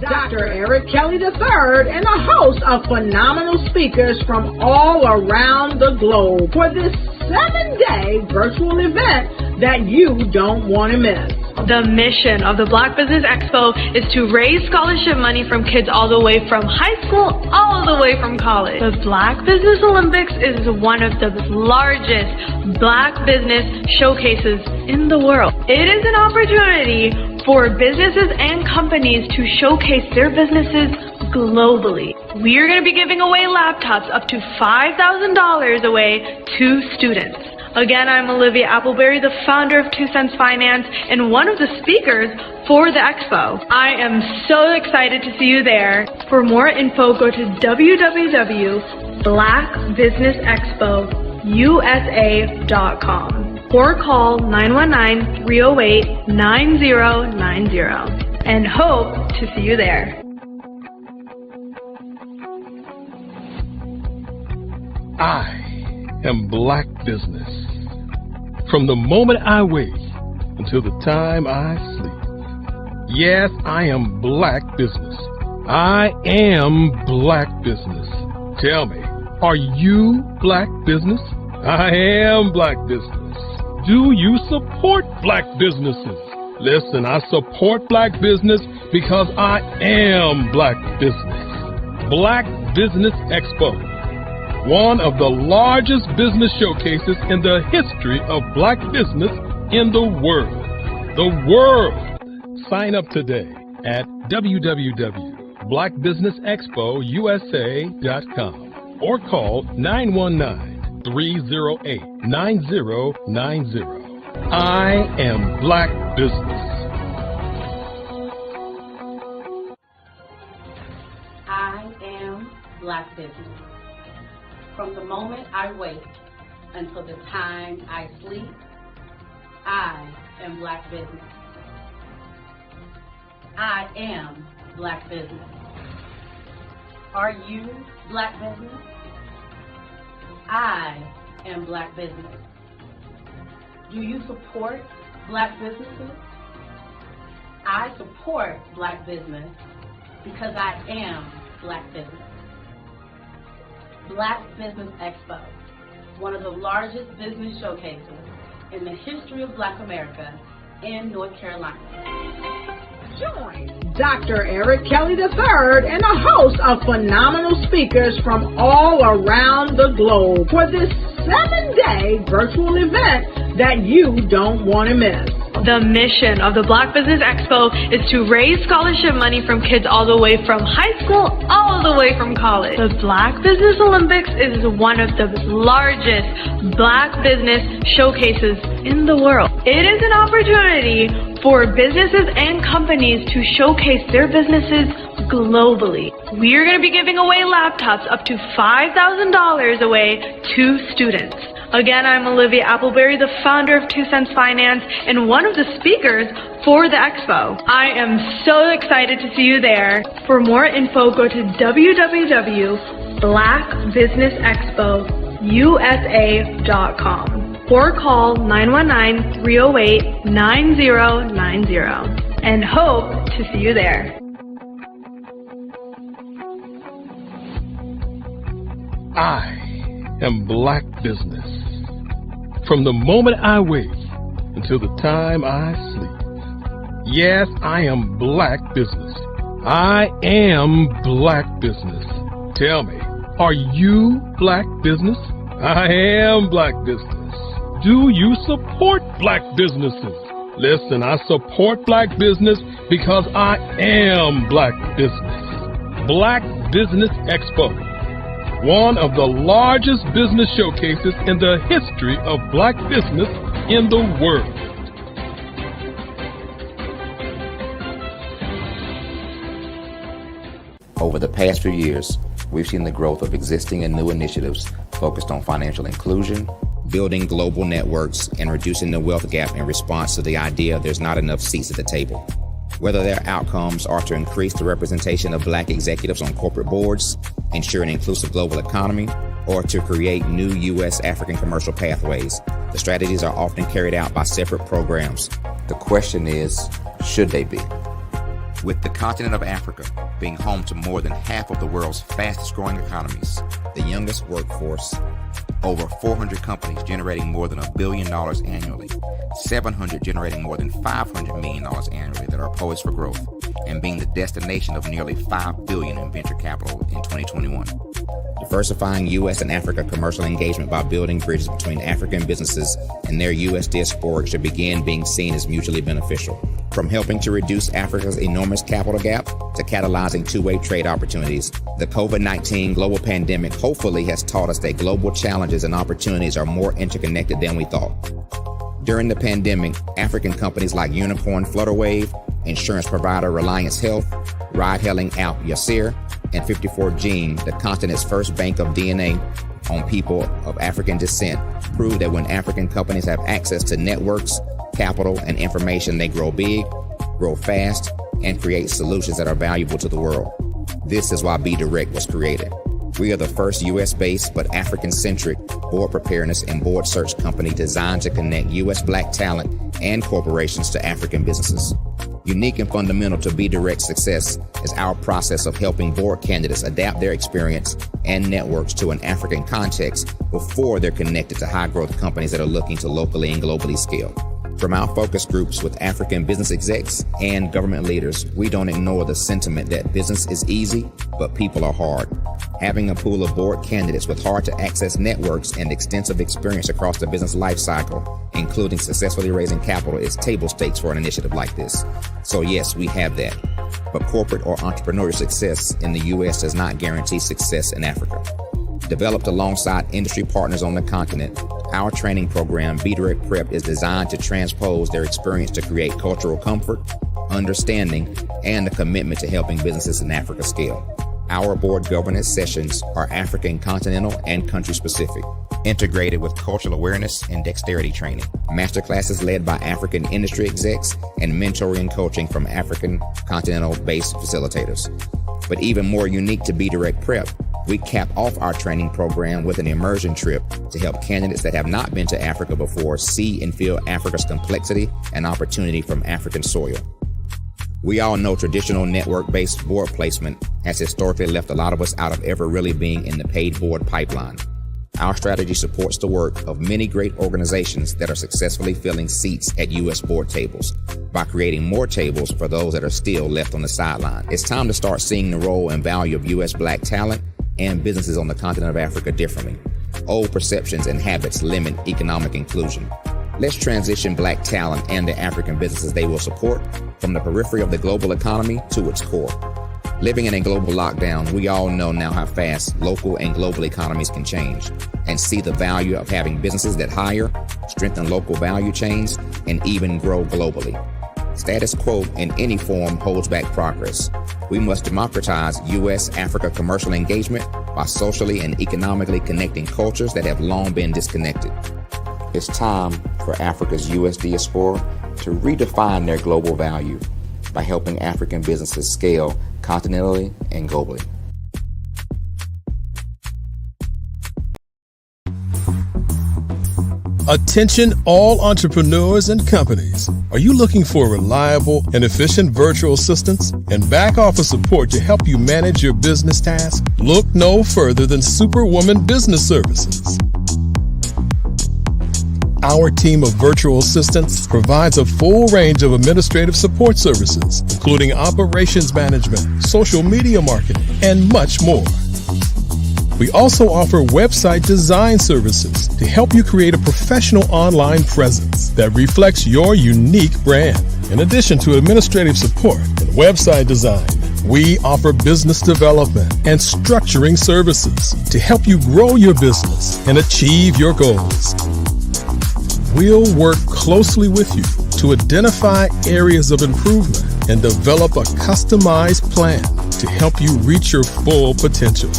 Dr. Eric Kelly III and a host of phenomenal speakers from all around the globe for this 7-day virtual event that you don't want to miss. The mission of the Black Business Expo is to raise scholarship money from kids all the way from high school all the way from college. The Black Business Olympics is one of the largest Black business showcases in the world. It is an opportunity for businesses and companies to showcase their businesses globally. We are going to be giving away laptops up to $5,000 away to students. Again, I'm Olivia Appleberry, the founder of 2 Cents Finance and one of the speakers for the expo. I am so excited to see you there. For more info, go to www.blackbusinessexpousa.com or call 919-308-9090 and hope to see you there. I am Black Business. From the moment I wake until the time I sleep. Yes, I am Black Business. I am Black Business. Tell me, are you Black Business? I am Black Business. Do you support Black businesses? Listen, I support Black business because I am Black Business. Black Business Expo, one of the largest business showcases in the history of Black business in the world. The world! Sign up today at www.blackbusinessexpousa.com or call 919-308-9090. I am Black Business. I am Black Business. From the moment I wake until the time I sleep, I am Black Business. I am Black Business. Are you Black Business? I am Black Business. Do you support Black businesses? I support Black business because I am Black Business. Black Business Expo, one of the largest business showcases in the history of Black America in North Carolina. Join Dr. Eric Kelly III and a host of phenomenal speakers from all around the globe for this 7-day virtual event that you don't want to miss. The mission of the Black Business Expo is to raise scholarship money from kids all the way from high school all the way from college. The Black Business Olympics is one of the largest Black business showcases in the world. It is an opportunity for businesses and companies to showcase their businesses globally. We are going to be giving away laptops up to $5,000 away to students. Again, I'm Olivia Appleberry, the founder of 2 Cents Finance and one of the speakers for the expo. I am so excited to see you there. For more info, go to www.blackbusinessexpousa.com or call 919-308-9090 and hope to see you there. I am Black Business. From the moment I wake until the time I sleep. Yes, I am Black Business. I am Black Business. Tell me, are you Black Business? I am Black Business. Do you support Black businesses? Listen, I support Black business because I am Black Business. Black Business Expo, one of the largest business showcases in the history of Black business in the world. Over the past few years, we've seen the growth of existing and new initiatives focused on financial inclusion, building global networks, and reducing the wealth gap in response to the idea there's not enough seats at the table. Whether their outcomes are to increase the representation of Black executives on corporate boards, ensure an inclusive global economy, or to create new U.S.-African commercial pathways, the strategies are often carried out by separate programs. The question is, should they be? With the continent of Africa being home to more than half of the world's fastest growing economies, the youngest workforce, over 400 companies generating more than $1 billion annually, 700 generating more than $500 million annually that are poised for growth, and being the destination of nearly $5 billion in venture capital in 2021. Diversifying U.S. and Africa commercial engagement by building bridges between African businesses and their U.S. diaspora should begin being seen as mutually beneficial. From helping to reduce Africa's enormous capital gap to catalyzing two-way trade opportunities, the COVID-19 global pandemic hopefully has taught us that global challenges and opportunities are more interconnected than we thought. During the pandemic, African companies like Unicorn Flutterwave, insurance provider Reliance Health, ride-hailing app Yasir, and 54Gene, the continent's first bank of DNA on people of African descent, proved that when African companies have access to networks, capital, and information, they grow big, grow fast, and create solutions that are valuable to the world. This is why BeDirect was created. We are the first U.S.-based but African-centric board preparedness and board search company designed to connect U.S. Black talent and corporations to African businesses. Unique and fundamental to BeDirect's success is our process of helping board candidates adapt their experience and networks to an African context before they're connected to high-growth companies that are looking to locally and globally scale. From our focus groups with African business execs and government leaders, we don't ignore the sentiment that business is easy, but people are hard. Having a pool of board candidates with hard-to-access networks and extensive experience across the business lifecycle, including successfully raising capital, is table stakes for an initiative like this. So yes, we have that. But corporate or entrepreneurial success in the U.S. does not guarantee success in Africa. Developed alongside industry partners on the continent, our training program, BeDirect Prep, is designed to transpose their experience to create cultural comfort, understanding, and a commitment to helping businesses in Africa scale. Our board governance sessions are African continental and country specific, integrated with cultural awareness and dexterity training, masterclasses led by African industry execs, and mentoring and coaching from African continental-based facilitators. But even more unique to BeDirect Prep, we cap off our training program with an immersion trip to help candidates that have not been to Africa before see and feel Africa's complexity and opportunity from African soil. We all know traditional network-based board placement has historically left a lot of us out of ever really being in the paid board pipeline. Our strategy supports the work of many great organizations that are successfully filling seats at U.S. board tables by creating more tables for those that are still left on the sideline. It's time to start seeing the role and value of U.S. Black talent and businesses on the continent of Africa differently. Old perceptions and habits limit economic inclusion. Let's transition Black talent and the African businesses they will support from the periphery of the global economy to its core. Living in a global lockdown, we all know now how fast local and global economies can change, and see the value of having businesses that hire, strengthen local value chains, and even grow globally. Status quo in any form holds back progress. We must democratize U.S.-Africa commercial engagement by socially and economically connecting cultures that have long been disconnected. It's time for Africa's U.S. diaspora to redefine their global value by helping African businesses scale continentally and globally. Attention all entrepreneurs and companies. Are you looking for reliable and efficient virtual assistants and back office support to help you manage your business tasks? Look no further than Superwoman Business Services. Our team of virtual assistants provides a full range of administrative support services, including operations management, social media marketing, and much more. We also offer website design services to help you create a professional online presence that reflects your unique brand. In addition to administrative support and website design, we offer business development and structuring services to help you grow your business and achieve your goals. We'll work closely with you to identify areas of improvement and develop a customized plan to help you reach your full potential.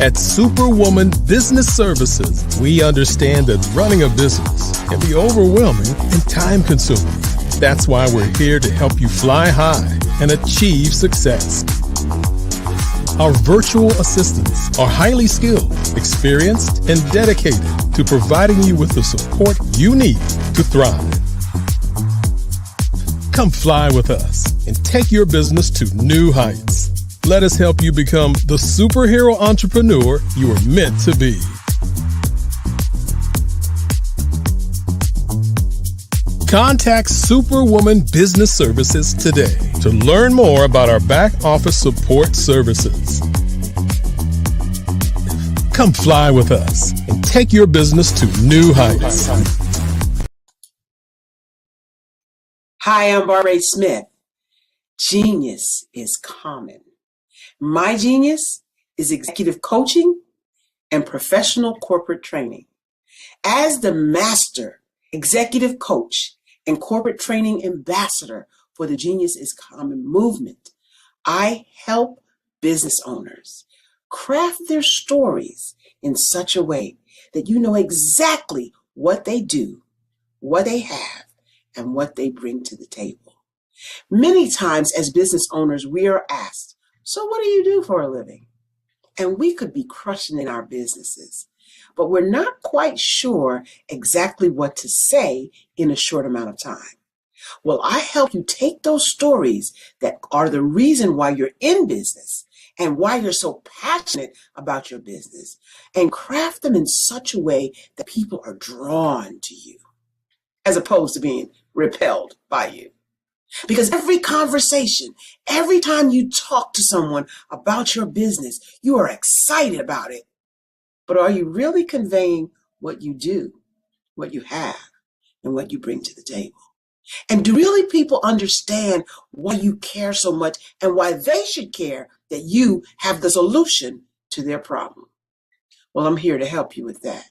At Superwoman Business Services, we understand that running a business can be overwhelming and time-consuming. That's why we're here to help you fly high and achieve success. Our virtual assistants are highly skilled, experienced, and dedicated to providing you with the support you need to thrive. Come fly with us and take your business to new heights. Let us help you become the superhero entrepreneur you are meant to be. Contact Superwoman Business Services today to learn more about our back office support services. Come fly with us and take your business to new heights. Hi, I'm Barbara Smith. Genius is common. My genius is executive coaching and professional corporate training. As the master executive coach and corporate training ambassador for the Genius is Common movement, I help business owners craft their stories in such a way that you know exactly what they do, what they have, and what they bring to the table. Many times as business owners, we are asked, so what do you do for a living? And we could be crushing in our businesses, but we're not quite sure exactly what to say in a short amount of time. Well, I help you take those stories that are the reason why you're in business and why you're so passionate about your business and craft them in such a way that people are drawn to you as opposed to being repelled by you. Because every conversation, every time you talk to someone about your business, you are excited about it. But are you really conveying what you do, what you have, and what you bring to the table? And do really people understand why you care so much and why they should care that you have the solution to their problem? Well, I'm here to help you with that.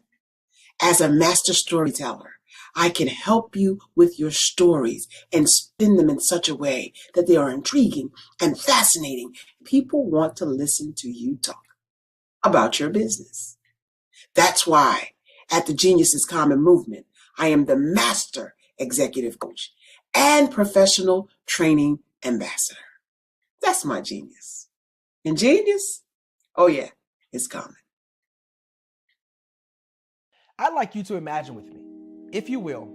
As a master storyteller, I can help you with your stories and spin them in such a way that they are intriguing and fascinating. People want to listen to you talk about your business. That's why at the Genius is Common movement, I am the master executive coach and professional training ambassador. That's my genius. And genius? Oh yeah, it's common. I'd like you to imagine with me, if you will,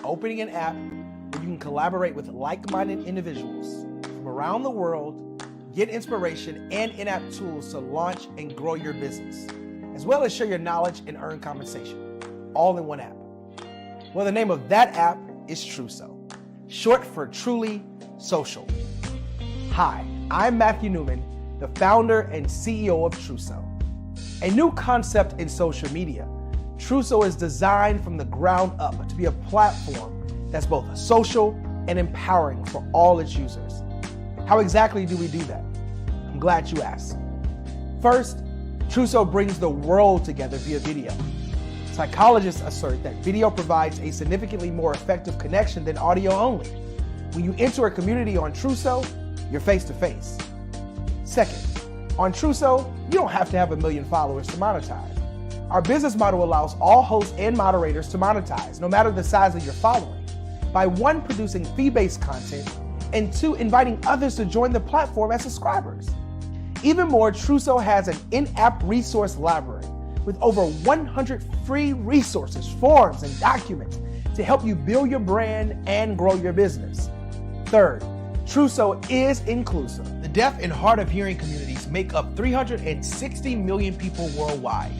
opening an app where you can collaborate with like-minded individuals from around the world, get inspiration and in-app tools to launch and grow your business, as well as share your knowledge and earn compensation, all in one app. Well, the name of that app is Truso, short for Truly Social. Hi, I'm Matthew Newman, the founder and CEO of Truso, a new concept in social media. Truso is designed from the ground up to be a platform that's both social and empowering for all its users. How exactly do we do that? I'm glad you asked. First, Truso brings the world together via video. Psychologists assert that video provides a significantly more effective connection than audio only. When you enter a community on Truso, you're face to face. Second, on Truso, you don't have to have 1 million followers to monetize. Our business model allows all hosts and moderators to monetize, no matter the size of your following, by 1, producing fee-based content, and 2, inviting others to join the platform as subscribers. Even more, Truso has an in-app resource library with over 100 free resources, forms, and documents to help you build your brand and grow your business. Third, Truso is inclusive. The deaf and hard of hearing communities make up 360 million people worldwide.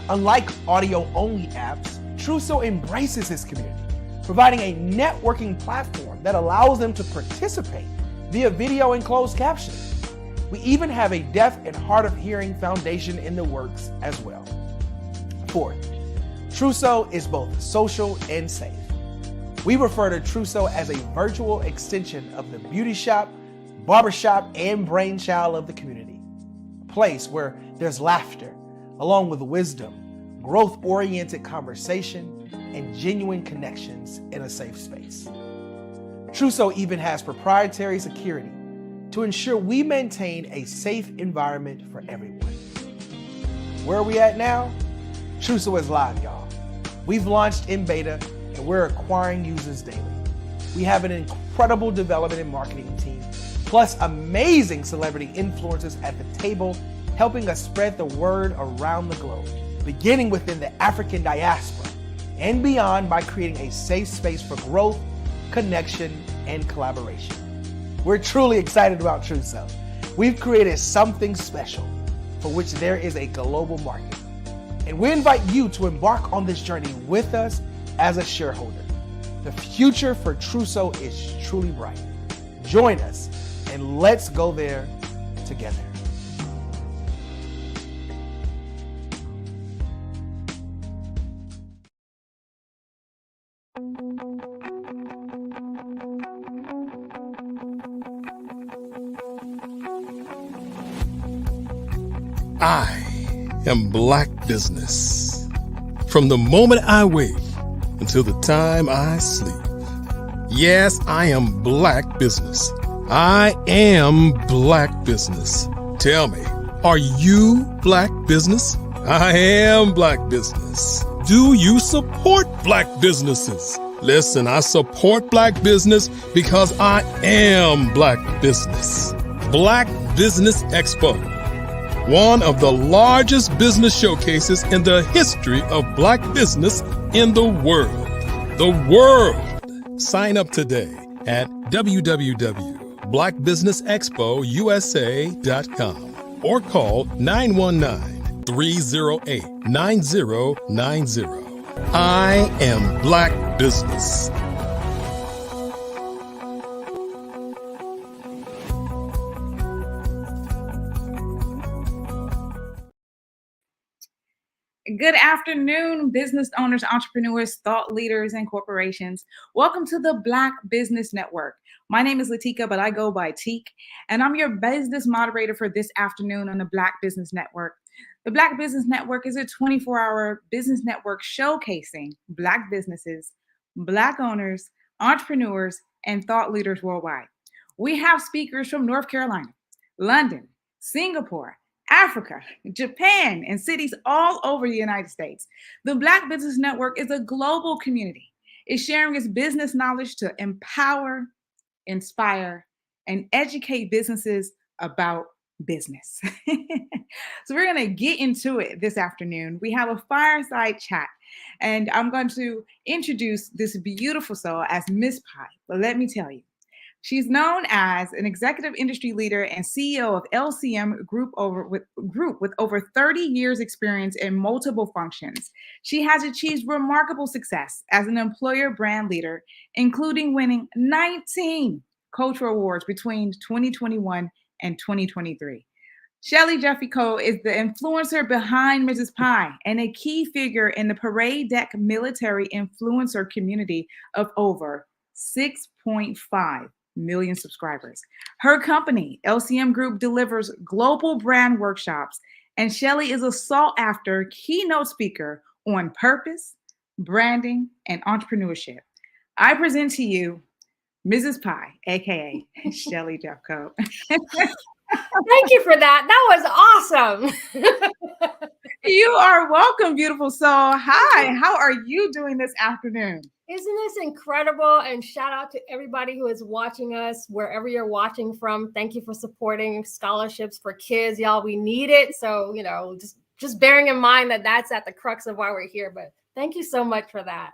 Unlike audio-only apps, Truso embraces this community, providing a networking platform that allows them to participate via video and closed captioning. We even have a deaf and hard of hearing foundation in the works as well. Fourth, Truso is both social and safe. We refer to Truso as a virtual extension of the beauty shop, barbershop, and brainchild of the community. A place where there's laughter, along with wisdom, growth-oriented conversation, and genuine connections in a safe space. Truso even has proprietary security to ensure we maintain a safe environment for everyone. Where are we at now? Truso is live, y'all. We've launched in beta and we're acquiring users daily. We have an incredible development and marketing team, plus amazing celebrity influencers at the table, helping us spread the word around the globe, beginning within the African diaspora and beyond by creating a safe space for growth, connection, and collaboration. We're truly excited about Trousseau. We've created something special for which there is a global market. And we invite you to embark on this journey with us as a shareholder. The future for Trousseau is truly bright. Join us and let's go there together. I am Black Business. From the moment I wake until the time I sleep. Yes, I am Black Business. I am Black Business. Tell me, are you Black Business? I am Black Business. Do you support Black businesses? Listen, I support Black business because I am Black Business. Black Business Expo. One of the largest business showcases in the history of Black business in the world. The world! Sign up today at www.blackbusinessexpousa.com or call 919-308-9090. I am Black Business. Good afternoon, business owners, entrepreneurs, thought leaders, and corporations. Welcome to the Black Business Network. My name is Latika, but I go by Teek, and I'm your business moderator for this afternoon on the Black Business Network. The Black Business Network is a 24-hour business network showcasing Black businesses, Black owners, entrepreneurs, and thought leaders worldwide. We have speakers from North Carolina, London, Singapore, Africa, Japan, and cities all over the United States. The Black Business Network is a global community. It's sharing its business knowledge to empower, inspire, and educate businesses about business. So we're going to get into it this afternoon. We have a fireside chat, and I'm going to introduce this beautiful soul as Miss Pie. But let me tell you, she's known as an executive industry leader and CEO of LCM Group with over 30 years experience in multiple functions. She has achieved remarkable success as an employer brand leader, including winning 19 cultural awards between 2021 and 2023. Shelly Jeffrey Cole is the influencer behind Mrs. Pie and a key figure in the Parade Deck military influencer community of over 6.5 million subscribers. Her company, LCM Group, delivers global brand workshops, and Shelly is a sought-after keynote speaker on purpose, branding, and entrepreneurship. I present to you Mrs. Pie, aka Shelly Jeffco. Thank you for that. That was awesome. You are welcome, beautiful soul. Hi, how are you doing this afternoon? Isn't this incredible? And shout out to everybody who is watching us, wherever you're watching from. Thank you for supporting scholarships for kids. Y'all, we need it. So, just bearing in mind that that's at the crux of why we're here. But thank you so much for that.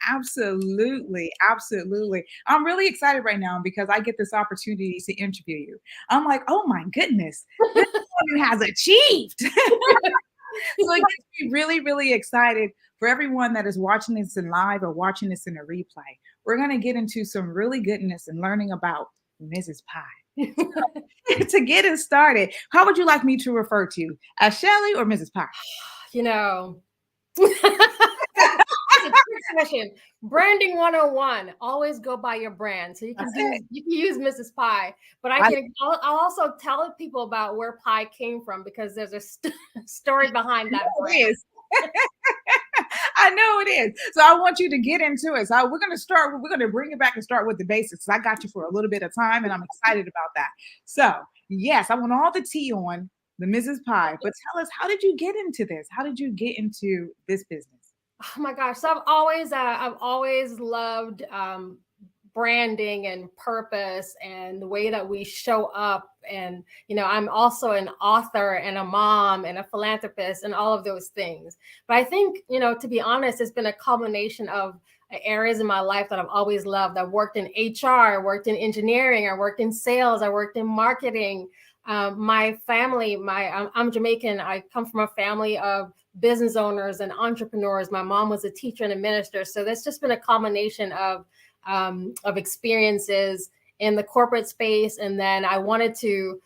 Absolutely. Absolutely. I'm really excited right now because I get this opportunity to interview you. I'm like, oh my goodness, this woman has achieved. So it gets me really, really excited for everyone that is watching this in live or watching this in a replay. We're going to get into some really goodness and learning about Mrs. Pie. To get us started, how would you like me to refer to you? As Shelly or Mrs. Pie? Question. Branding 101. Always go by your brand. So you can use Mrs. Pie, but I'll also tell people about where Pie came from because there's a story behind that brand. I know it is. So I want you to get into it. So we're going to bring it back and start with the basics. I got you for a little bit of time and I'm excited about that. So yes, I want all the tea on the Mrs. Pie, but tell us, how did you get into this? How did you get into this business? Oh my gosh. So I've always loved branding and purpose and the way that we show up. And, I'm also an author and a mom and a philanthropist and all of those things. But I think, to be honest, it's been a culmination of areas in my life that I've always loved. I've worked in HR, I worked in engineering, I worked in sales, I worked in marketing. My family, I'm Jamaican. I come from a family of business owners and entrepreneurs. My mom was a teacher and a minister. So there's just been a combination of experiences in the corporate space. And then I wanted to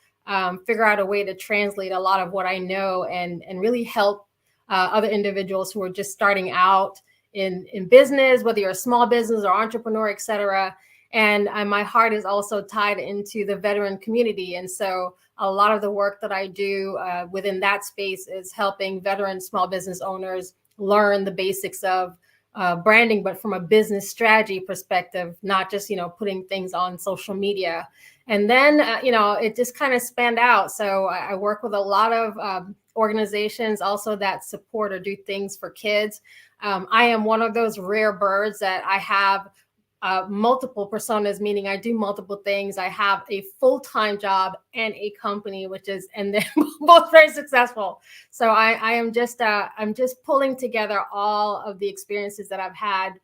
figure out a way to translate a lot of what I know and really help other individuals who are just starting out in business, whether you're a small business or entrepreneur, et cetera. And my heart is also tied into the veteran community. And so a lot of the work that I do within that space is helping veteran small business owners learn the basics of branding, but from a business strategy perspective, not just, putting things on social media. And then, it just kind of spanned out. So I work with a lot of organizations also that support or do things for kids. I am one of those rare birds that I have multiple personas, meaning I do multiple things. I have a full-time job and a company, and they're both very successful. So I'm just pulling together all of the experiences that I've had,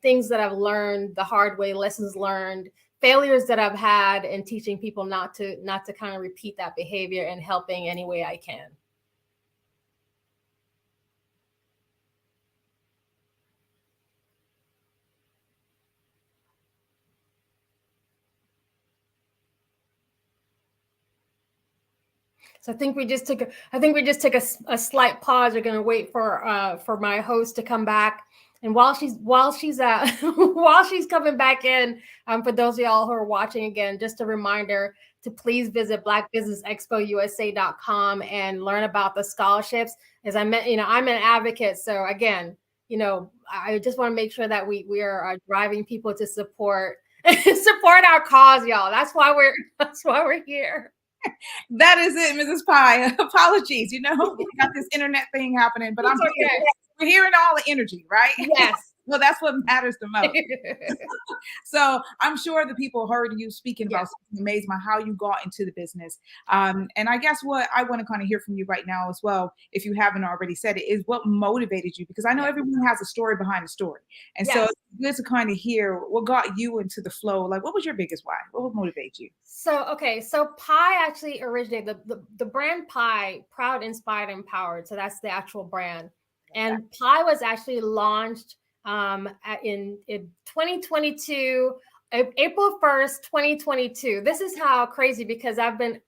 things that I've learned the hard way, lessons learned, failures that I've had, and teaching people not to kind of repeat that behavior and helping any way I can. So I think we just took a slight pause. We're going to wait for my host to come back. And while she's while she's coming back in, for those of y'all who are watching again, just a reminder to please visit blackbusinessexpousa.com and learn about the scholarships. As I meant, I'm an advocate. So again, I just want to make sure that we are driving people to support our cause, y'all. That's why we're here. That is it, Mrs. Pye. Apologies. We got this internet thing happening, but I'm okay. We're hearing all the energy, right? Yes. Well, that's what matters the most. So I'm sure the people heard you speaking about something amazing about how you got into the business. And I guess what I want to kind of hear from you right now as well, if you haven't already said it, is what motivated you? Because I know everyone has a story behind the story. And so it's good to kind of hear what got you into the flow. Like, what was your biggest why? What would motivate you? So Pye actually originated, the brand Pye, proud, inspired, empowered. So that's the actual brand. And Pye was actually launched in 2022, April 1st, 2022. This is how crazy, because I've been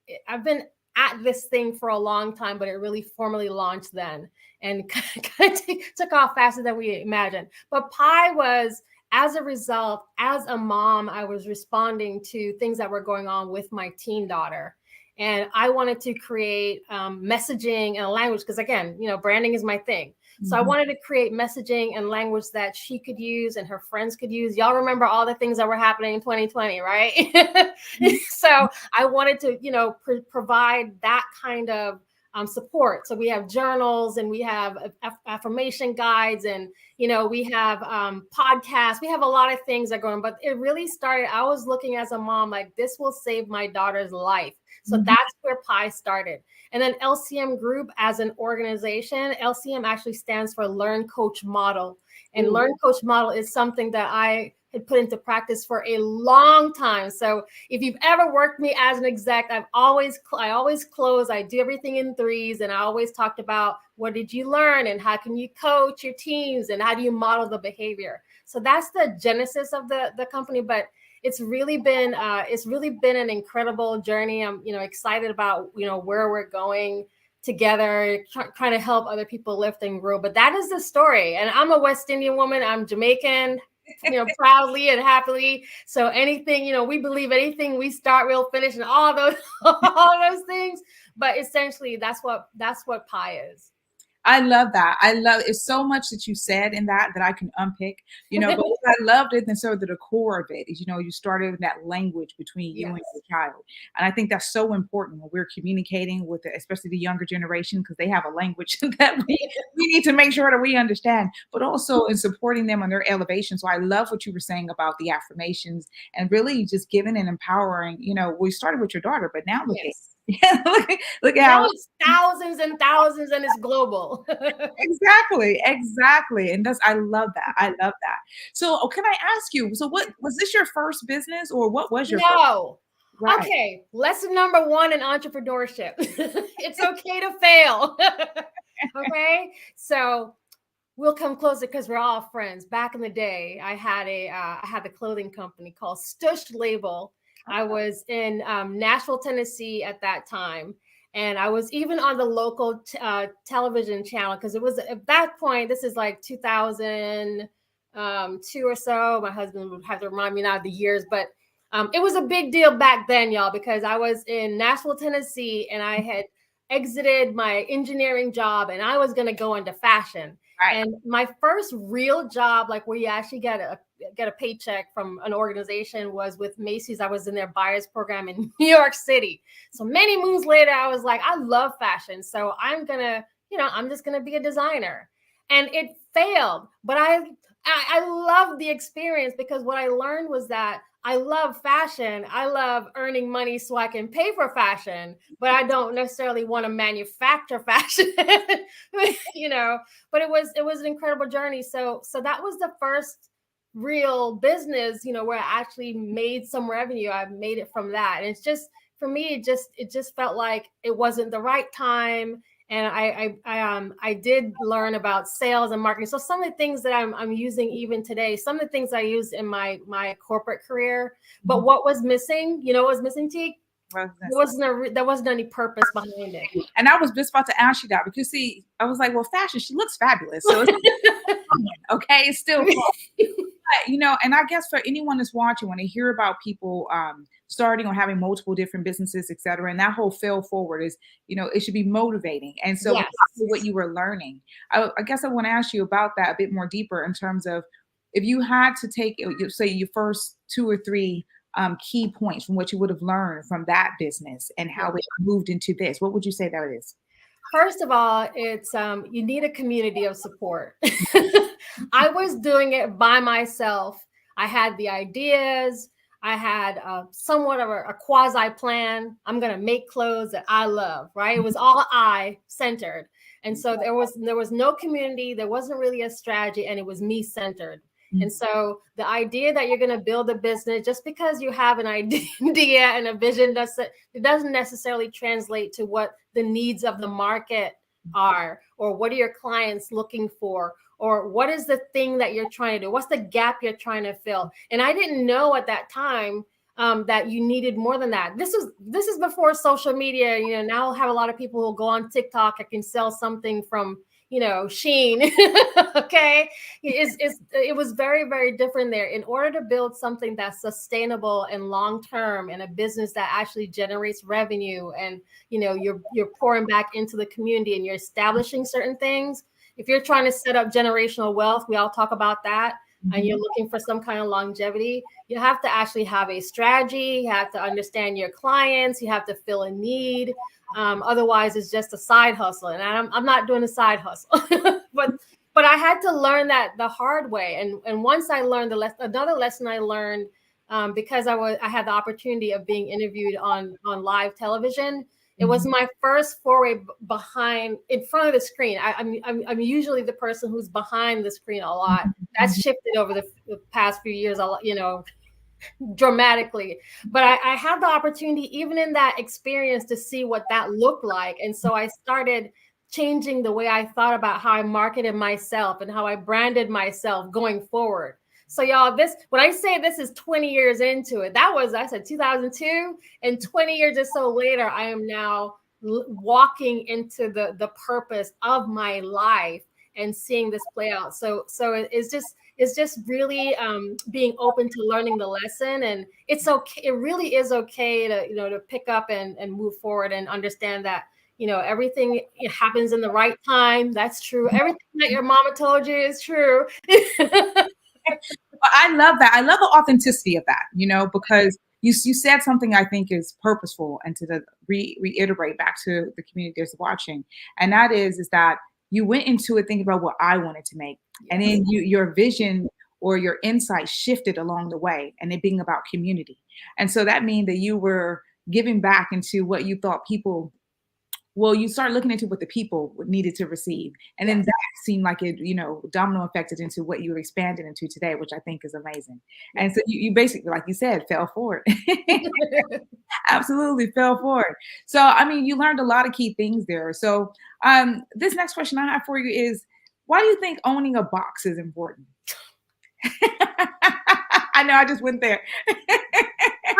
at this thing for a long time, but it really formally launched then and kind of took off faster than we imagined. But Pye was, as a result, as a mom, I was responding to things that were going on with my teen daughter. And I wanted to create messaging and a language, because again, branding is my thing. So I wanted to create messaging and language that she could use and her friends could use. Y'all remember all the things that were happening in 2020, right? So I wanted to, provide that kind of support. So we have journals and we have affirmation guides and, we have podcasts. We have a lot of things that are going, but it really started, I was looking as a mom, like, this will save my daughter's life. So that's where Pye started. And then LCM Group as an organization, LCM actually stands for Learn, Coach, Model. And Learn, Coach, Model is something that I had put into practice for a long time. So if you've ever worked me as an exec, I always close, I do everything in threes. And I always talked about, what did you learn and how can you coach your teams and how do you model the behavior? So that's the genesis of the company. But it's really been an incredible journey. I'm excited about where we're going together, trying to help other people lift and grow. But that is the story. And I'm a West Indian woman. I'm Jamaican, proudly and happily. So anything, we believe anything we start, we'll finish, and all those things. But essentially, that's what Pye is. I love that. I love it's so much that you said in that I can unpick, but what I loved it, and so the core of it is, you started with that language between you and your child. And I think that's so important when we're communicating with, especially the younger generation, because they have a language that we need to make sure that we understand, but also in supporting them on their elevation. So I love what you were saying about the affirmations and really just giving and empowering, we started with your daughter, but now look at Yeah, look at Now how it's thousands and thousands, and it's global. exactly. And I love that. I love that. So, can I ask you? So, what was this your first business, or what was your first? No. Right. Okay. Lesson number one in entrepreneurship. It's okay to fail. Okay. So we'll come closer because we're all friends. Back in the day, I had a clothing company called Stush Label. I was in Nashville, Tennessee at that time. And I was even on the local television channel because it was at that point, this is like 2002 or so. My husband would have to remind me now of the years, but it was a big deal back then, y'all, because I was in Nashville, Tennessee, and I had exited my engineering job and I was going to go into fashion. Right. And my first real job, like where you actually get a paycheck from an organization, was with Macy's. I was in their buyers program in New York City. So many moons later, I was like, I love fashion. So I'm just gonna be a designer. And it failed. But I loved the experience because what I learned was that I love fashion. I love earning money so I can pay for fashion, but I don't necessarily want to manufacture fashion, but it was an incredible journey. So that was the first real business, where I actually made some revenue. I made it from that. And it's just, for me, it just felt like it wasn't the right time. And I did learn about sales and marketing. So some of the things that I'm using even today, some of the things I used in my corporate career, but what was missing, what was missing, Teak? There wasn't any purpose behind it. And I was just about to ask you that because, see, I was like, well, fashion, she looks fabulous. So it's okay, it's still fun. But, and I guess for anyone that's watching, when they hear about people starting or having multiple different businesses, et cetera, and that whole fail forward is, it should be motivating. And so Yes. what you were learning, I guess I want to ask you about that a bit more deeper in terms of if you had to take, say, your first 2 or 3 key points from what you would have learned from that business and how it moved into this, what would you say that is? First of all, it's you need a community of support. I was doing it by myself. I had the ideas. I had somewhat of a quasi plan. I'm going to make clothes that I love, right? It was all I centered. And so there was no community. There wasn't really a strategy, and it was me centered. And so the idea that you're going to build a business just because you have an idea and a vision, it doesn't necessarily translate to what the needs of the market are, or what are your clients looking for, or what is the thing that you're trying to do? What's the gap you're trying to fill? And I didn't know at that time that you needed more than that. This is before social media. Now I'll have a lot of people who go on TikTok. I can sell something from Sheen. Okay. It was very, very different there. In order to build something that's sustainable and long-term, and a business that actually generates revenue, and, you're pouring back into the community and you're establishing certain things. If you're trying to set up generational wealth, we all talk about that, and you're looking for some kind of longevity, you have to actually have a strategy. You have to understand your clients. You have to fill a need. Otherwise, it's just a side hustle, and I'm not doing a side hustle. but I had to learn that the hard way. And once I learned another lesson I learned, because I had the opportunity of being interviewed on live television. It was my first foray in front of the screen. I'm usually the person who's behind the screen a lot. That's shifted over the past few years, dramatically. But I had the opportunity, even in that experience, to see what that looked like. And so I started changing the way I thought about how I marketed myself and how I branded myself going forward. So y'all, when I say this is 20 years into it, I said 2002, and 20 years or so later, I am now walking into the purpose of my life and seeing this play out. So it's just really being open to learning the lesson, and it's okay. It really is okay to pick up and move forward and understand that everything happens in the right time. That's true. Everything that your mama told you is true. I love that. I love the authenticity of that, because you said something I think is purposeful, and to reiterate back to the community that's watching, and that is that you went into it thinking about what I wanted to make, and then your vision or your insight shifted along the way, and it being about community. And so that means that you were giving back into what you thought people, well, you start looking into what the people needed to receive. And then that seemed like it, domino affected into what you expanded into today, which I think is amazing. And so you basically, like you said, fell forward. Absolutely fell forward. So, I mean, you learned a lot of key things there. So this next question I have for you is, why do you think owning a box is important? I know I just went there.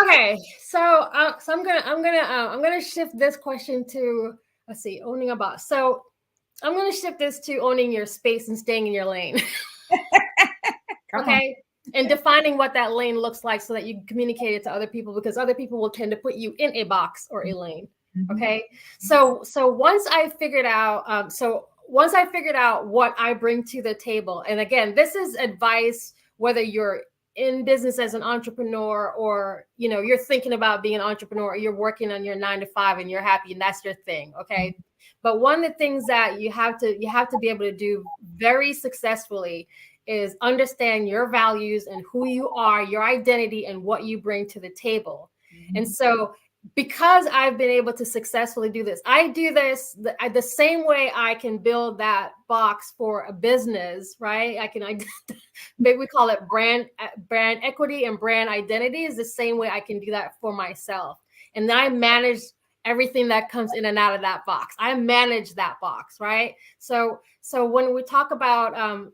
Okay, so I'm gonna shift this question to, let's see, owning a box. So I'm gonna shift this to owning your space and staying in your lane. Okay, and defining what that lane looks like so that you can communicate it to other people, because other people will tend to put you in a box or a lane. Okay, so once I figured out, what I bring to the table, and again, this is advice whether you're in business as an entrepreneur, or you're thinking about being an entrepreneur, or you're working on your 9 to 5 and you're happy and that's your thing. Okay, but one of the things that you have to be able to do very successfully is understand your values and who you are, your identity, and what you bring to the table. And so, because I've been able to successfully do this, I do this the same way I can build that box for a business, right? Maybe we call it brand equity and brand identity, is the same way I can do that for myself. And then I manage everything that comes in and out of that box. I manage that box, right? So when we talk about,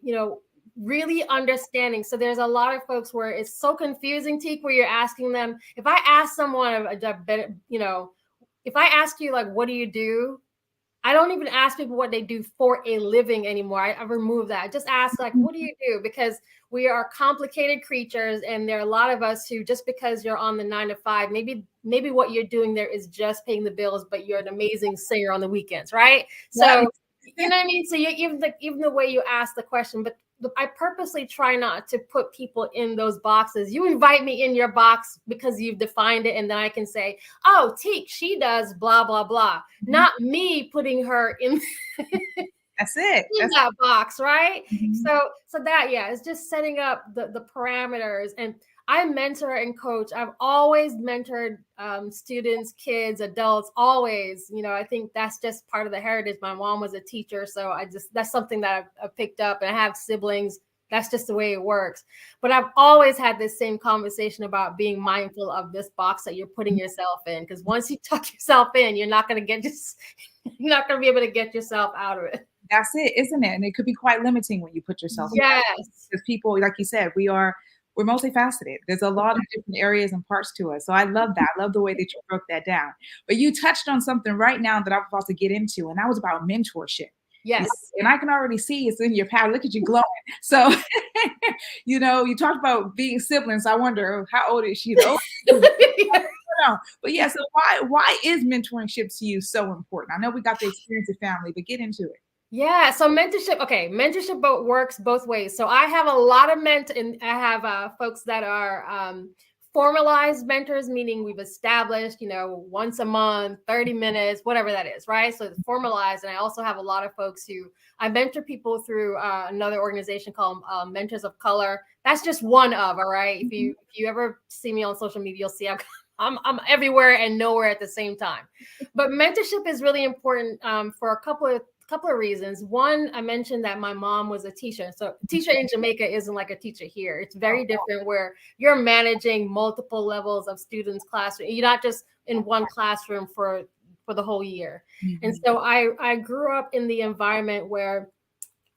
really understanding. So there's a lot of folks where it's so confusing, Teak, where you're asking them, if I ask someone, if I ask you, like, what do you do? I don't even ask people what they do for a living anymore. I remove that. I just ask, like, what do you do? Because we are complicated creatures. And there are a lot of us who, just because you're on the 9 to 5, maybe what you're doing there is just paying the bills, but you're an amazing singer on the weekends, right? So, you know what I mean? So even the way you ask the question, but I purposely try not to put people in those boxes. You invite me in your box because you've defined it, and then I can say, oh, Teak, she does blah, blah, blah. Not me putting her in That's it. In that box, right? So that, it's just setting up the parameters. And I mentor and coach. I've always mentored students, kids, adults, always. I think that's just part of the heritage. My mom was a teacher, so that's something that I've picked up, and I have siblings. That's just the way it works. But I've always had this same conversation about being mindful of this box that you're putting yourself in, because once you tuck yourself in, you're not going to be able to get yourself out of it. That's it, isn't it? And it could be quite limiting when you put yourself in. Because people, like you said, we're multifaceted. There's a lot of different areas and parts to us. So I love that. I love the way that you broke that down. But you touched on something right now that I'm about to get into, and that was about mentorship. Yes. And I can already see it's in your pattern. Look at you glowing. So, you talked about being siblings. I wonder, how old is she? But so why is mentorship to you so important? I know we got the experience of family, but get into it. Yeah. So mentorship works both ways. So I have a lot of I have folks that are formalized mentors, meaning we've established, once a month, 30 minutes, whatever that is, right? So it's formalized. And I also have a lot of folks who I mentor people through another organization called Mentors of Color. That's just one of, all right? If you ever see me on social media, you'll see I'm everywhere and nowhere at the same time. But mentorship is really important for a couple of reasons. One, I mentioned that my mom was a teacher. So a teacher in Jamaica isn't like a teacher here. It's very different, where you're managing multiple levels of students' classroom. You're not just in one classroom for the whole year. Mm-hmm. And so I grew up in the environment where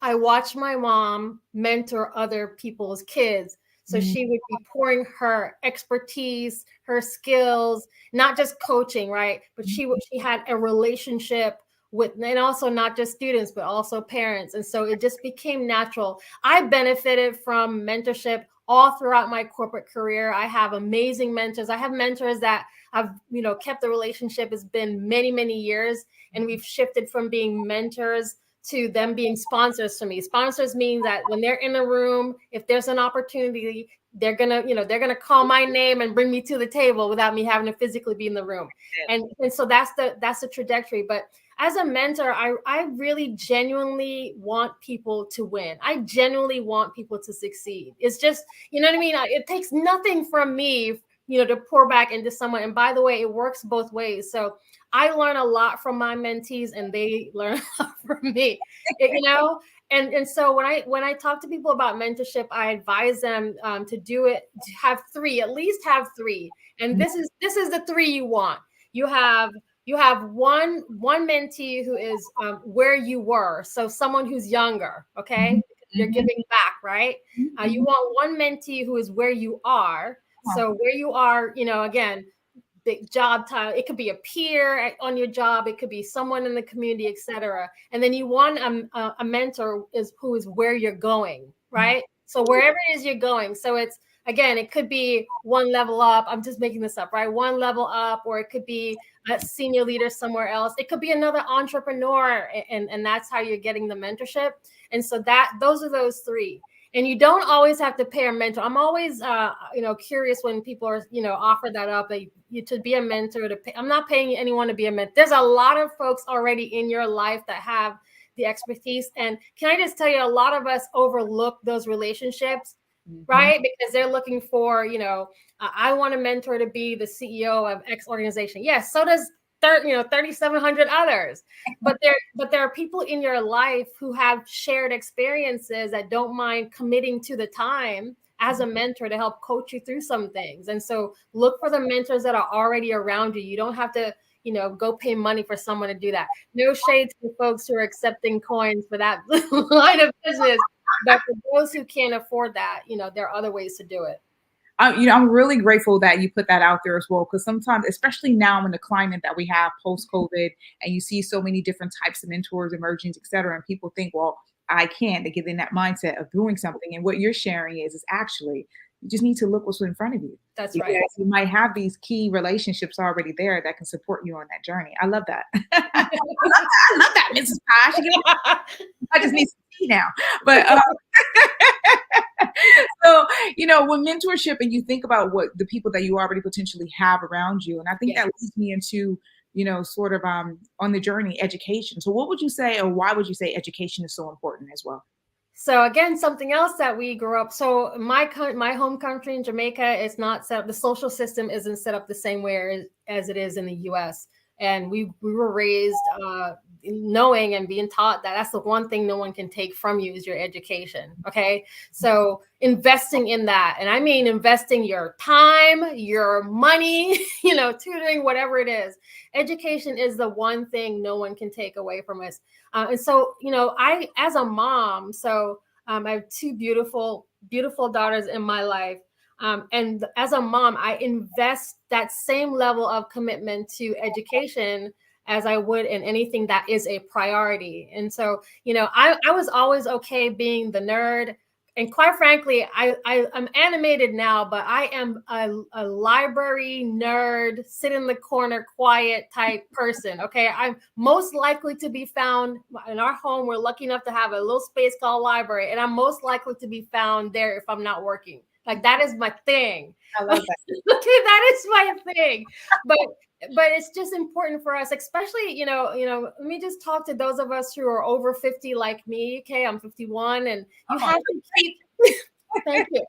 I watched my mom mentor other people's kids. So she would be pouring her expertise, her skills, not just coaching, right? But she had a relationship with, and also not just students, but also parents. And so it just became natural. I benefited from mentorship all throughout my corporate career. I have amazing mentors. I have mentors that have, kept the relationship. It's been many, many years. And we've shifted from being mentors to them being sponsors to me. Sponsors mean that when they're in a room, if there's an opportunity, they're gonna call my name and bring me to the table without me having to physically be in the room. And so that's the trajectory. But as a mentor, I really genuinely want people to win. I genuinely want people to succeed. It's just, you know what I mean? It takes nothing from me to pour back into someone. And by the way, it works both ways. So I learn a lot from my mentees and they learn a lot from me, And so when I talk to people about mentorship, I advise them to do it, to have three, at least have three. And this is the three you want. You have one mentee who is where you were. So someone who's younger, okay? You're giving back, right? You want one mentee who is where you are. So where you are, again, the job title, it could be a peer on your job, it could be someone in the community, etc. And then you want a mentor who is where you're going, right? So wherever it is you're going. So it's, again, it could be one level up. I'm just making this up, right? One level up, or it could be a senior leader somewhere else. It could be another entrepreneur, and that's how you're getting the mentorship. And so those are those three. And you don't always have to pay a mentor. I'm always, curious when people are, offer that up, to be a mentor. I'm not paying anyone to be a mentor. There's a lot of folks already in your life that have the expertise. And can I just tell you, a lot of us overlook those relationships, right? Because they're looking for, I want a mentor to be the CEO of X organization. Yes, so does 3,700 others, but there are people in your life who have shared experiences that don't mind committing to the time as a mentor to help coach you through some things. And so look for the mentors that are already around you. You don't have to, go pay money for someone to do that. No shade to folks who are accepting coins for that line of business, but for those who can't afford that, there are other ways to do it. I'm really grateful that you put that out there as well, because sometimes, especially now in the climate that we have post-COVID, and you see so many different types of mentors emerging, et cetera, and people think, well, I can't. They get in that mindset of doing something. And what you're sharing is actually, you just need to look what's in front of you. That's right. You might have these key relationships already there that can support you on that journey. I love that. I love that, Mrs. Posh. I just need some tea now. But so, when mentorship, and you think about what the people that you already potentially have around you, and I think that leads me into, sort of on the journey, education. So what would you say, or why would you say education is so important as well? So again, something else that we grew up. So my home country in Jamaica is not set up. The social system isn't set up the same way as it is in the U.S. And we were raised knowing and being taught that that's the one thing no one can take from you is your education. Okay. So investing in that. And I mean, investing your time, your money, tutoring, whatever it is. Education is the one thing no one can take away from us. And so, I, as a mom, I have two beautiful, beautiful daughters in my life. And as a mom, I invest that same level of commitment to education as I would in anything that is a priority. And so, I was always okay being the nerd. And quite frankly, I'm animated now, but I am a library nerd, sit in the corner, quiet type person. Okay. I'm most likely to be found in our home. We're lucky enough to have a little space called library, and I'm most likely to be found there if I'm not working. Like, that is my thing. I love that. That is my thing. But it's just important for us, especially, let me just talk to those of us who are over 50 like me. Okay, I'm 51, and you have to keep thank you.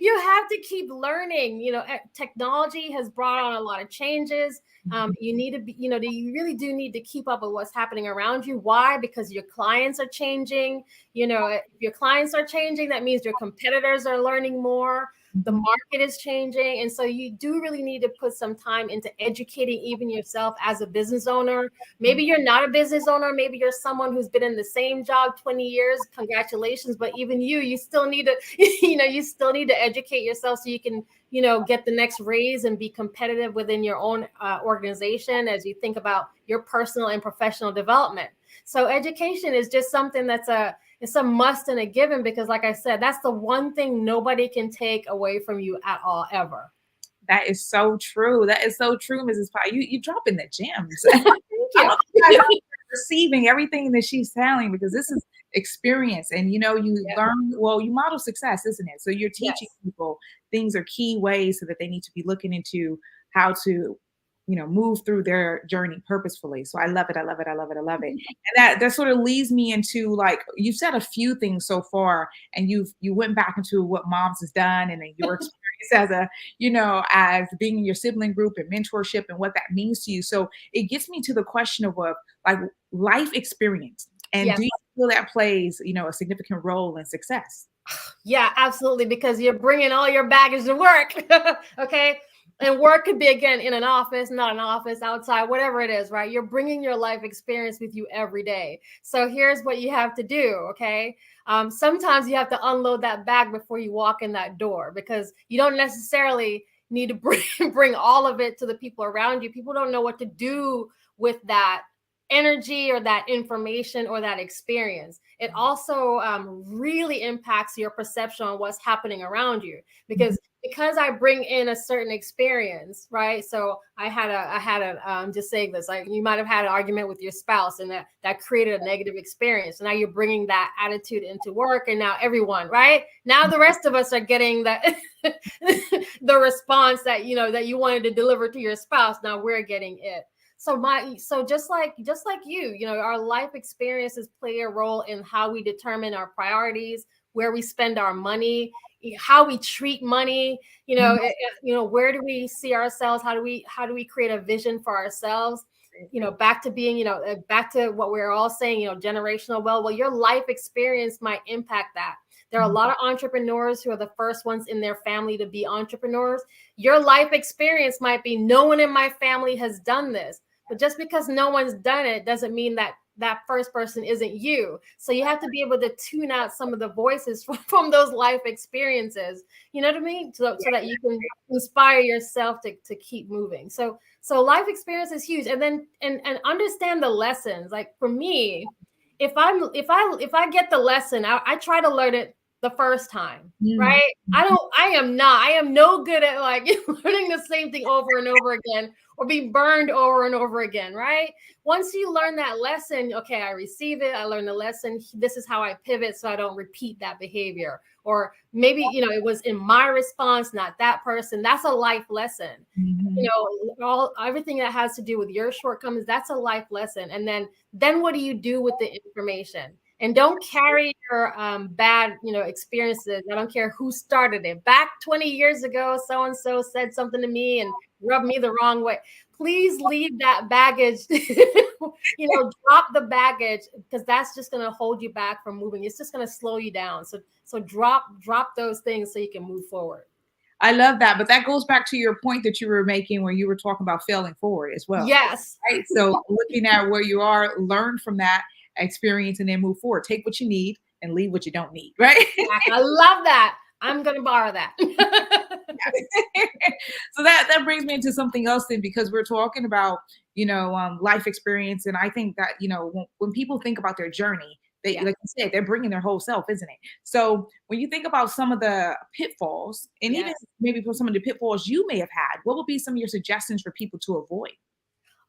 You have to keep learning. Technology has brought on a lot of changes. You need to be, you really do need to keep up with what's happening around you. Why? Because your clients are changing. If your clients are changing, that means your competitors are learning more. The market is changing. And so you do really need to put some time into educating even yourself as a business owner. Maybe you're not a business owner. Maybe you're someone who's been in the same job 20 years. Congratulations. But even you still need to, you still need to educate yourself so you can, get the next raise and be competitive within your own organization as you think about your personal and professional development. So education is just something it's a must and a given, because like I said, that's the one thing nobody can take away from you at all, ever. That is so true. That is so true, Mrs. Pye. You dropping the gems. Thank you. Receiving everything that she's telling, because this is experience, and learn, you model success, isn't it? So you're teaching people things are key ways so that they need to be looking into how to move through their journey purposefully. So I love it. I love it. I love it. I love it. And that sort of leads me into, like, you've said a few things so far, and you went back into what moms has done and your experience as a, as being in your sibling group and mentorship and what that means to you. So it gets me to the question of like life experience. And Yes. do you feel that plays, a significant role in success? Yeah, absolutely. Because you're bringing all your baggage to work. Okay. And work could be, again, in an office, not an office, outside, whatever it is, right? You're bringing your life experience with you every day. So here's what you have to do, okay? Sometimes you have to unload that bag before you walk in that door, because you don't necessarily need to bring all of it to the people around you. People don't know what to do with that energy or that information or that experience. It also really impacts your perception on what's happening around you, because I bring in a certain experience, right? So I had a just saying this, like, you might have had an argument with your spouse, and that created a negative experience. And now you're bringing that attitude into work, and now everyone, right? Now the rest of us are getting that the response that that you wanted to deliver to your spouse. Now we're getting it. So just like you, our life experiences play a role in how we determine our priorities, where we spend our money, how we treat money, where do we see ourselves? How do we create a vision for ourselves? Back to being, back to what we're all saying, generational wealth. Well, your life experience might impact that. There are a lot of entrepreneurs who are the first ones in their family to be entrepreneurs. Your life experience might be, no one in my family has done this. But just because no one's done it doesn't mean that that first person isn't you. So you have to be able to tune out some of the voices from those life experiences. You know what I mean? So that you can inspire yourself to keep moving. So life experience is huge. And then and understand the lessons. Like for me, if I get the lesson, I try to learn it the first time, right? I am no good at like learning the same thing over and over again, or be burned over and over again, right? Once you learn that lesson, okay, I receive it, I learned the lesson, this is how I pivot so I don't repeat that behavior. Or maybe, it was in my response, not that person. That's a life lesson. Everything that has to do with your shortcomings, that's a life lesson. And then what do you do with the information? And don't carry your bad, experiences. I don't care who started it. Back 20 years ago, so-and-so said something to me and rubbed me the wrong way. Please leave that baggage, drop the baggage, because that's just going to hold you back from moving. It's just going to slow you down. So drop those things so you can move forward. I love that. But that goes back to your point that you were making where you were talking about failing forward as well. Yes. Right. So looking at where you are, learn from that experience and then move forward. Take what you need and leave what you don't need. Right. I love that. I'm going to borrow that. So that brings me into something else then, because we're talking about, life experience. And I think that, when people think about their journey, they, like you said, they're bringing their whole self, isn't it? So when you think about some of the pitfalls, and even maybe for some of the pitfalls you may have had, what would be some of your suggestions for people to avoid?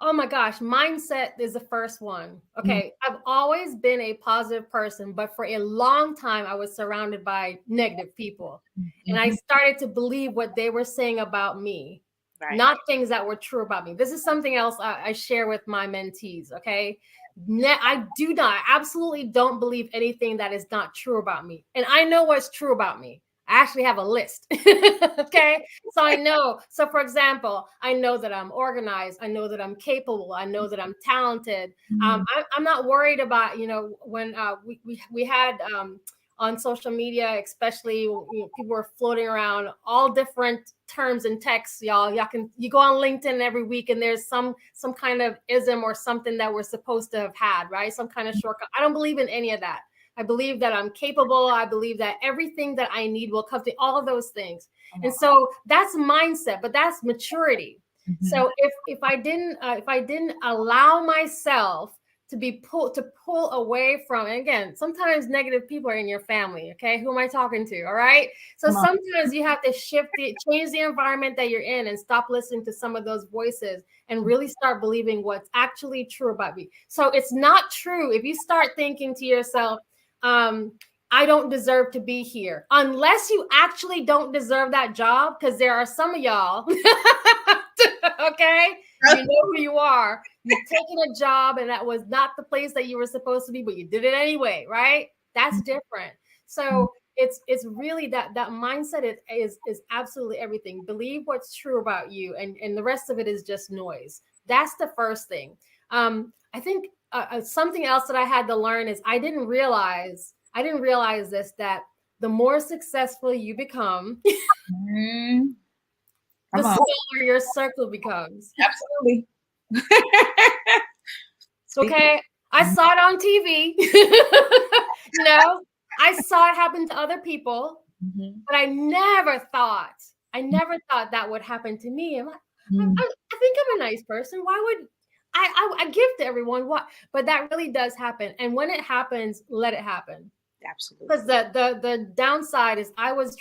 Oh my gosh, mindset is the first one. Okay, I've always been a positive person, but for a long time, I was surrounded by negative people. And I started to believe what they were saying about me, not things that were true about me. This is something else I share with my mentees, okay? I absolutely don't believe anything that is not true about me. And I know what's true about me. I actually have a list. Okay. So I know. So for example, I know that I'm organized. I know that I'm capable. I know that I'm talented. I'm not worried about, when we had on social media, especially, people were floating around all different terms and texts, y'all. You go on LinkedIn every week and there's some kind of ism or something that we're supposed to have had, right? Some kind of shortcut. I don't believe in any of that. I believe that I'm capable. I believe that everything that I need will come to all of those things. And so that's mindset, but that's maturity. So if I didn't allow myself to pull away from, and again, sometimes negative people are in your family. Okay. Who am I talking to? All right. So sometimes you have to change the environment that you're in and stop listening to some of those voices and really start believing what's actually true about me. So it's not true if you start thinking to yourself, I don't deserve to be here, unless you actually don't deserve that job. Because there are some of y'all, okay, you know who you are. You've taken a job and that was not the place that you were supposed to be, but you did it anyway, right? That's different. So it's really that mindset is absolutely everything. Believe what's true about you, and the rest of it is just noise. That's the first thing. I think something else that I had to learn is I didn't realize this, that the more successful you become, the smaller your circle becomes. Absolutely. Okay, I saw it on TV. I saw it happen to other people, but I never thought that would happen to me. I think I'm a nice person. Why would I give to everyone? What? But that really does happen. And when it happens, let it happen. Absolutely. Because the downside is I was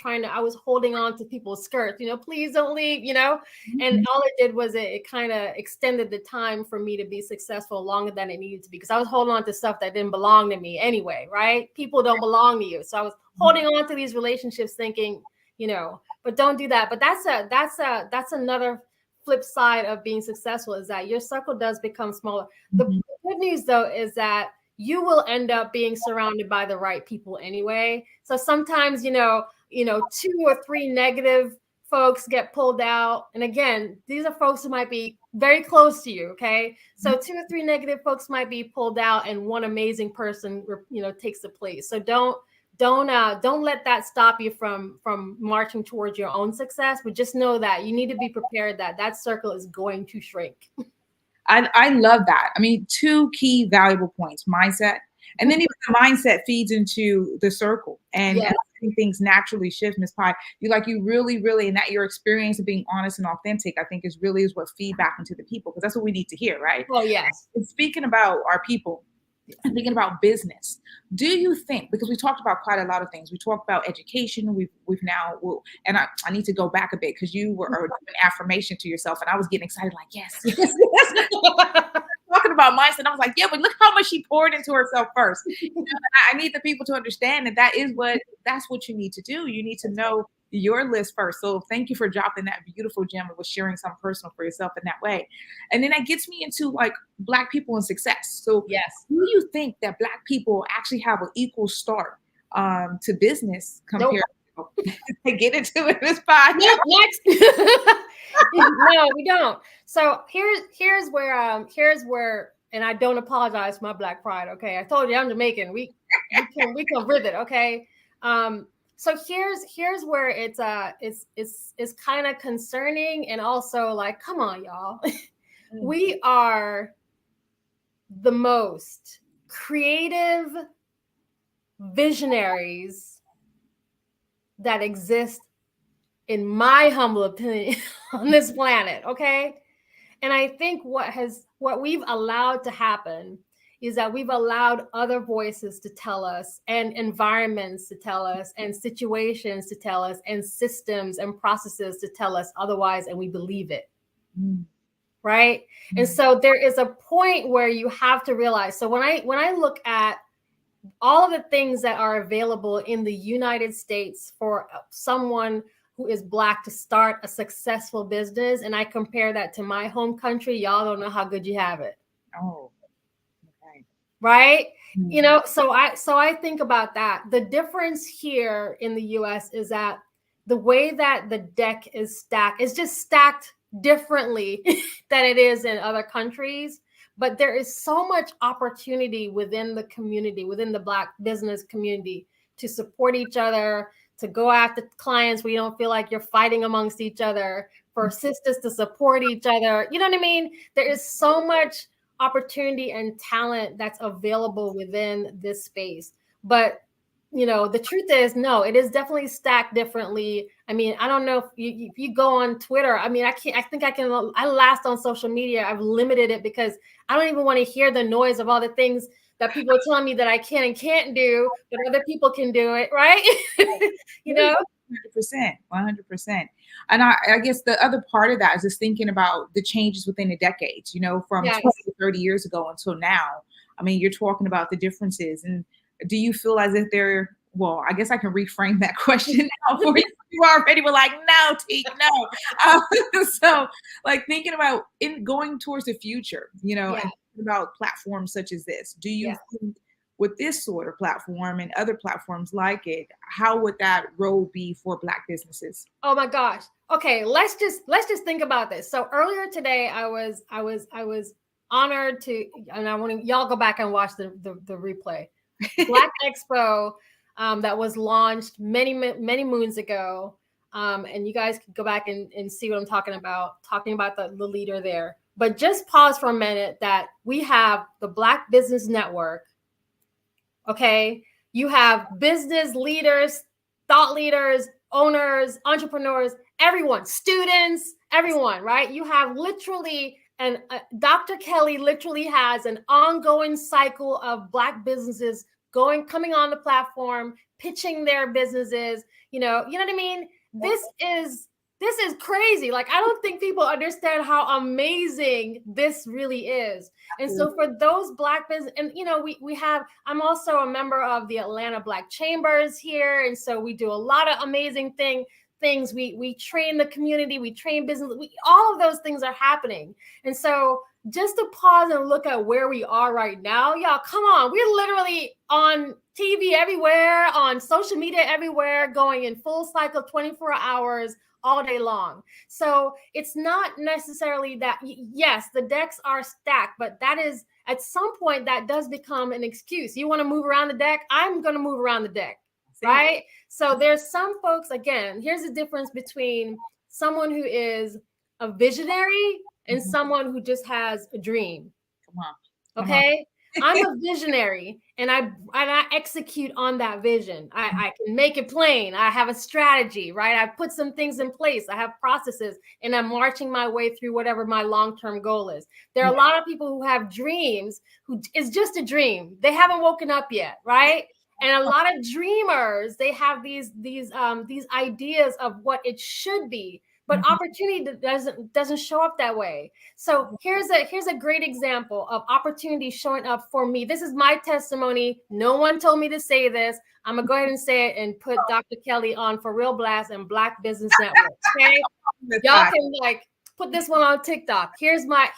holding on to people's skirts, please don't leave, and all it did was it kind of extended the time for me to be successful longer than it needed to be, because I was holding on to stuff that didn't belong to me anyway, right? People don't belong to you. So I was holding on to these relationships thinking, but don't do that. But that's another flip side of being successful, is that your circle does become smaller. The good news though is that you will end up being surrounded by the right people anyway. So sometimes, 2 or 3 negative folks get pulled out. And again, these are folks who might be very close to you. Okay. So 2 or 3 negative folks might be pulled out and one amazing person, takes the place. So don't let that stop you from marching towards your own success, but just know that you need to be prepared that circle is going to shrink. I love that. I mean, 2 key valuable points: mindset, and then even the mindset feeds into the circle, and things naturally shift. Ms. Pye, you really, really, and that your experience of being honest and authentic, I think is what feed back into the people, because that's what we need to hear, right? Oh yes. And speaking about our people, and thinking about business, do you think, because we talked about quite a lot of things, we talked about education, we've now, and I need to go back a bit, because you were doing affirmation to yourself, and I was getting excited, like, yes. Talking about mindset, I was like, yeah, but look how much she poured into herself first. I need the people to understand that that's what you need to do. You need to know your list first. So thank you for dropping that beautiful gem of sharing something personal for yourself in that way. And then that gets me into Black people and success. So yes, do you think that Black people actually have an equal start to business compared to get into it, Ms. Pye? Nope, next. No, we don't. So here's where, and I don't apologize for my Black pride. Okay, I told you I'm Jamaican. We come with it. Okay. So here's where it's kind of concerning, and also like, come on, y'all. We are the most creative visionaries that exist, in my humble opinion, on this planet. Okay. And I think what we've allowed to happen is that we've allowed other voices to tell us, and environments to tell us, and situations to tell us, and systems and processes to tell us otherwise, and we believe it. Right? And so there is a point where you have to realize. So when I look at all of the things that are available in the United States for someone who is Black to start a successful business, and I compare that to my home country, y'all don't know how good you have it. Oh, okay. Right? So I think about that. The difference here in the US is that the way that the deck is stacked is just stacked differently than it is in other countries. But there is so much opportunity within the community, within the Black business community, to support each other, to go after clients where you don't feel like you're fighting amongst each other, for sisters to support each other. You know what I mean? There is so much opportunity and talent that's available within this space. But, the truth is, no, it is definitely stacked differently. I mean, I don't know if you go on Twitter. I mean, I last on social media. I've limited it because I don't even want to hear the noise of all the things that people are telling me that I can and can't do, but other people can do it, right? 100%. And I guess the other part of that is just thinking about the changes within the decades, from 20 to 30 years ago until now. I mean, you're talking about the differences. And do you feel as if well, I guess I can reframe that question now for you. You already were like, no, Teak, no. So like thinking about going towards the future, and about platforms such as this, do you think with this sort of platform and other platforms like it, how would that role be for Black businesses? Oh my gosh. Okay, let's just think about this. So earlier today, I was honored to, and I want y'all go back and watch the replay. Black Expo that was launched many moons ago. And you guys can go back and see what I'm talking about the leader there. But just pause for a minute that we have the Black Business Network. Okay, you have business leaders, thought leaders, owners, entrepreneurs, everyone, students, everyone, right? You have literally, and Dr. Kelly literally has an ongoing cycle of Black businesses coming on the platform, pitching their businesses. You know what I mean? This is crazy. Like, I don't think people understand how amazing this really is. And so for those Black business, and we have, I'm also a member of the Atlanta Black Chambers here. And so we do a lot of amazing things. We train the community, we train business, all of those things are happening. And so just to pause and look at where we are right now, y'all, come on. We're literally on TV everywhere, on social media everywhere, going in full cycle, 24 hours, all day long. So it's not necessarily that, yes, the decks are stacked, but that is, at some point, that does become an excuse. You want to move around the deck? I'm going to move around the deck, right? So there's some folks, again, here's the difference between someone who is a visionary and someone who just has a dream. Come on. Okay. I'm a visionary and I execute on that vision. I can make it plain. I have a strategy, right? I put some things in place. I have processes and I'm marching my way through whatever my long-term goal is. There are a lot of people who have dreams who is just a dream. They haven't woken up yet, right? And a lot of dreamers, they have these ideas of what it should be, but opportunity doesn't show up that way. So here's a great example of opportunity showing up for me. This is my testimony. No one told me to say this. I'm gonna go ahead and say it and put Dr. Kelly on For Real Blast and Black Business Network. Okay, y'all can put this one on TikTok. Here's my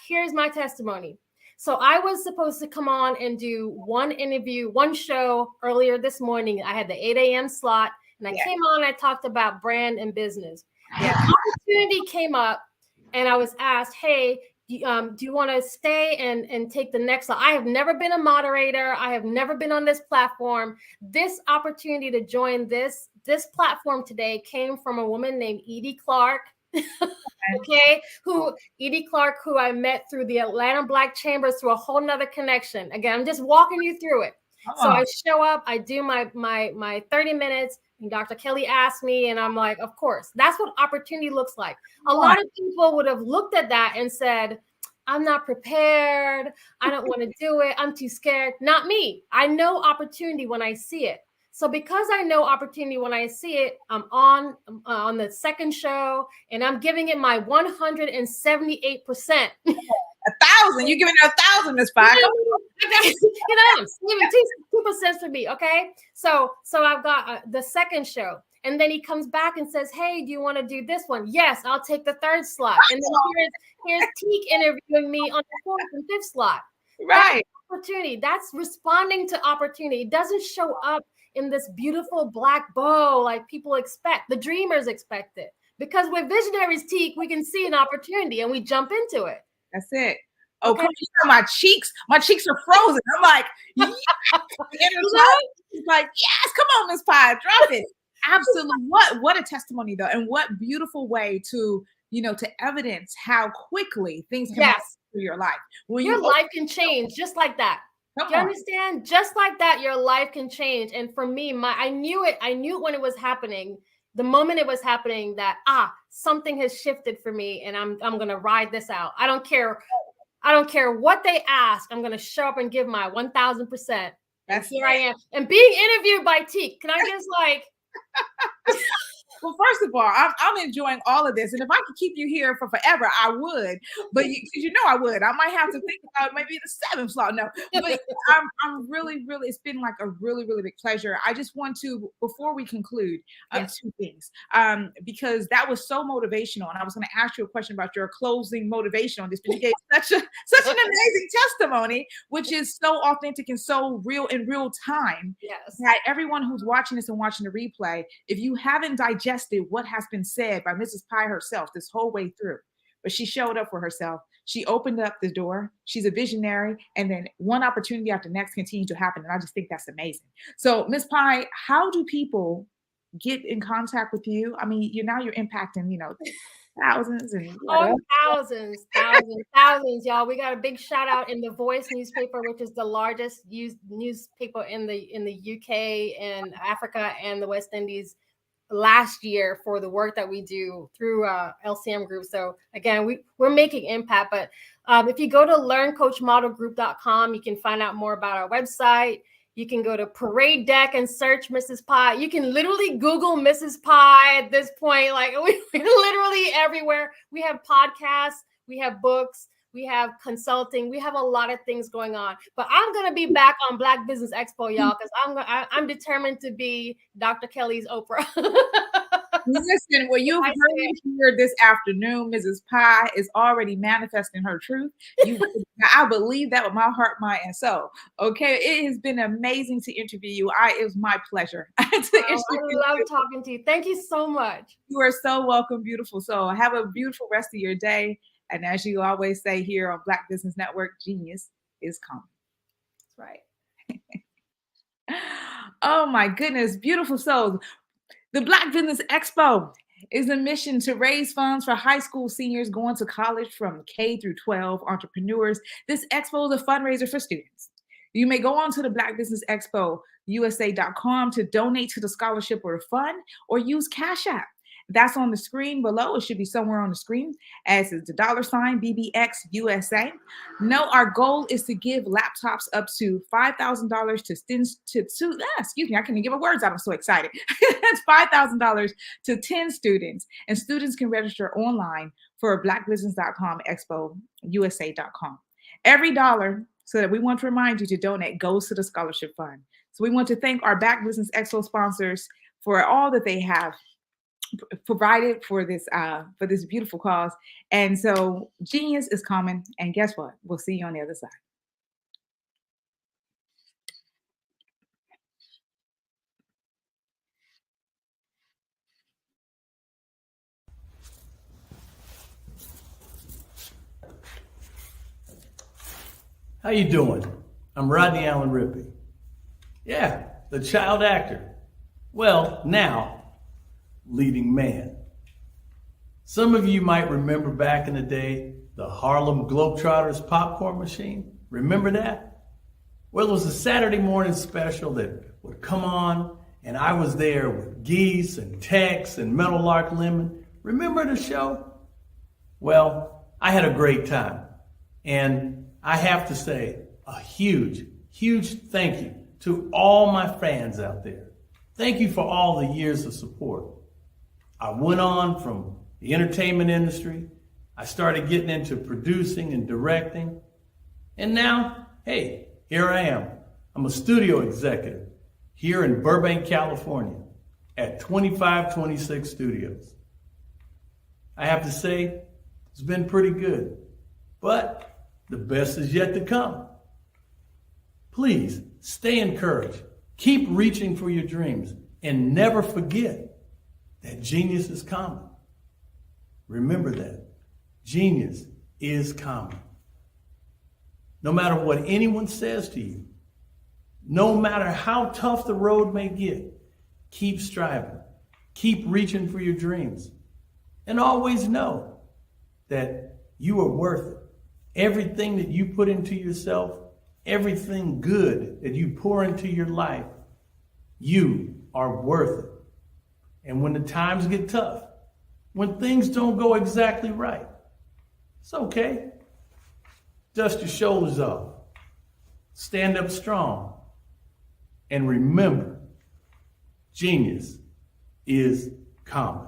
testimony. So I was supposed to come on and do one interview, one show earlier this morning. I had the 8 a.m. slot, and I came on. I talked about brand and business. The opportunity came up and I was asked, hey, do you want to stay and take the next slot? I have never been a moderator. I have never been on this platform. This opportunity to join this platform today came from a woman named Edie Clark. Okay, Edie Clark, who I met through the Atlanta Black Chambers through a whole nother connection. Again, I'm just walking you through it. So I show up, I do my 30 minutes. And Dr. Kelly asked me, and I'm like, of course, that's what opportunity looks like. A lot of people would have looked at that and said, I'm not prepared. I don't want to do it. I'm too scared. Not me. I know opportunity when I see it. So because I know opportunity when I see it, I'm on the second show and I'm giving it my 178%. 1,000. You're giving it 1,000, Ms. Parker. I'm giving 2% for me. Okay. So I've got the second show. And then he comes back and says, hey, do you want to do this one? Yes, I'll take the third slot. And then here's Teak interviewing me on the fourth and fifth slot. Right. That's opportunity. That's responding to opportunity. It doesn't show up in this beautiful black bow like people expect. The dreamers expect it. Because we're visionaries, Teak, we can see an opportunity and we jump into it. That's it. Oh, okay. Come on, my cheeks are frozen. I'm like, yes. It's like, yes, come on, Miss Pie, drop it. Absolutely. What a testimony though. And what beautiful way to evidence how quickly things can happen through your life. When your life can change just like that. Do you understand? Just like that, your life can change. And for me, I knew it when it was happening. The moment it was happening that, something has shifted for me and I'm going to ride this out. I don't care what they ask. I'm going to show up and give my 1,000%. Here I am. And being interviewed by Teak. Can I just Well, first of all, I'm enjoying all of this, and if I could keep you here for forever, I would. But you know I would. I might have to think about maybe the seventh slot. No, but I'm really, really. It's been like a really, really big pleasure. I just want to, before we conclude, two things, because that was so motivational, and I was going to ask you a question about your closing motivation on this, but you gave such an amazing testimony, which is so authentic and so real in real time. Yes. That everyone who's watching this and watching the replay, if you haven't digested what has been said by Mrs. Pye herself this whole way through, but she showed up for herself. She opened up the door. She's a visionary. And then one opportunity after next continue to happen. And I just think that's amazing. So Ms. Pye, how do people get in contact with you? I mean, you're impacting, thousands and thousands, y'all. We got a big shout out in the Voice newspaper, which is the largest used newspaper in the UK and Africa and the West Indies last year for the work that we do through LCM Group. So again, we're making impact. But if you go to learncoachmodelgroup.com, you can find out more about our website. You can go to Parade Deck and search Mrs. Pye. You can literally Google Mrs. Pye at this point. Like we're literally everywhere. We have podcasts, we have books, we have consulting, we have a lot of things going on. But I'm gonna be back on Black Business Expo, y'all, because I'm determined to be Dr. Kelly's Oprah. Listen, what you've heard here this afternoon, Mrs. Pye is already manifesting her truth. I believe that with my heart, mind, and soul. Okay, it has been amazing to interview you. It was my pleasure. I love talking to you. Thank you so much. You are so welcome, beautiful soul. Have a beautiful rest of your day. And as you always say here on Black Business Network, genius is coming. That's right. Oh my goodness, beautiful souls. The Black Business Expo is a mission to raise funds for high school seniors going to college from K through 12 entrepreneurs. This expo is a fundraiser for students. You may go on to the Black Business Expo USA.com to donate to the scholarship or fund, or use Cash App. That's on the screen below. It should be somewhere on the screen as the $ BBX USA. No, our goal is to give laptops up to $5,000 to students excuse me, I can't even get my words out. I'm so excited. That's $5,000 to 10 students, and students can register online for blackbusiness.com, expo USA.com. Every dollar, so that we want to remind you to donate, goes to the scholarship fund. So we want to thank our Black Business Expo sponsors for all that they have provided for this beautiful cause. And so genius is coming, and guess what? We'll see you on the other side. How you doing? I'm Rodney Allen Rippey. Yeah, the child actor. Well, now leading man. Some of you might remember back in the day, the Harlem Globetrotters popcorn machine. Remember that? Well, it was a Saturday morning special that would come on, and I was there with Geese and Tex and Meadowlark Lemon. Remember the show? Well, I had a great time. And I have to say a huge, huge thank you to all my fans out there. Thank you for all the years of support. I went on from the entertainment industry. I started getting into producing and directing. And now, hey, here I am. I'm a studio executive here in Burbank, California at 2526 Studios. I have to say, it's been pretty good, but the best is yet to come. Please stay encouraged. Keep reaching for your dreams and never forget that genius is common. Remember that. Genius is common. No matter what anyone says to you, no matter how tough the road may get, keep striving. Keep reaching for your dreams. And always know that you are worth it. Everything that you put into yourself, everything good that you pour into your life, you are worth it. And when the times get tough, when things don't go exactly right, it's okay. Dust your shoulders off. Stand up strong. And remember, genius is common.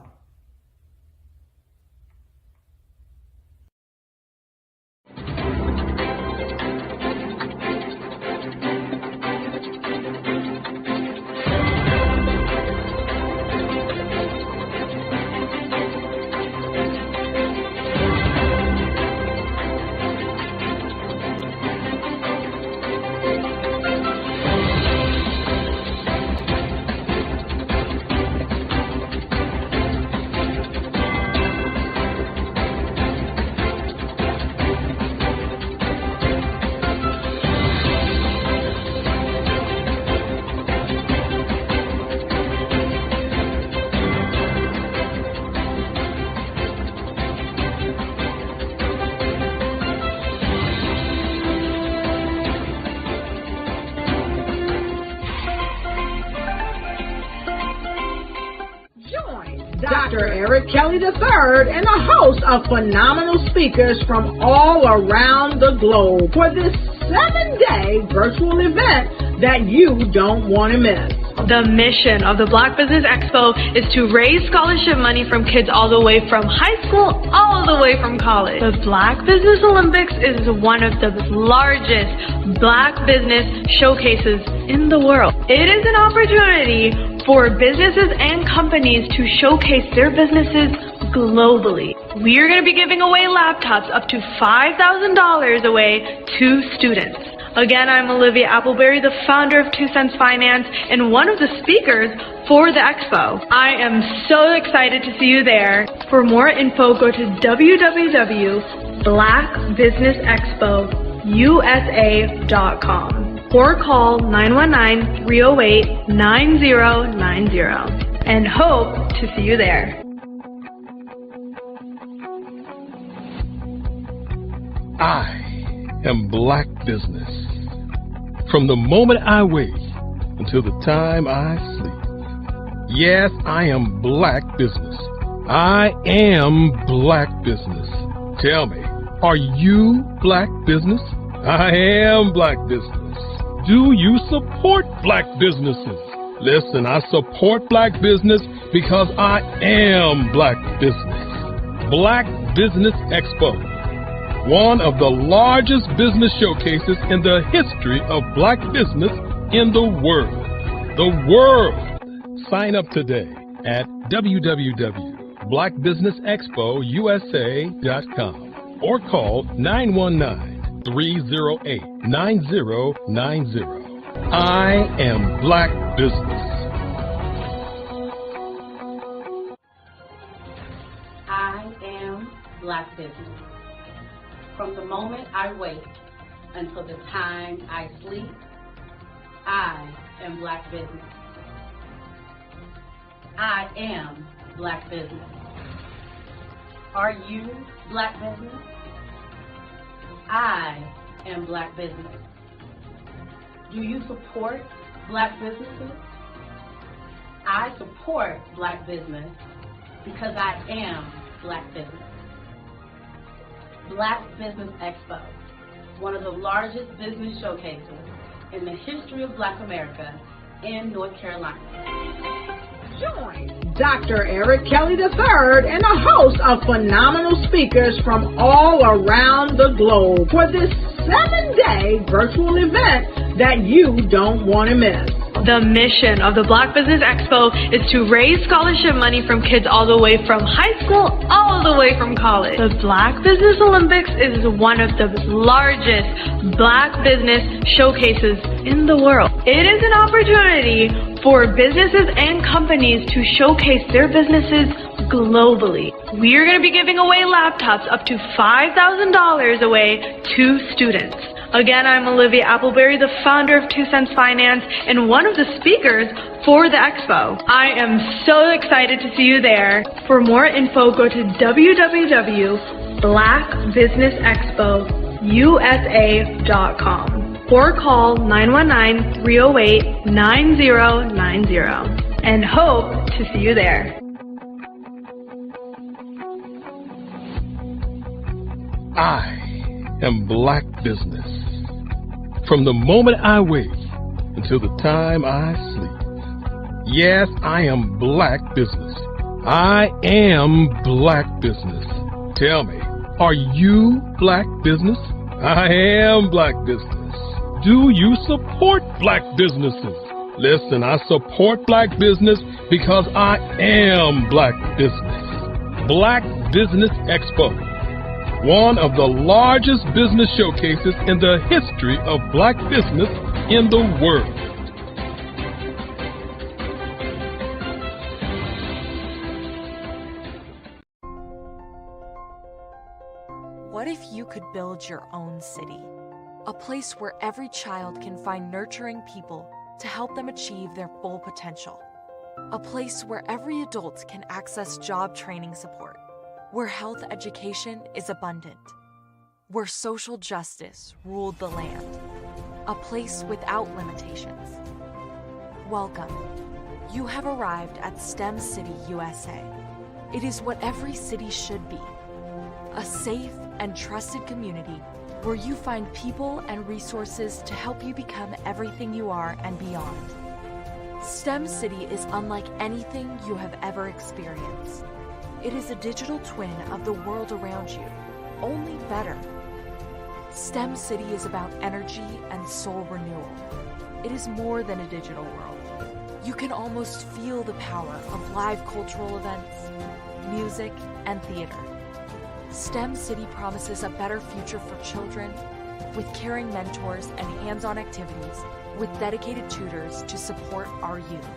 Dr. Eric Kelly III and a host of phenomenal speakers from all around the globe for this 7-day virtual event that you don't want to miss. The mission of the Black Business Expo is to raise scholarship money from kids all the way from high school all the way from college. The Black Business Olympics is one of the largest Black business showcases in the world. It is an opportunity for businesses and companies to showcase their businesses globally. We are going to be giving away laptops up to $5,000 away to students. Again, I'm Olivia Appleberry, the founder of 2 Cents Finance and one of the speakers for the expo. I am so excited to see you there. For more info, go to www.blackbusinessexpousa.com or call 919-308-9090 and hope to see you there. I am Black Business. From the moment I wake until the time I sleep. Yes, I am Black Business. I am Black Business. Tell me, are you Black Business? I am Black Business. Do you support Black businesses? Listen, I support Black business because I am Black Business. Black Business Expo, one of the largest business showcases in the history of Black business in the world. The world! Sign up today at www.blackbusinessexpousa.com or call 919-308-9090. I am Black Business. I am Black Business. From the moment I wake until the time I sleep, I am Black Business. I am Black Business. Are you Black Business? I am Black Business. Do you support Black businesses? I support Black business because I am Black Business. Black Business Expo, one of the largest business showcases in the history of Black America in North Carolina. Join Dr. Eric Kelly III and a host of phenomenal speakers from all around the globe for this 7-day virtual event that you don't want to miss. The mission of the Black Business Expo is to raise scholarship money from kids all the way from high school all the way from college. The Black Business Olympics is one of the largest Black business showcases in the world. It is an opportunity for businesses and companies to showcase their businesses globally. We are going to be giving away laptops up to $5,000 away to students. Again, I'm Olivia Appleberry, the founder of 2 Cents Finance and one of the speakers for the expo. I am so excited to see you there. For more info, go to www.blackbusinessexpousa.com or call 919-308-9090 and hope to see you there. I am Black Business. From the moment I wake until the time I sleep. Yes, I am Black Business. I am Black Business. Tell me, are you Black Business? I am Black Business. Do you support Black businesses? Listen, I support Black business because I am Black Business. Black Business Expo, one of the largest business showcases in the history of Black business in the world. What if you could build your own city? A place where every child can find nurturing people to help them achieve their full potential. A place where every adult can access job training support. Where health education is abundant. Where social justice ruled the land. A place without limitations. Welcome. You have arrived at STEM City USA. It is what every city should be. A safe and trusted community where you find people and resources to help you become everything you are and beyond. STEM City is unlike anything you have ever experienced. It is a digital twin of the world around you, only better. STEM City is about energy and soul renewal. It is more than a digital world. You can almost feel the power of live cultural events, music, and theater. STEM City promises a better future for children with caring mentors and hands-on activities with dedicated tutors to support our youth.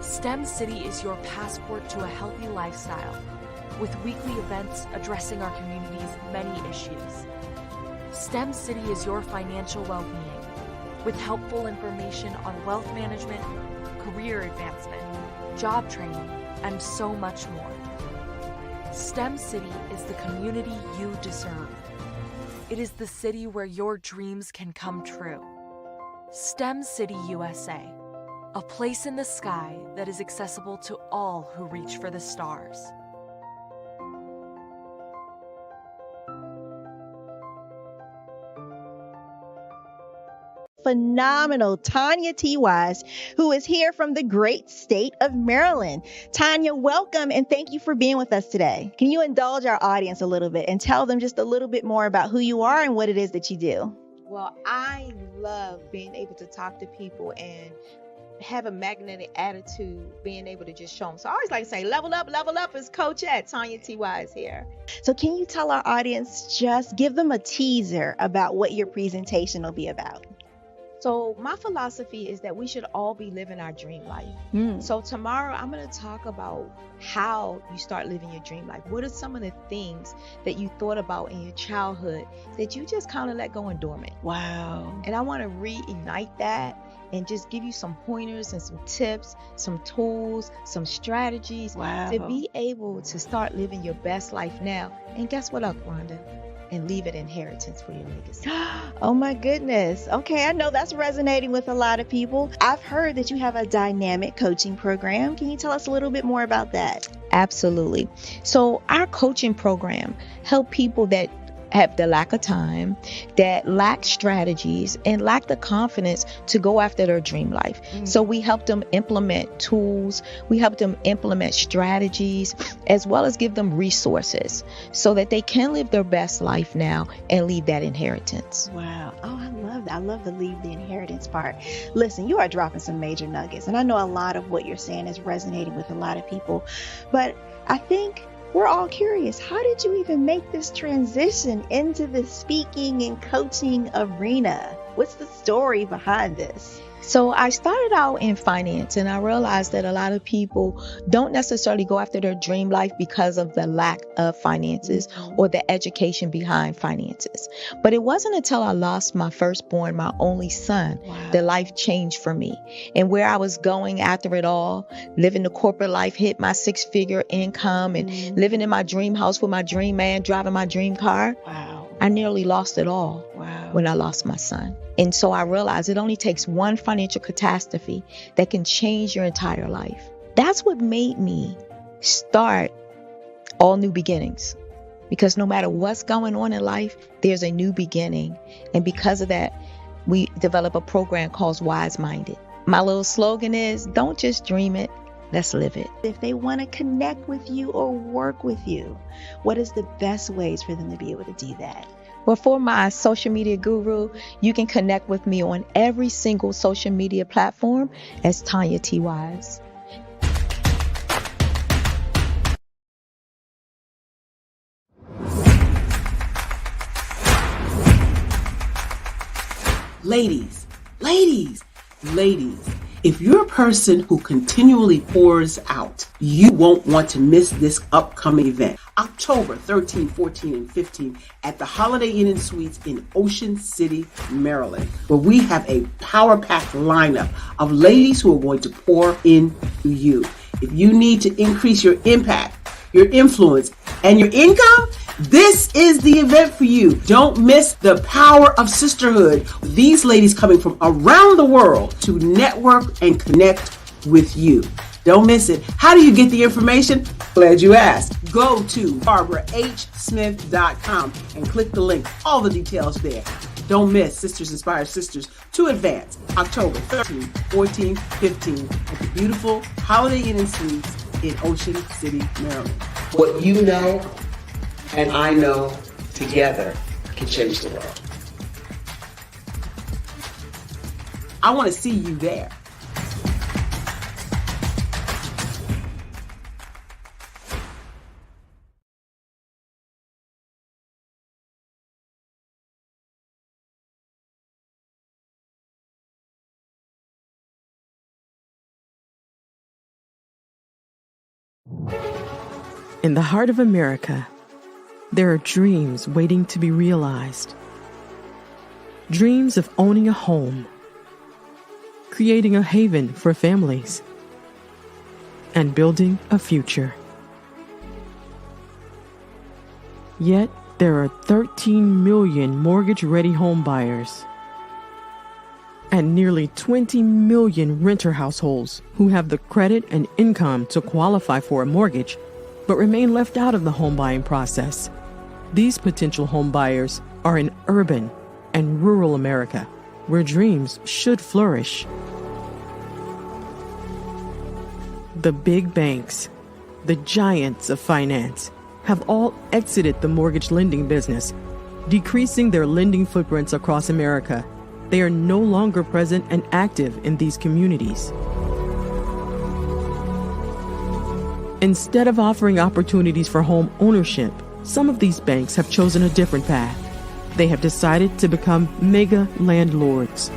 STEM City is your passport to a healthy lifestyle with weekly events addressing our community's many issues. STEM City is your financial well-being with helpful information on wealth management, career advancement, job training, and so much more. STEM City is the community you deserve. It is the city where your dreams can come true. STEM City USA, a place in the sky that is accessible to all who reach for the stars. Phenomenal Tanya T. Wise, who is here from the great state of Maryland. Tanya, welcome and thank you for being with us today. Can you indulge our audience a little bit and tell them just a little bit more about who you are and what it is that you do? Well, I love being able to talk to people and have a magnetic attitude, being able to just show them. So I always like to say, level up is Coach at Tanya T. Wise here. So can you tell our audience, just give them a teaser about what your presentation will be about? So my philosophy is that we should all be living our dream life. So tomorrow I'm going to talk about how you start living your dream life. What are some of the things that you thought about in your childhood that you just kind of let go and dormant? Wow. And I want to reignite that and just give you some pointers and some tips, some tools, some strategies to be able to start living your best life now. And guess what, Rhonda? And leave it inheritance for your legacy. Oh my goodness. Okay, I know that's resonating with a lot of people. I've heard that you have a dynamic coaching program. Can you tell us a little bit more about that? Absolutely. So our coaching program help people that have the lack of time, that lack strategies, and lack the confidence to go after their dream life. So we help them implement tools, we help them implement strategies, as well as give them resources so that they can live their best life now and leave that inheritance. Wow. Oh, I love that. I love the leave the inheritance part. Listen, you are dropping some major nuggets, and I know a lot of what you're saying is resonating with a lot of people, but I think we're all curious. How did you even make this transition into the speaking and coaching arena? What's the story behind this? So I started out in finance, and I realized that a lot of people don't necessarily go after their dream life because of the lack of finances or the education behind finances. But it wasn't until I lost my firstborn, my only son, that life changed for me. And where I was going after it all, living the corporate life, hit my 6-figure income and living in my dream house with my dream man, driving my dream car. I nearly lost it all when I lost my son. And so I realized it only takes one financial catastrophe that can change your entire life. That's what made me start All New Beginnings. Because no matter what's going on in life, there's a new beginning. And because of that, we develop a program called Wise Minded. My little slogan is, don't just dream it, Let's live it. If they want to connect with you or work with you, what is the best ways for them to be able to do that? Well, for my social media guru, you can connect with me on every single social media platform as Tanya T. Wise. Ladies, if you're a person who continually pours out, you won't want to miss this upcoming event. October 13, 14, and 15 at the Holiday Inn and Suites in Ocean City, Maryland, where we have a power-packed lineup of ladies who are going to pour into you. If you need to increase your impact, your influence, and your income, this is the event for you. Don't miss the power of sisterhood. These ladies coming from around the world to network and connect with you. Don't miss it. How do you get the information? Glad you asked. Go to barbarahsmith.com and click the link. All the details there. Don't miss Sisters Inspire Sisters to Advance, October 13, 14, 15 at the beautiful Holiday Inn and Suites in Ocean City, Maryland. What you know and I know together can change the world. I want to see you there. In the heart of America, there are dreams waiting to be realized. Dreams of owning a home, creating a haven for families, and building a future. Yet, there are 13 million mortgage-ready home buyers and nearly 20 million renter households who have the credit and income to qualify for a mortgage but remain left out of the home buying process. These potential home buyers are in urban and rural America, where dreams should flourish. The big banks, the giants of finance, have all exited the mortgage lending business, decreasing their lending footprints across America. They are no longer present and active in these communities. Instead of offering opportunities for home ownership, some of these banks have chosen a different path. They have decided to become mega landlords.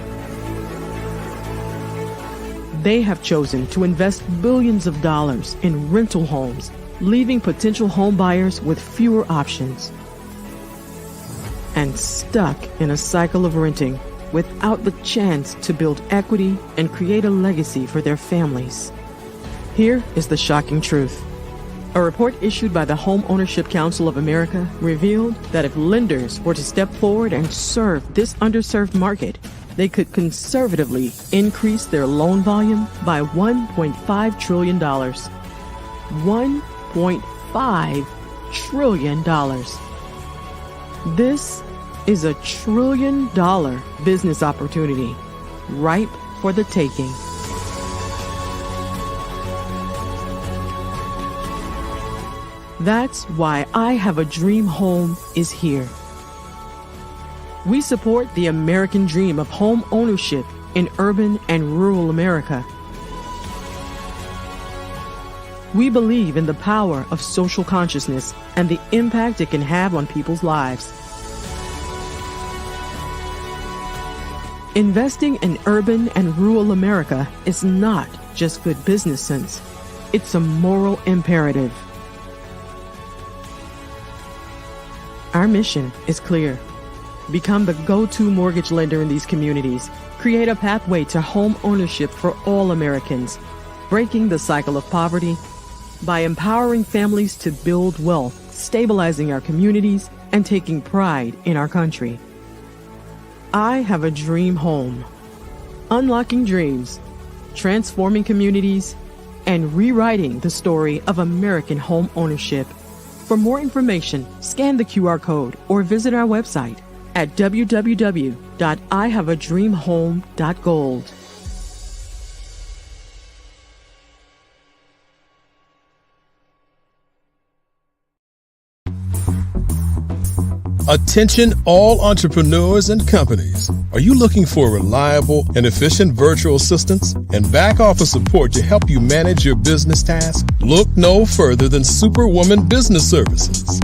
They have chosen to invest billions of dollars in rental homes, leaving potential home buyers with fewer options and stuck in a cycle of renting without the chance to build equity and create a legacy for their families. Here is the shocking truth. A report issued by the Home Ownership Council of America revealed that if lenders were to step forward and serve this underserved market, they could conservatively increase their loan volume by $1.5 trillion. $1.5 trillion. This is a $1 trillion business opportunity, ripe for the taking. That's why I Have a Dream Home is here. We support the American dream of home ownership in urban and rural America. We believe in the power of social consciousness and the impact it can have on people's lives. Investing in urban and rural America is not just good business sense. It's a moral imperative. Our mission is clear. Become the go-to mortgage lender in these communities. Create a pathway to home ownership for all Americans, breaking the cycle of poverty by empowering families to build wealth, stabilizing our communities, and taking pride in our country. I Have a Dream Home. Unlocking dreams, transforming communities, and rewriting the story of American home ownership. For more information, scan the QR code or visit our website at www.ihaveadreamhome.gold. Attention all entrepreneurs and companies. Are you looking for reliable and efficient virtual assistants and back office support to help you manage your business tasks? Look no further than Superwoman Business Services.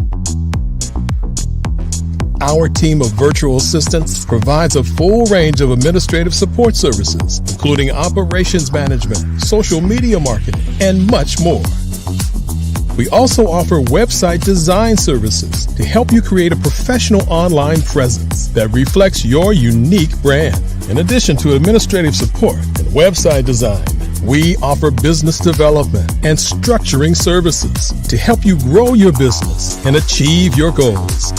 Our team of virtual assistants provides a full range of administrative support services, including operations management, social media marketing, and much more. We also offer website design services to help you create a professional online presence that reflects your unique brand. In addition to administrative support and website design, we offer business development and structuring services to help you grow your business and achieve your goals.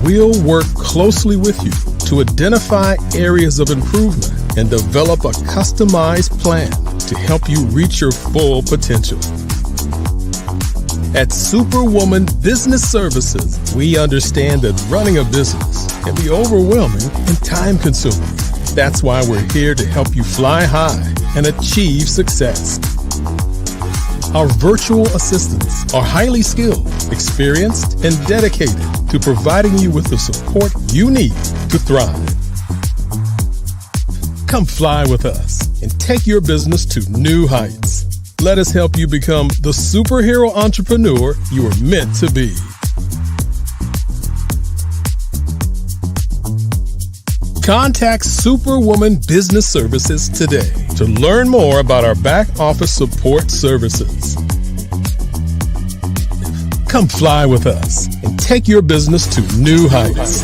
We'll work closely with you to identify areas of improvement and develop a customized plan to help you reach your full potential. At Superwoman Business Services, we understand that running a business can be overwhelming and time-consuming. That's why we're here to help you fly high and achieve success. Our virtual assistants are highly skilled, experienced, and dedicated to providing you with the support you need to thrive. Come fly with us and take your business to new heights. Let us help you become the superhero entrepreneur you are meant to be. Contact Superwoman Business Services today to learn more about our back office support services. Come fly with us and take your business to new heights.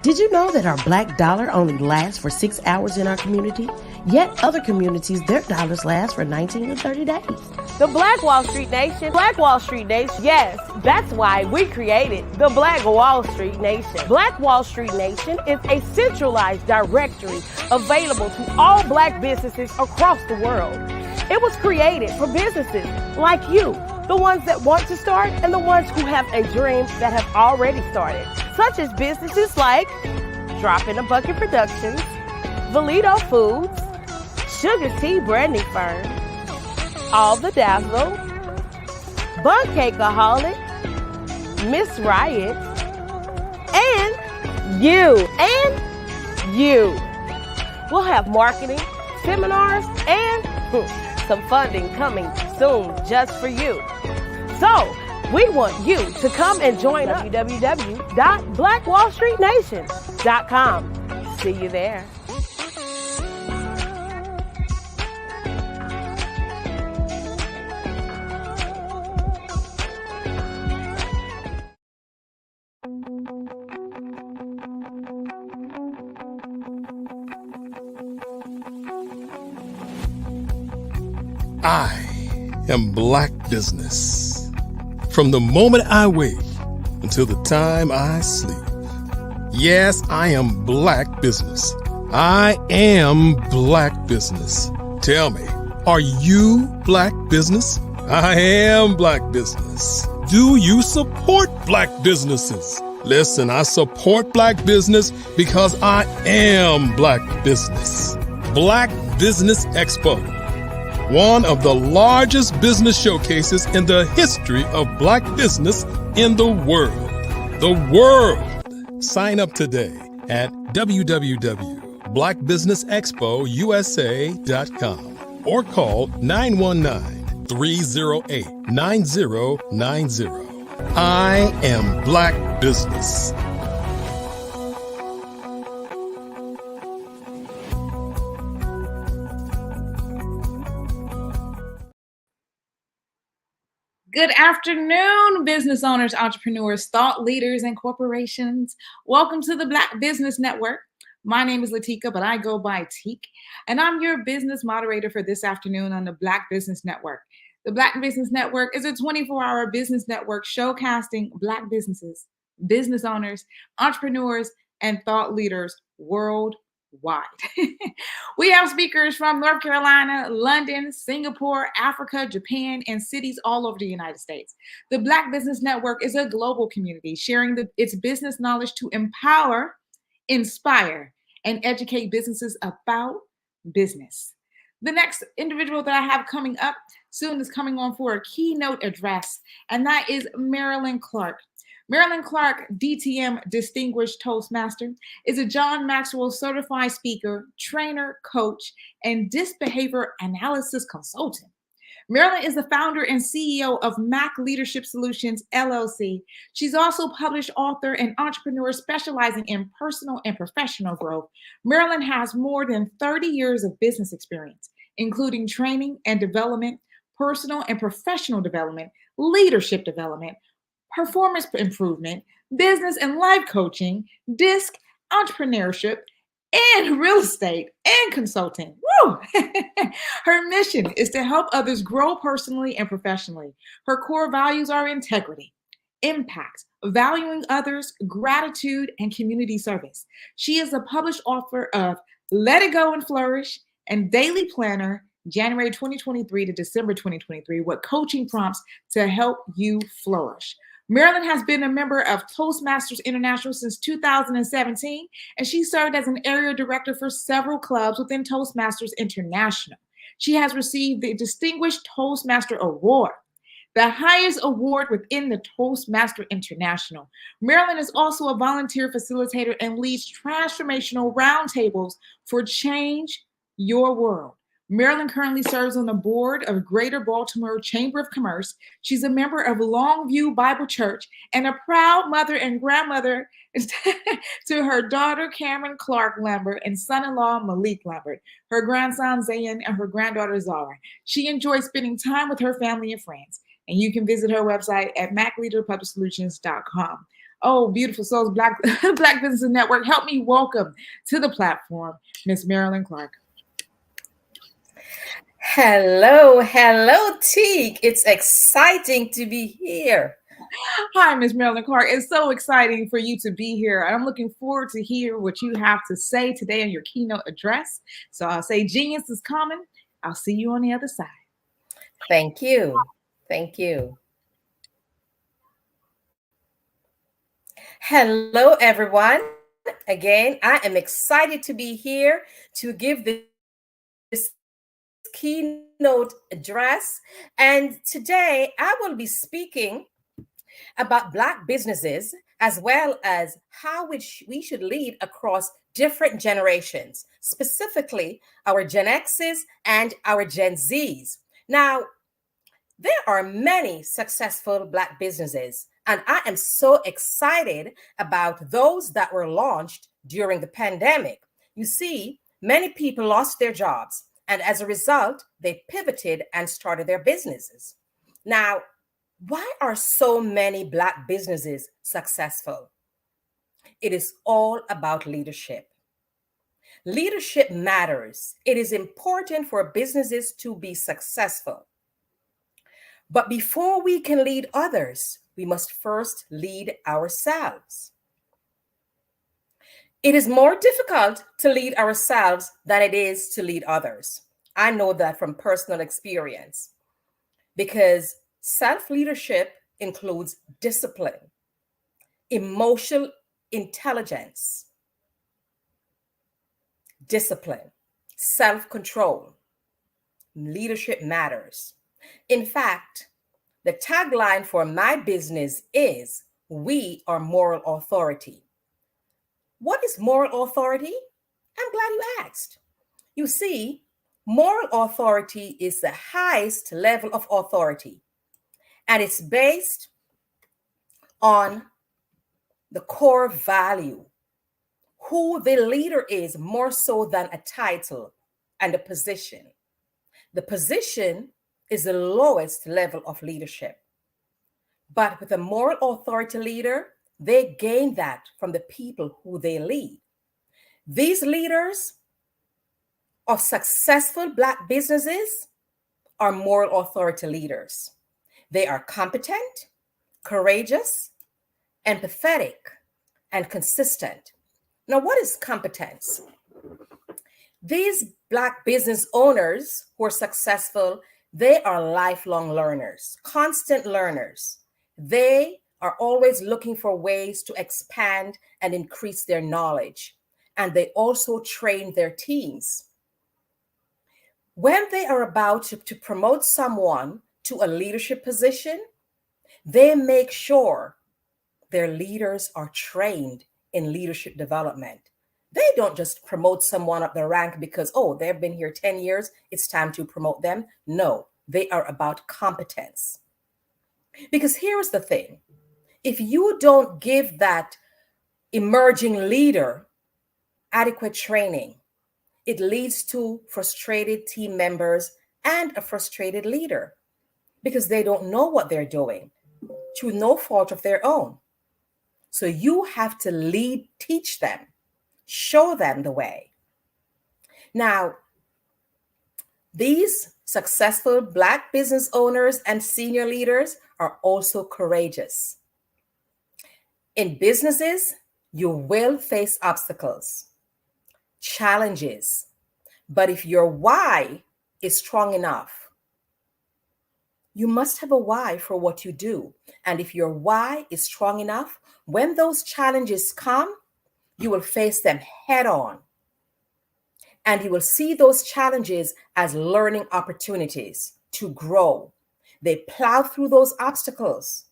Did you know that our black dollar only lasts for 6 hours in our community? Yet other communities, their dollars last for 19 to 30 days. The Black Wall Street Nation. Black Wall Street Nation. Yes, that's why we created the Black Wall Street Nation. Black Wall Street Nation is a centralized directory available to all black businesses across the world. It was created for businesses like you, the ones that want to start and the ones who have a dream that have already started, such as businesses like Drop in a Bucket Productions, Valito Foods, Sugar Tea Branding Firm, All the Dazzle, Bun Cakeaholic, Miss Riot, and you. We'll have marketing, seminars, and some funding coming soon just for you. So, we want you to come and join us. www.blackwallstreetnation.com. See you there. I am Black Business. From the moment I wake until the time I sleep. Yes, I am Black Business. I am Black Business. Tell me, are you Black Business? I am Black Business. Do you support Black businesses? Listen, I support Black business because I am Black Business. Black Business Expo, one of the largest business showcases in the history of black business in the world. The world! Sign up today at www.blackbusinessexpousa.com or call 919-308-9090. I am Black Business. Good afternoon, business owners, entrepreneurs, thought leaders, and corporations. Welcome to the Black Business Network. My name is Latika, but I go by Teak, and I'm your business moderator for this afternoon on the Black Business Network. The Black Business Network is a 24-hour business network showcasing Black businesses, business owners, entrepreneurs, and thought leaders worldwide. We have speakers from North Carolina, London, Singapore, Africa, Japan, and cities all over the United States. The Black Business Network is a global community sharing its business knowledge to empower, inspire, and educate businesses about business. The next individual that I have coming up soon is coming on for a keynote address, and that is Marilyn Clark. Marilyn Clark, DTM Distinguished Toastmaster, is a John Maxwell certified speaker, trainer, coach, and disc behavior analysis consultant. Marilyn is the founder and CEO of Mac Leadership Solutions, LLC. She's also published author and entrepreneur specializing in personal and professional growth. Marilyn has more than 30 years of business experience, including training and development, personal and professional development, leadership development, performance improvement, business and life coaching, disc, entrepreneurship, and real estate and consulting. Woo! Her mission is to help others grow personally and professionally. Her core values are integrity, impact, valuing others, gratitude, and community service. She is a published author of Let It Go and Flourish and Daily Planner, January 2023 to December 2023, with coaching prompts to help you flourish. Marilyn has been a member of Toastmasters International since 2017, and she served as an area director for several clubs within Toastmasters International. She has received the Distinguished Toastmaster Award, the highest award within the Toastmaster International. Marilyn is also a volunteer facilitator and leads transformational roundtables for Change Your World. Marilyn currently serves on the board of Greater Baltimore Chamber of Commerce. She's a member of Longview Bible Church and a proud mother and grandmother to her daughter, Cameron Clark Lambert, and son-in-law, Malik Lambert, her grandson, Zayn, and her granddaughter, Zara. She enjoys spending time with her family and friends. And you can visit her website at macleaderpublicsolutions.com. Oh, beautiful souls, Black Business Network, help me welcome to the platform, Miss Marilyn Clark. Hello, Teak. It's exciting to be here. Hi, Miss Marilyn Clark. It's so exciting for you to be here. I'm looking forward to hear what you have to say today in your keynote address. So I'll say genius is coming. I'll see you on the other side. Thank you. Thank you. Hello, everyone. Again, I am excited to be here to give this keynote address. And today I will be speaking about Black businesses as well as how we should lead across different generations, specifically our Gen X's and our Gen Z's. Now, there are many successful Black businesses, and I am so excited about those that were launched during the pandemic. You see, many people lost their jobs, and as a result, they pivoted and started their businesses. Now, why are so many Black businesses successful? It is all about leadership. Leadership matters. It is important for businesses to be successful. But before we can lead others, we must first lead ourselves. It is more difficult to lead ourselves than it is to lead others. I know that from personal experience, because self-leadership includes discipline, emotional intelligence, discipline, self-control. Leadership matters. In fact, the tagline for my business is, "We are moral authority." What is moral authority? I'm glad you asked. You see, moral authority is the highest level of authority, and it's based on the core value, who the leader is more so than a title and a position. The position is the lowest level of leadership. But with a moral authority leader, they gain that from the people who they lead. These leaders of successful Black businesses are moral authority leaders. They are competent, courageous, empathetic, and consistent. Now, what is competence? These Black business owners who are successful, they are lifelong learners, constant learners. They are always looking for ways to expand and increase their knowledge. And they also train their teams. when they are about to promote someone to a leadership position, they make sure their leaders are trained in leadership development. They don't just promote someone up the rank because, oh, they've been here 10 years, it's time to promote them. No, they are about competence. Because here's the thing. If you don't give that emerging leader adequate training, it leads to frustrated team members and a frustrated leader because they don't know what they're doing through no fault of their own. So you have to lead, teach them, show them the way. Now, these successful Black business owners and senior leaders are also courageous. In businesses, you will face obstacles, challenges, but if your why is strong enough, you must have a why for what you do. And if your why is strong enough, when those challenges come, you will face them head on. And you will see those challenges as learning opportunities to grow. They plow through those obstacles.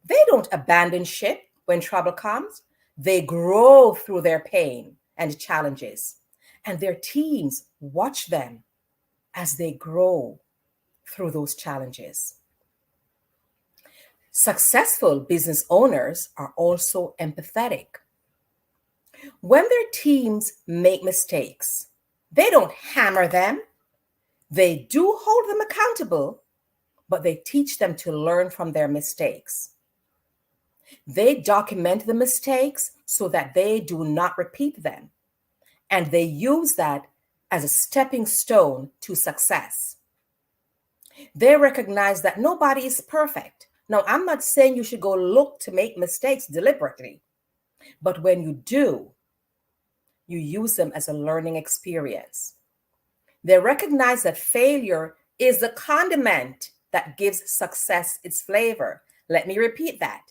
They don't abandon ship when trouble comes. They grow through their pain and challenges. And their teams watch them as they grow through those challenges. Successful business owners are also empathetic. When their teams make mistakes, they don't hammer them. They do hold them accountable, but they teach them to learn from their mistakes. They document the mistakes so that they do not repeat them. And they use that as a stepping stone to success. They recognize that nobody is perfect. Now, I'm not saying you should go look to make mistakes deliberately, but when you do, you use them as a learning experience. They recognize that failure is the condiment that gives success its flavor. Let me repeat that.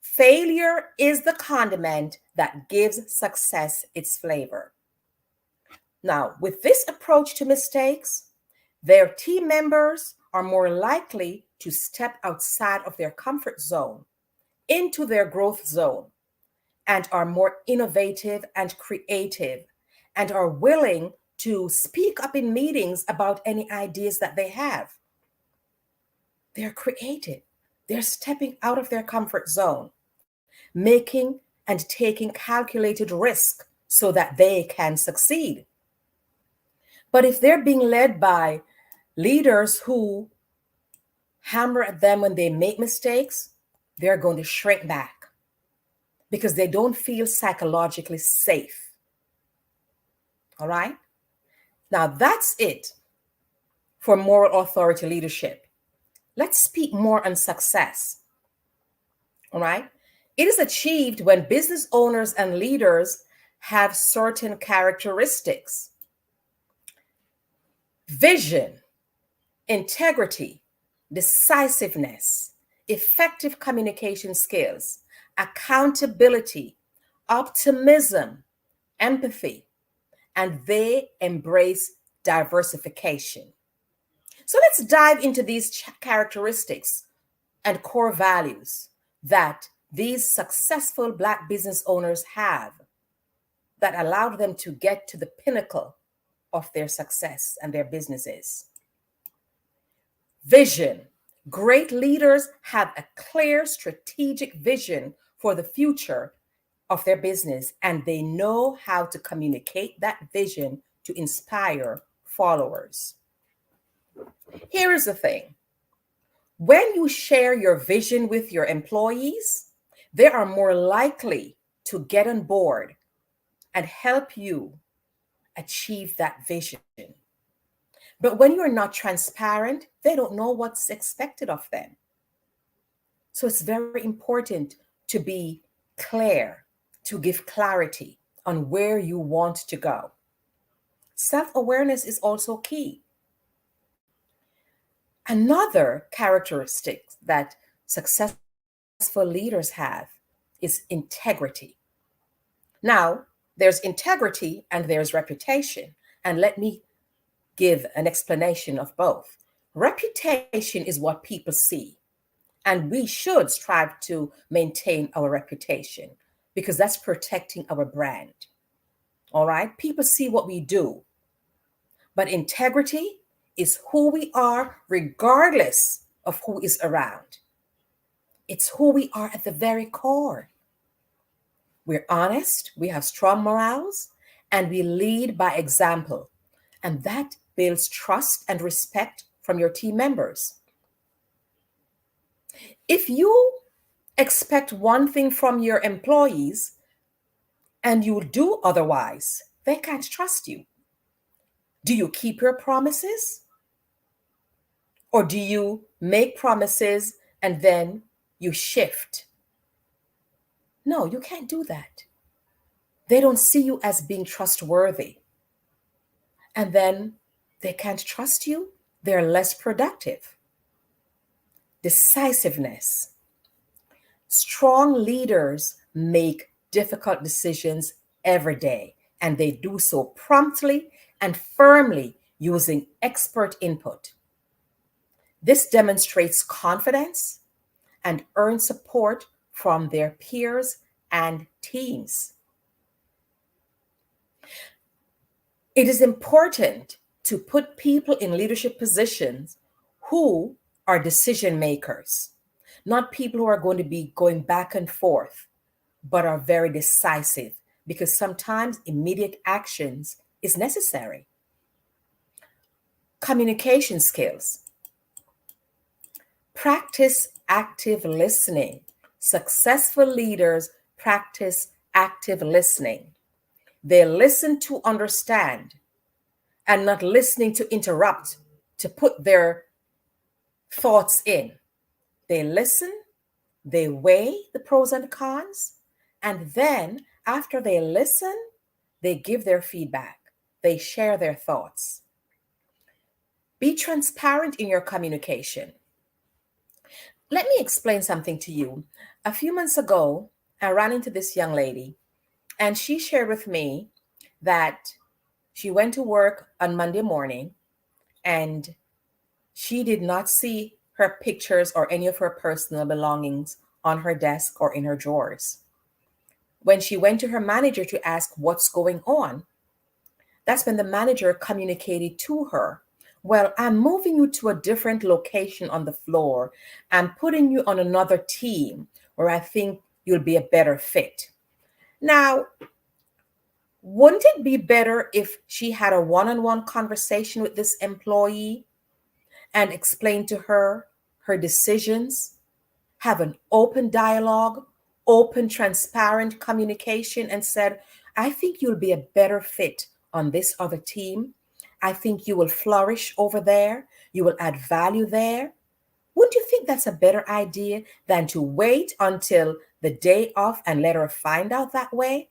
Failure is the condiment that gives success its flavor. Now, with this approach to mistakes, their team members are more likely to step outside of their comfort zone into their growth zone and are more innovative and creative and are willing to speak up in meetings about any ideas that they have. They're creative. They're stepping out of their comfort zone, making and taking calculated risk so that they can succeed. But if they're being led by leaders who hammer at them when they make mistakes, they're going to shrink back because they don't feel psychologically safe. All right? Now, that's it for moral authority leadership. Let's speak more on success. All right? It is achieved when business owners and leaders have certain characteristics: vision, integrity, decisiveness, effective communication skills, accountability, optimism, empathy, and they embrace diversification. So let's dive into these characteristics and core values that these successful Black business owners have that allowed them to get to the pinnacle of their success and their businesses. Vision. Great leaders have a clear strategic vision for the future of their business, and they know how to communicate that vision to inspire followers. Here is the thing. When you share your vision with your employees, they are more likely to get on board and help you achieve that vision. But when you're not transparent, they don't know what's expected of them. So it's very important to be clear, to give clarity on where you want to go. Self-awareness is also key. Another characteristic that successful leaders have is integrity. Now, there's integrity and there's reputation. And let me give an explanation of both. Reputation is what people see, and we should strive to maintain our reputation because that's protecting our brand. All right? People see what we do, but integrity is who we are regardless of who is around. It's who we are at the very core. We're honest, we have strong morals, and we lead by example. And that builds trust and respect from your team members. If you expect one thing from your employees and you do otherwise, they can't trust you. Do you keep your promises? Or do you make promises and then you shift? No, you can't do that. They don't see you as being trustworthy. And then they can't trust you. They're less productive. Decisiveness. Strong leaders make difficult decisions every day, and they do so promptly and firmly using expert input. This demonstrates confidence and earns support from their peers and teams. It is important to put people in leadership positions who are decision makers, not people who are going to be going back and forth, but are very decisive, because sometimes immediate actions is necessary. Communication skills. Practice active listening. Successful leaders practice active listening. They listen to understand and not listening to interrupt, to put their thoughts in. They listen, they weigh the pros and cons, and then after they listen, they give their feedback. They share their thoughts. Be transparent in your communication. Let me explain something to you. A few months ago, I ran into this young lady, and she shared with me that she went to work on Monday morning and she did not see her pictures or any of her personal belongings on her desk or in her drawers. When she went to her manager to ask what's going on, that's when the manager communicated to her, well, I'm moving you to a different location on the floor. I'm putting you on another team where I think you'll be a better fit. Now, wouldn't it be better if she had a one-on-one conversation with this employee and explain to her her decisions, have an open dialogue, open, transparent communication, and said, I think you'll be a better fit on this other team. I think you will flourish over there. You will add value there. Wouldn't you think that's a better idea than to wait until the day off and let her find out that way?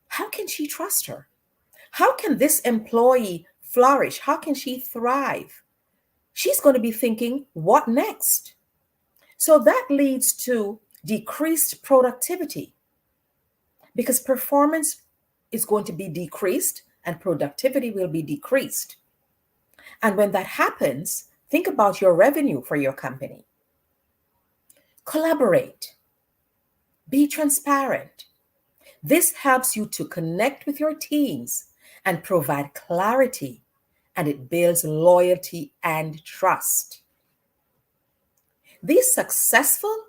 How can she trust her? How can this employee flourish? How can she thrive? She's going to be thinking, what next? So that leads to decreased productivity, because performance is going to be decreased and productivity will be decreased. And when that happens, think about your revenue for your company. Collaborate. Be transparent. This helps you to connect with your teams and provide clarity, and it builds loyalty and trust. These successful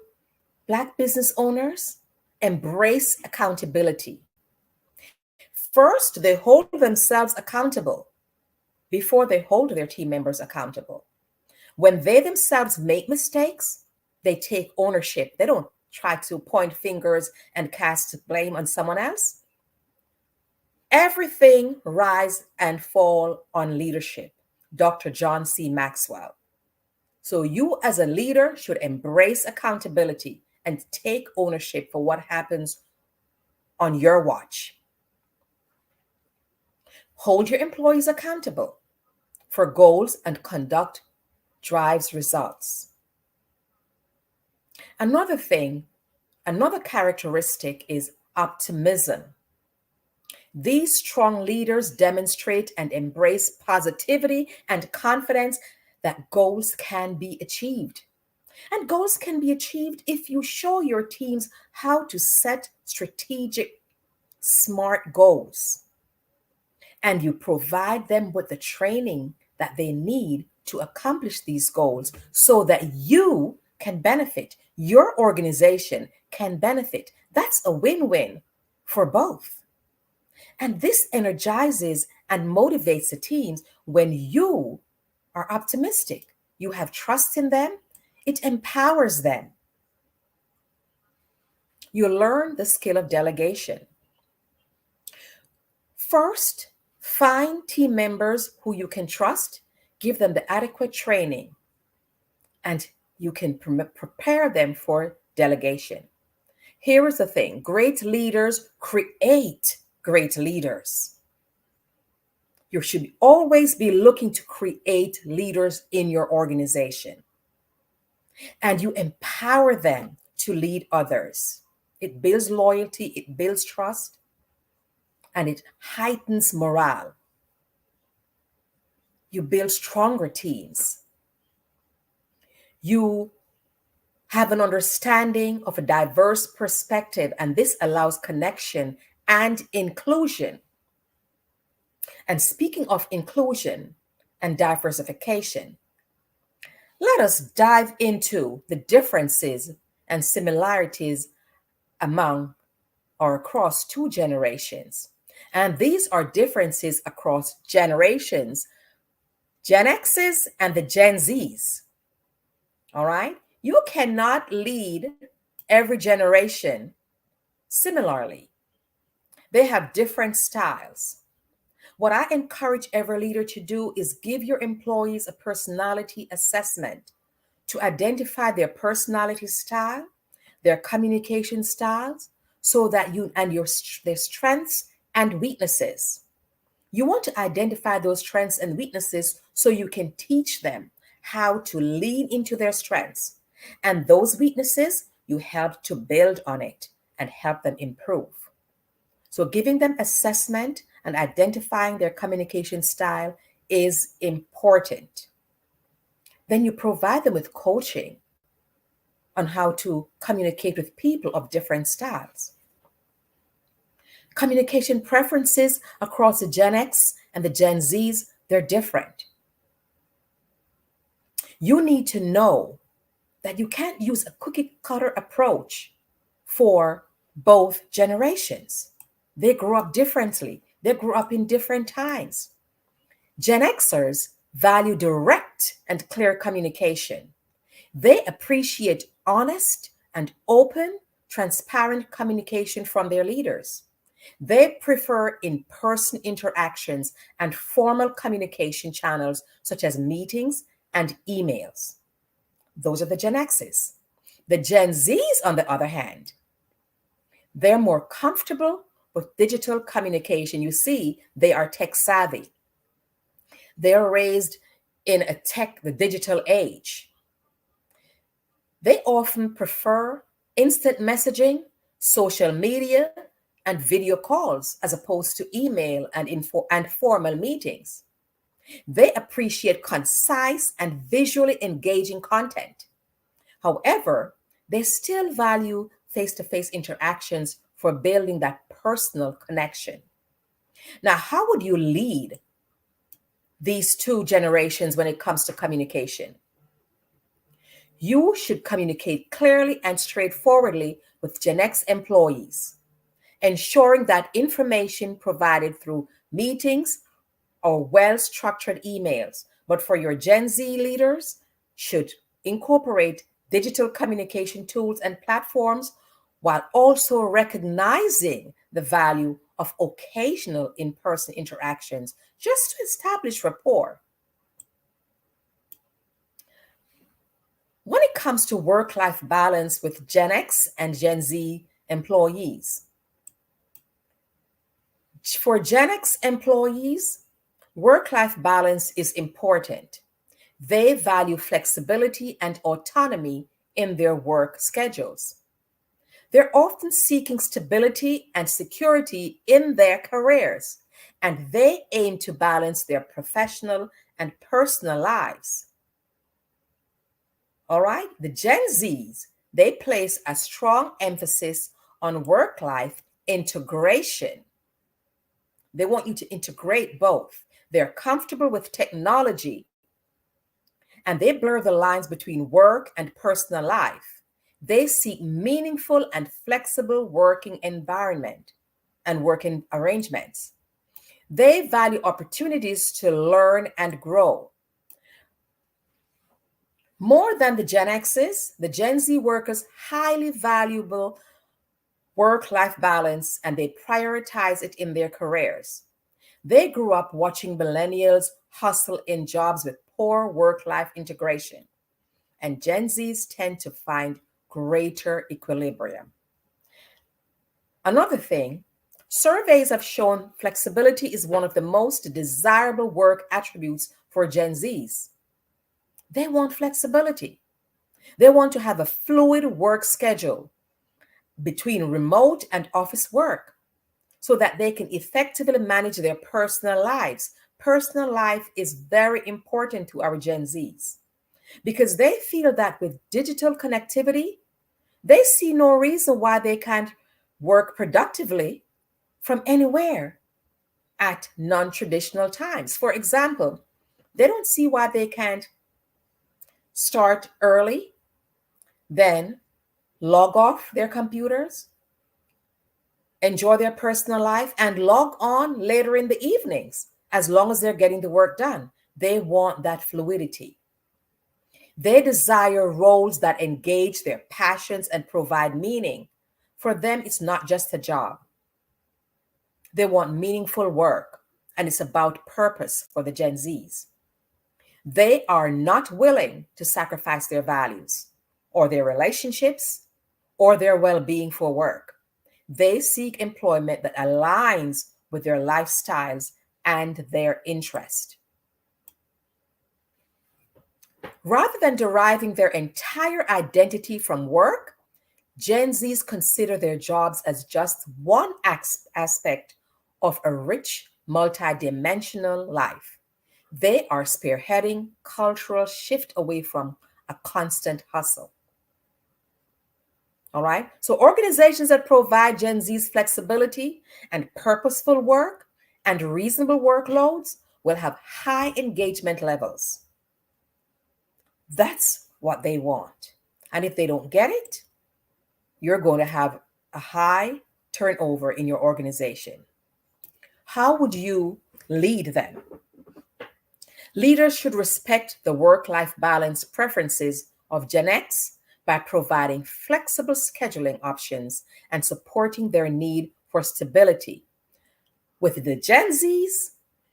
Black business owners embrace accountability. First, they hold themselves accountable before they hold their team members accountable. When they themselves make mistakes, they take ownership. They don't try to point fingers and cast blame on someone else. Everything rise and fall on leadership. Dr. John C. Maxwell. So you as a leader should embrace accountability and take ownership for what happens on your watch. Hold your employees accountable for goals, and conduct drives results. Another characteristic is optimism. These strong leaders demonstrate and embrace positivity and confidence that goals can be achieved. And goals can be achieved if you show your teams how to set strategic, smart goals. And you provide them with the training that they need to accomplish these goals so that you can benefit, your organization can benefit. That's a win-win for both. And this energizes and motivates the teams when you are optimistic. You have trust in them. It empowers them. You learn the skill of delegation. First, find team members who you can trust, give them the adequate training, and you can prepare them for delegation. Here is the thing: great leaders create great leaders. You should always be looking to create leaders in your organization. And you empower them to lead others. It builds loyalty, it builds trust, and it heightens morale. You build stronger teams. You have an understanding of a diverse perspective, and this allows connection and inclusion. And speaking of inclusion and diversification, let us dive into the differences and similarities among or across two generations. And these are differences across generations, Gen X's and the Gen Z's. All right? You cannot lead every generation similarly. They have different styles. What I encourage every leader to do is give your employees a personality assessment to identify their personality style, their communication styles, so that you and their strengths and weaknesses. You want to identify those strengths and weaknesses so you can teach them how to lean into their strengths. And those weaknesses, you help to build on it and help them improve. So giving them assessment and identifying their communication style is important. Then you provide them with coaching on how to communicate with people of different styles. Communication preferences across the Gen X and the Gen Zs, they're different. You need to know that you can't use a cookie cutter approach for both generations. They grew up differently. They grew up in different times. Gen Xers value direct and clear communication. They appreciate honest and open, transparent communication from their leaders. They prefer in-person interactions and formal communication channels such as meetings and emails. Those are the Gen X's. The Gen Z's, on the other hand, they're more comfortable with digital communication. You see, they are tech savvy. They're raised in the digital age. They often prefer instant messaging, social media, and video calls as opposed to email and formal meetings. They appreciate concise and visually engaging content. However, they still value face-to-face interactions for building that personal connection. Now, how would you lead these two generations when it comes to communication? You should communicate clearly and straightforwardly with Gen X employees, ensuring that information provided through meetings or well-structured emails. But for your Gen Z leaders, should incorporate digital communication tools and platforms while also recognizing the value of occasional in-person interactions just to establish rapport. When it comes to work-life balance with Gen X and Gen Z employees, for Gen X employees, work-life balance is important. They value flexibility and autonomy in their work schedules. They're often seeking stability and security in their careers, and they aim to balance their professional and personal lives. All right? The Gen Zs, they place a strong emphasis on work-life integration. They want you to integrate both. They're comfortable with technology, and they blur the lines between work and personal life. They seek meaningful and flexible working environment and working arrangements. They value opportunities to learn and grow. More than the Gen X's, the Gen Z workers highly valuable work-life balance, and they prioritize it in their careers. They grew up watching millennials hustle in jobs with poor work-life integration, and Gen Zs tend to find greater equilibrium. Another thing, surveys have shown flexibility is one of the most desirable work attributes for Gen Zs. They want flexibility. They want to have a fluid work schedule between remote and office work so that they can effectively manage their personal lives. Personal life is very important to our Gen Zs because they feel that with digital connectivity, they see no reason why they can't work productively from anywhere at non-traditional times. For example, they don't see why they can't start early, then log off their computers, enjoy their personal life, and log on later in the evenings, as long as they're getting the work done. They want that fluidity. They desire roles that engage their passions and provide meaning. For them, it's not just a job. They want meaningful work, and it's about purpose for the Gen Zs. They are not willing to sacrifice their values or their relationships or their well-being for work. They seek employment that aligns with their lifestyles and their interest. Rather than deriving their entire identity from work, Gen Zs consider their jobs as just one aspect of a rich, multidimensional life. They are spearheading cultural shift away from a constant hustle. All right. So organizations that provide Gen Z's flexibility and purposeful work and reasonable workloads will have high engagement levels. That's what they want. And if they don't get it, you're going to have a high turnover in your organization. How would you lead them? Leaders should respect the work-life balance preferences of Gen X by providing flexible scheduling options and supporting their need for stability. With the Gen Zs,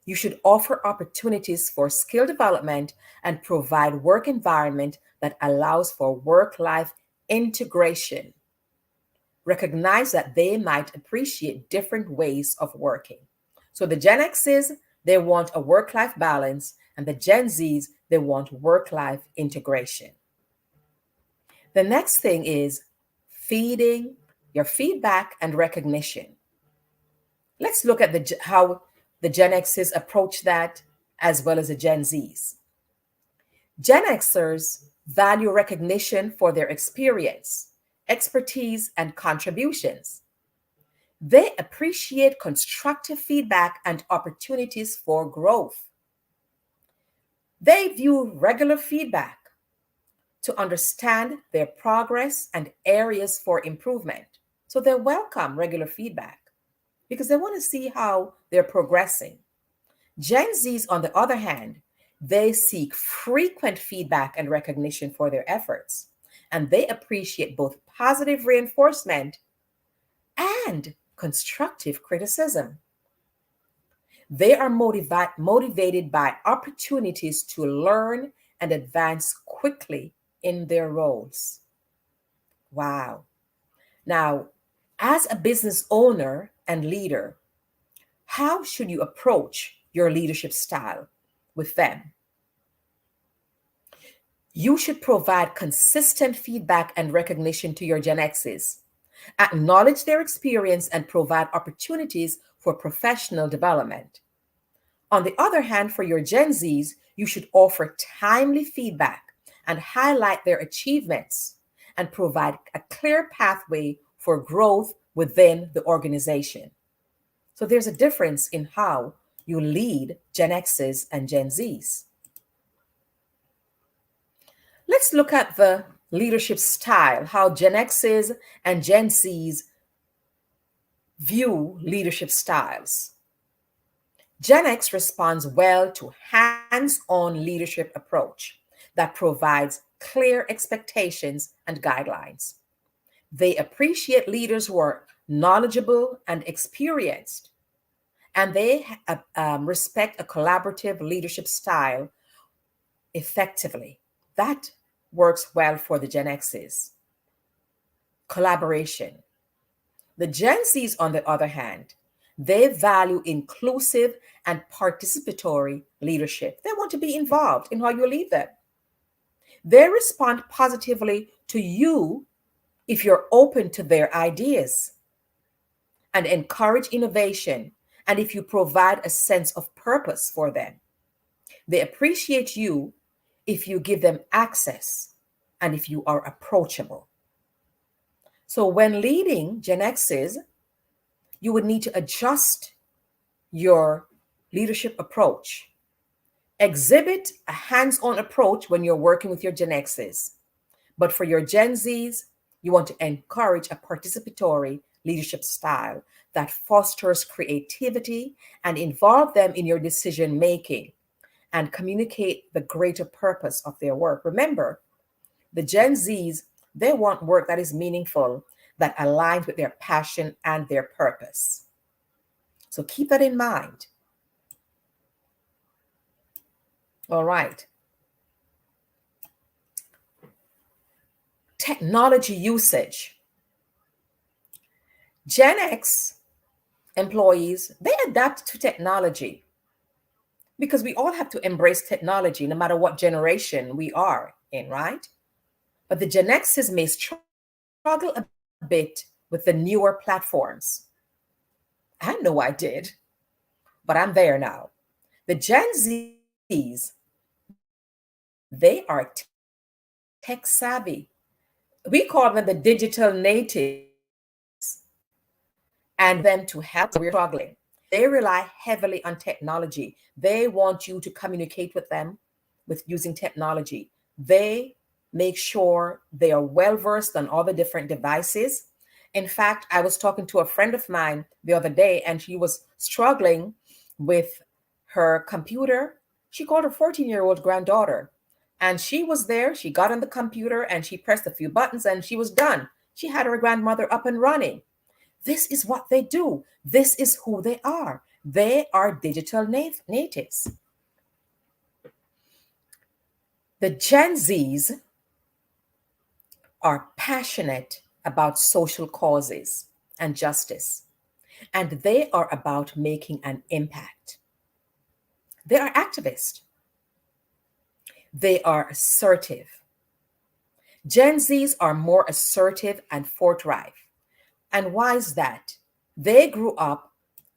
you should offer opportunities for skill development and provide work environment that allows for work-life integration. Recognize that they might appreciate different ways of working. So the Gen Xs, they want a work-life balance, and the Gen Zs, they want work-life integration. The next thing is feeding your feedback and recognition. Let's look at how the Gen Xs approach that as well as the Gen Zs. Gen Xers value recognition for their experience, expertise, and contributions. They appreciate constructive feedback and opportunities for growth. They view regular feedback to understand their progress and areas for improvement. So they welcome regular feedback because they want to see how they're progressing. Gen Zs, on the other hand, they seek frequent feedback and recognition for their efforts, and they appreciate both positive reinforcement and constructive criticism. They are motivated by opportunities to learn and advance quickly in their roles. Wow. Now, as a business owner and leader, how should you approach your leadership style with them? You should provide consistent feedback and recognition to your Gen Xs acknowledge their experience, and provide opportunities for professional development. On the other hand, for your Gen Zs, you should offer timely feedback and highlight their achievements and provide a clear pathway for growth within the organization. So there's a difference in how you lead Gen Xs and Gen Zs. Let's look at the leadership style, how Gen Xs and Gen Zs view leadership styles. Gen X responds well to hands-on leadership approach that provides clear expectations and guidelines. They appreciate leaders who are knowledgeable and experienced, and they respect a collaborative leadership style effectively. That works well for the Gen Xs. Collaboration. The Gen Zs, on the other hand, they value inclusive and participatory leadership. They want to be involved in how you lead them. They respond positively to you if you're open to their ideas and encourage innovation, and if you provide a sense of purpose for them. They appreciate you if you give them access and if you are approachable. So when leading Gen Xs, you would need to adjust your leadership approach. Exhibit a hands-on approach when you're working with your Gen Xs. But for your Gen Zs, you want to encourage a participatory leadership style that fosters creativity and involve them in your decision-making and communicate the greater purpose of their work. Remember, the Gen Zs, they want work that is meaningful, that aligns with their passion and their purpose. So keep that in mind. All right. Technology usage. Gen X employees, they adapt to technology because we all have to embrace technology no matter what generation we are in, right? But the Gen Xs may struggle a bit with the newer platforms. I know I did, but I'm there now. The Gen Zs, they are tech savvy. We call them the digital natives, and them to help we're struggling. They rely heavily on technology. They want you to communicate with them with using technology. They make sure they are well versed on all the different devices. In fact, I was talking to a friend of mine the other day, and she was struggling with her computer. She called her 14-year-old granddaughter, and she was there. She got on the computer and she pressed a few buttons and she was done. She had her grandmother up and running. This is what they do. This is who they are. They are digital natives. The Gen Zs are passionate about social causes and justice, and they are about making an impact. They are activists. They are assertive. Gen Zs are more assertive and forthright. And why is that? They grew up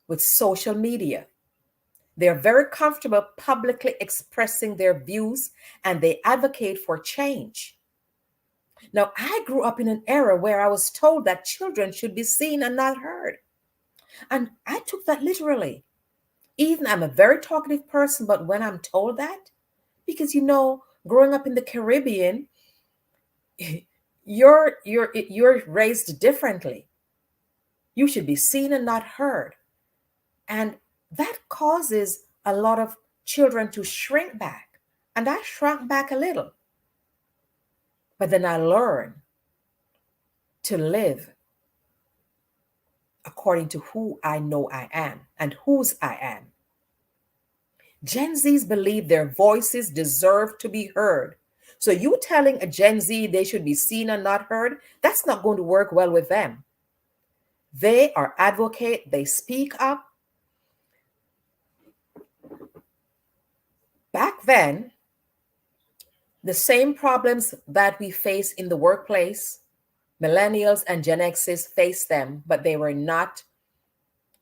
with social media. They're very comfortable publicly expressing their views, and they advocate for change. Now, I grew up in an era where I was told that children should be seen and not heard. And I took that literally. Even I'm a very talkative person, but when I'm told that, because growing up in the Caribbean, you're raised differently. You should be seen and not heard. And that causes a lot of children to shrink back. And I shrunk back a little. But then I learned to live according to who I know I am and whose I am. Gen Zs believe their voices deserve to be heard. So you telling a Gen Z they should be seen and not heard, that's not going to work well with them. They are advocate, they speak up. Back then, the same problems that we face in the workplace Millennials and Gen X's faced them, but they were not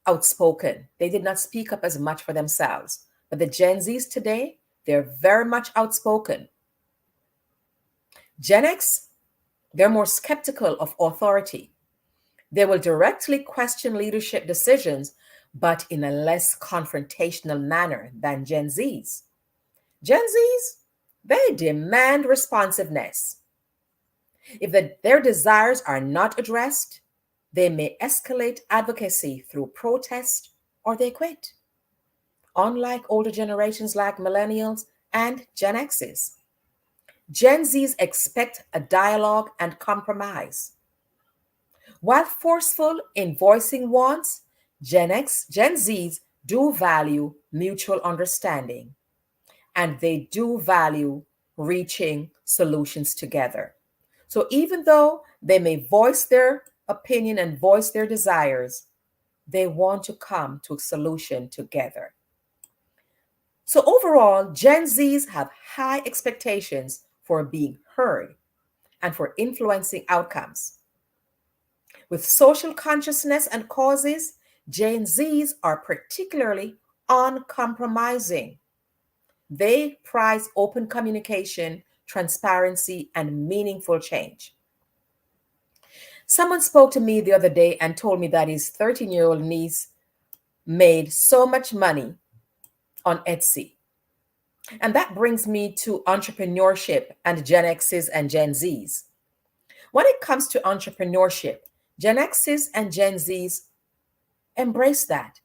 outspoken. They did not speak up as much for themselves. But the Gen Zs today, they're very much outspoken. Gen X, they're more skeptical of authority. They will directly question leadership decisions, but in a less confrontational manner than Gen Zs. Gen Zs, they demand responsiveness. If their desires are not addressed, they may escalate advocacy through protest or they quit. Unlike older generations like millennials and Gen X's, Gen Zs expect a dialogue and compromise. While forceful in voicing wants, Gen Zs do value mutual understanding, and they do value reaching solutions together. So even though they may voice their opinion and voice their desires, they want to come to a solution together. So overall, Gen Zs have high expectations for being heard and for influencing outcomes. With social consciousness and causes, Gen Zs are particularly uncompromising. They prize open communication, transparency, and meaningful change. Someone spoke to me the other day and told me that his 13-year-old niece made so much money on Etsy. And that brings me to entrepreneurship and Gen X's and Gen Z's. When it comes to entrepreneurship, Gen X's and Gen Z's embrace that.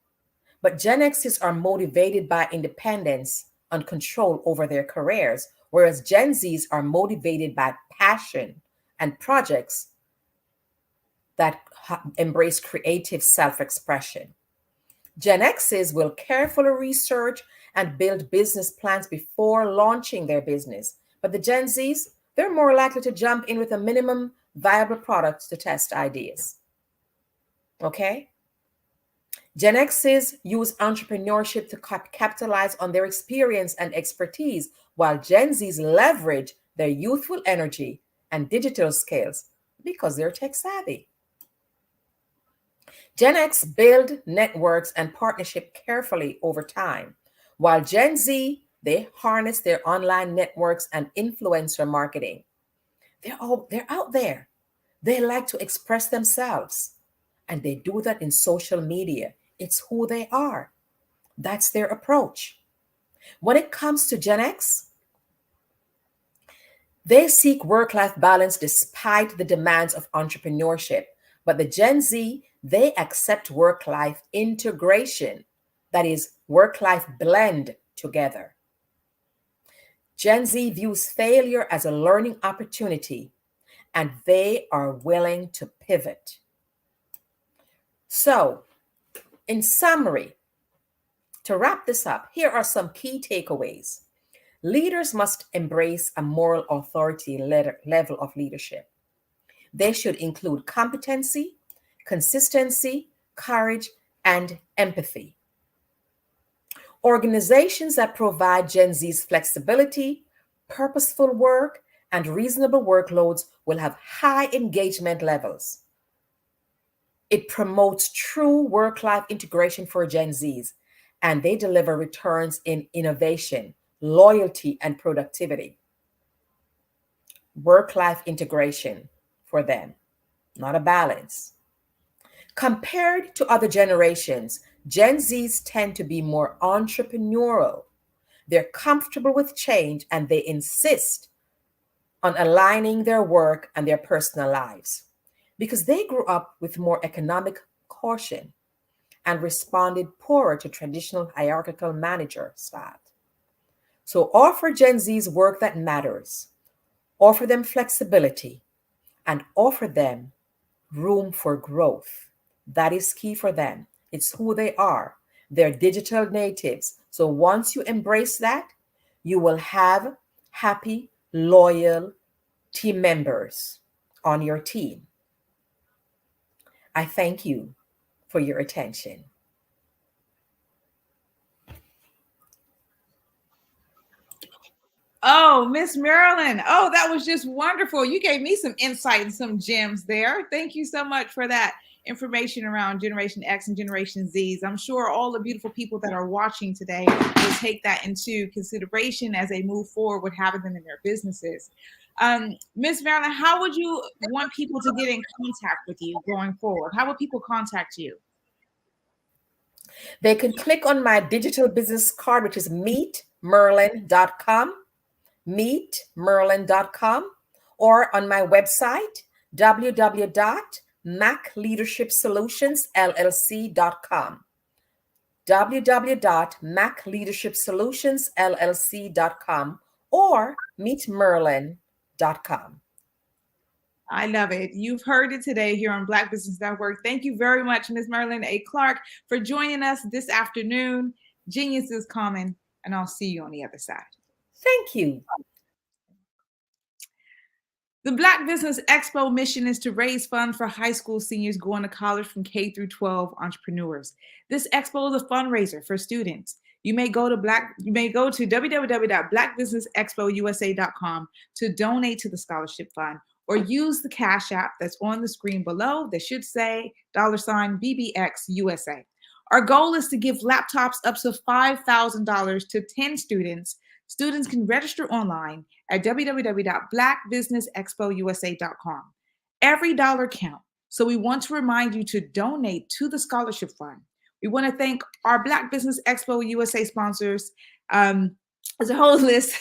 But Gen X's are motivated by independence and control over their careers, whereas Gen Z's are motivated by passion and projects that embrace creative self-expression. Gen X's will carefully research and build business plans before launching their business. But the Gen Z's, they're more likely to jump in with a minimum viable product to test ideas. Okay? Gen X's use entrepreneurship to capitalize on their experience and expertise, while Gen Z's leverage their youthful energy and digital skills because they're tech savvy. Gen X build networks and partnership carefully over time, while Gen Z, they harness their online networks and influencer marketing. They're out there. They like to express themselves, and they do that in social media. It's who they are. That's their approach. When it comes to Gen X, they seek work-life balance despite the demands of entrepreneurship. But the Gen Z, they accept work-life integration, that is, work-life blend together. Gen Z views failure as a learning opportunity, and they are willing to pivot. So, in summary, to wrap this up, here are some key takeaways. Leaders must embrace a moral authority level of leadership. They should include competency, consistency, courage, and empathy. Organizations that provide Gen Z's flexibility, purposeful work, and reasonable workloads will have high engagement levels. It promotes true work-life integration for Gen Zs, and they deliver returns in innovation, loyalty, and productivity. Work-life integration for them, not a balance. Compared to other generations, Gen Zs tend to be more entrepreneurial. They're comfortable with change, and they insist on aligning their work and their personal lives because they grew up with more economic caution and responded poorer to traditional hierarchical manager style. So offer Gen Z's work that matters, offer them flexibility, and offer them room for growth. That is key for them. It's who they are. They're digital natives. So once you embrace that, you will have happy, loyal team members on your team. I thank you for your attention. Oh, Miss Marilyn. Oh, that was just wonderful. You gave me some insight and some gems there. Thank you so much for that information around Generation X and Generation Zs. I'm sure all the beautiful people that are watching today will take that into consideration as they move forward with having them in their businesses. Miss Marilyn, how would you want people to get in contact with you going forward? How would people contact you? They can click on my digital business card, which is meetmerlin.com, meetmerlin.com, or on my website, www.macleadershipsolutionsllc.com, www.macleadershipsolutionsllc.com, or meetmerlin.com. I love it. You've heard it today here on Black Business Network. Thank you very much, Ms. Marilyn A. Clark, for joining us this afternoon. Genius is common, and I'll see you on the other side. Thank you. The Black Business Expo mission is to raise funds for high school seniors going to college from K through 12 entrepreneurs. This expo is a fundraiser for students. You may go to www.blackbusinessexpousa.com to donate to the scholarship fund, or use the Cash App that's on the screen below that should say $BBXUSA. Our goal is to give laptops up to $5,000 to 10 students. Students can register online at www.blackbusinessexpousa.com. Every dollar counts, so we want to remind you to donate to the scholarship fund. We want to thank our Black Business Expo USA sponsors, as a whole list.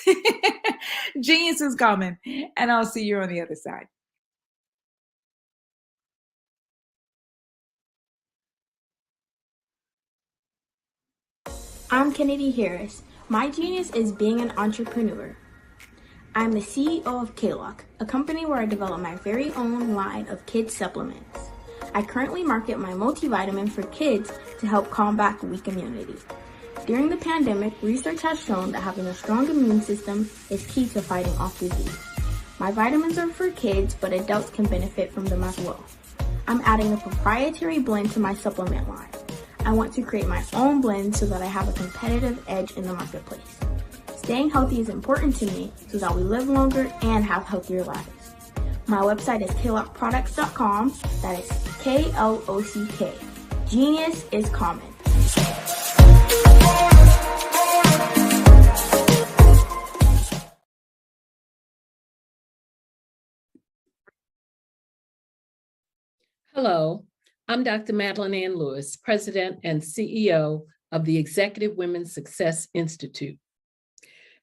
Genius is coming, and I'll see you on the other side. I'm Kennedy Harris. My genius is being an entrepreneur. I'm the CEO of K-Lock, a company where I develop my very own line of kids supplements. I currently market my multivitamin for kids to help combat weak immunity. During the pandemic, research has shown that having a strong immune system is key to fighting off disease. My vitamins are for kids, but adults can benefit from them as well. I'm adding a proprietary blend to my supplement line. I want to create my own blend so that I have a competitive edge in the marketplace. Staying healthy is important to me so that we live longer and have healthier lives. My website is klockproducts.com. That is KLOCK. Genius is common. Hello, I'm Dr. Madeline Ann Lewis, President and CEO of the Executive Women's Success Institute.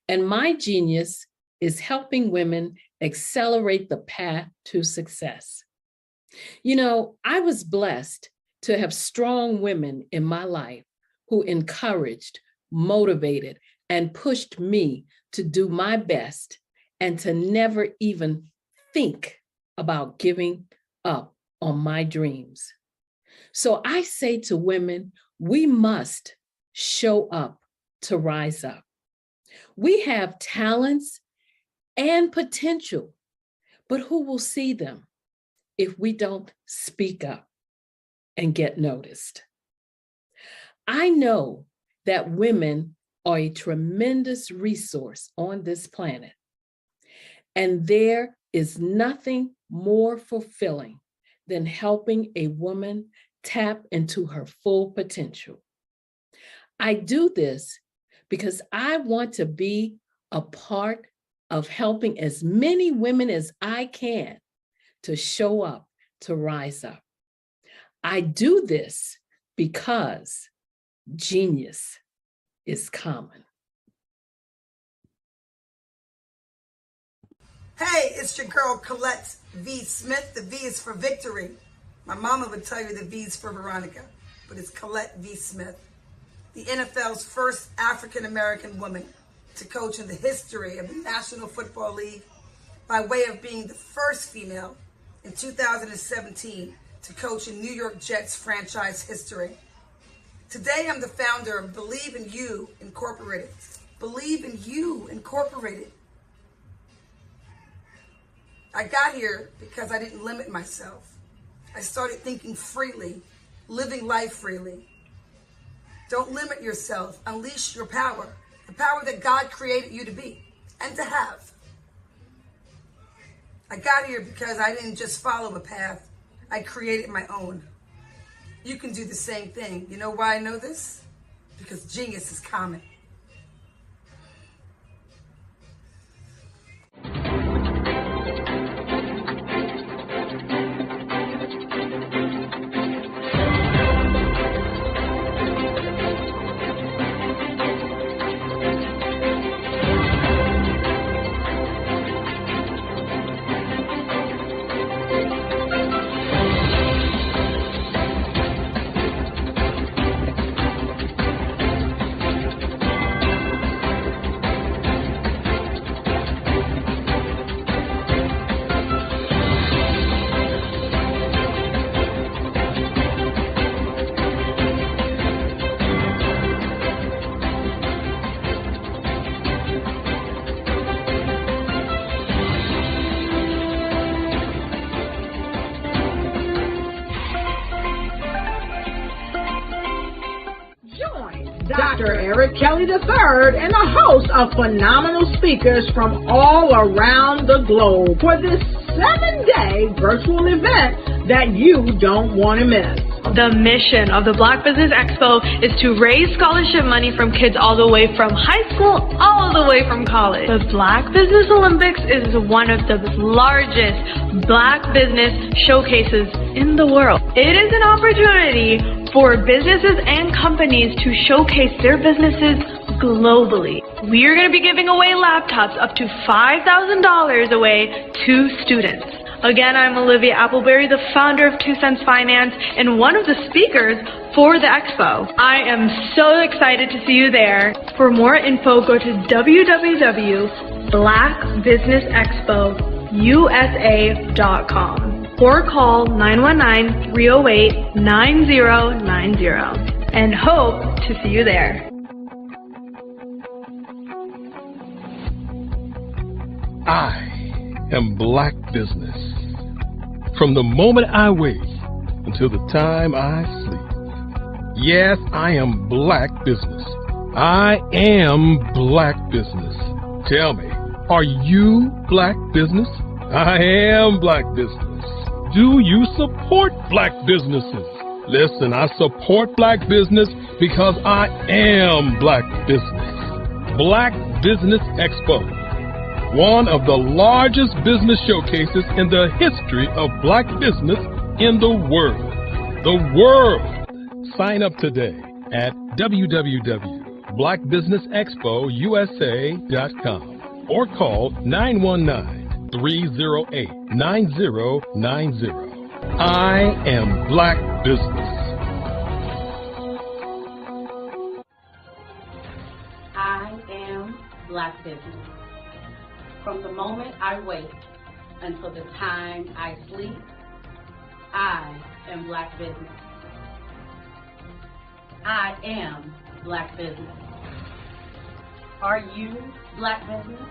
And my genius is helping women accelerate the path to success. You know, I was blessed to have strong women in my life who encouraged, motivated, and pushed me to do my best and to never even think about giving up on my dreams. So I say to women, we must show up to rise up. We have talents and potential, but who will see them if we don't speak up and get noticed? I know that women are a tremendous resource on this planet, and there is nothing more fulfilling than helping a woman tap into her full potential. I do this because I want to be a part of helping as many women as I can to show up, to rise up. I do this because genius is common. Hey, it's your girl Colette V. Smith. The V is for victory. My mama would tell you the V is for Veronica, but it's Colette V. Smith, the NFL's first African-American woman to coach in the history of the National Football League, by way of being the first female in 2017 to coach in New York Jets franchise history. Today, I'm the founder of Believe in You Incorporated. Believe in You Incorporated. I got here because I didn't limit myself. I started thinking freely, living life freely. Don't limit yourself. Unleash your power, the power that God created you to be. and to have. I got here because I didn't just follow a path. I created my own. You can do the same thing. You know why I know this? Because genius is common. Dr. Eric Kelly III and a host of phenomenal speakers from all around the globe for this 7-day virtual event that you don't want to miss. The mission of the Black Business Expo is to raise scholarship money from kids all the way from high school, all the way from college. The Black Business Olympics is one of the largest Black business showcases in the world. It is an opportunity for businesses and companies to showcase their businesses globally. We are going to be giving away laptops up to $5,000 away to students. Again, I'm Olivia Appleberry, the founder of 2 Cents Finance and one of the speakers for the expo. I am so excited to see you there. For more info, go to www.blackbusinessexpousa.com or call 919-308-9090 and hope to see you there. I am Black Business. From the moment I wake until the time I sleep. Yes, I am Black Business. I am Black Business. Tell me, are you Black Business? I am Black Business. Do you support Black businesses? Listen, I support Black business because I am Black Business. Black Business Expo, one of the largest business showcases in the history of Black business in the world. The world! Sign up today at www.blackbusinessexpousa.com or call 919-308-9090. I am Black Business. I am Black Business. From the moment I wake until the time I sleep, I am Black Business. I am Black Business. Are you Black Business?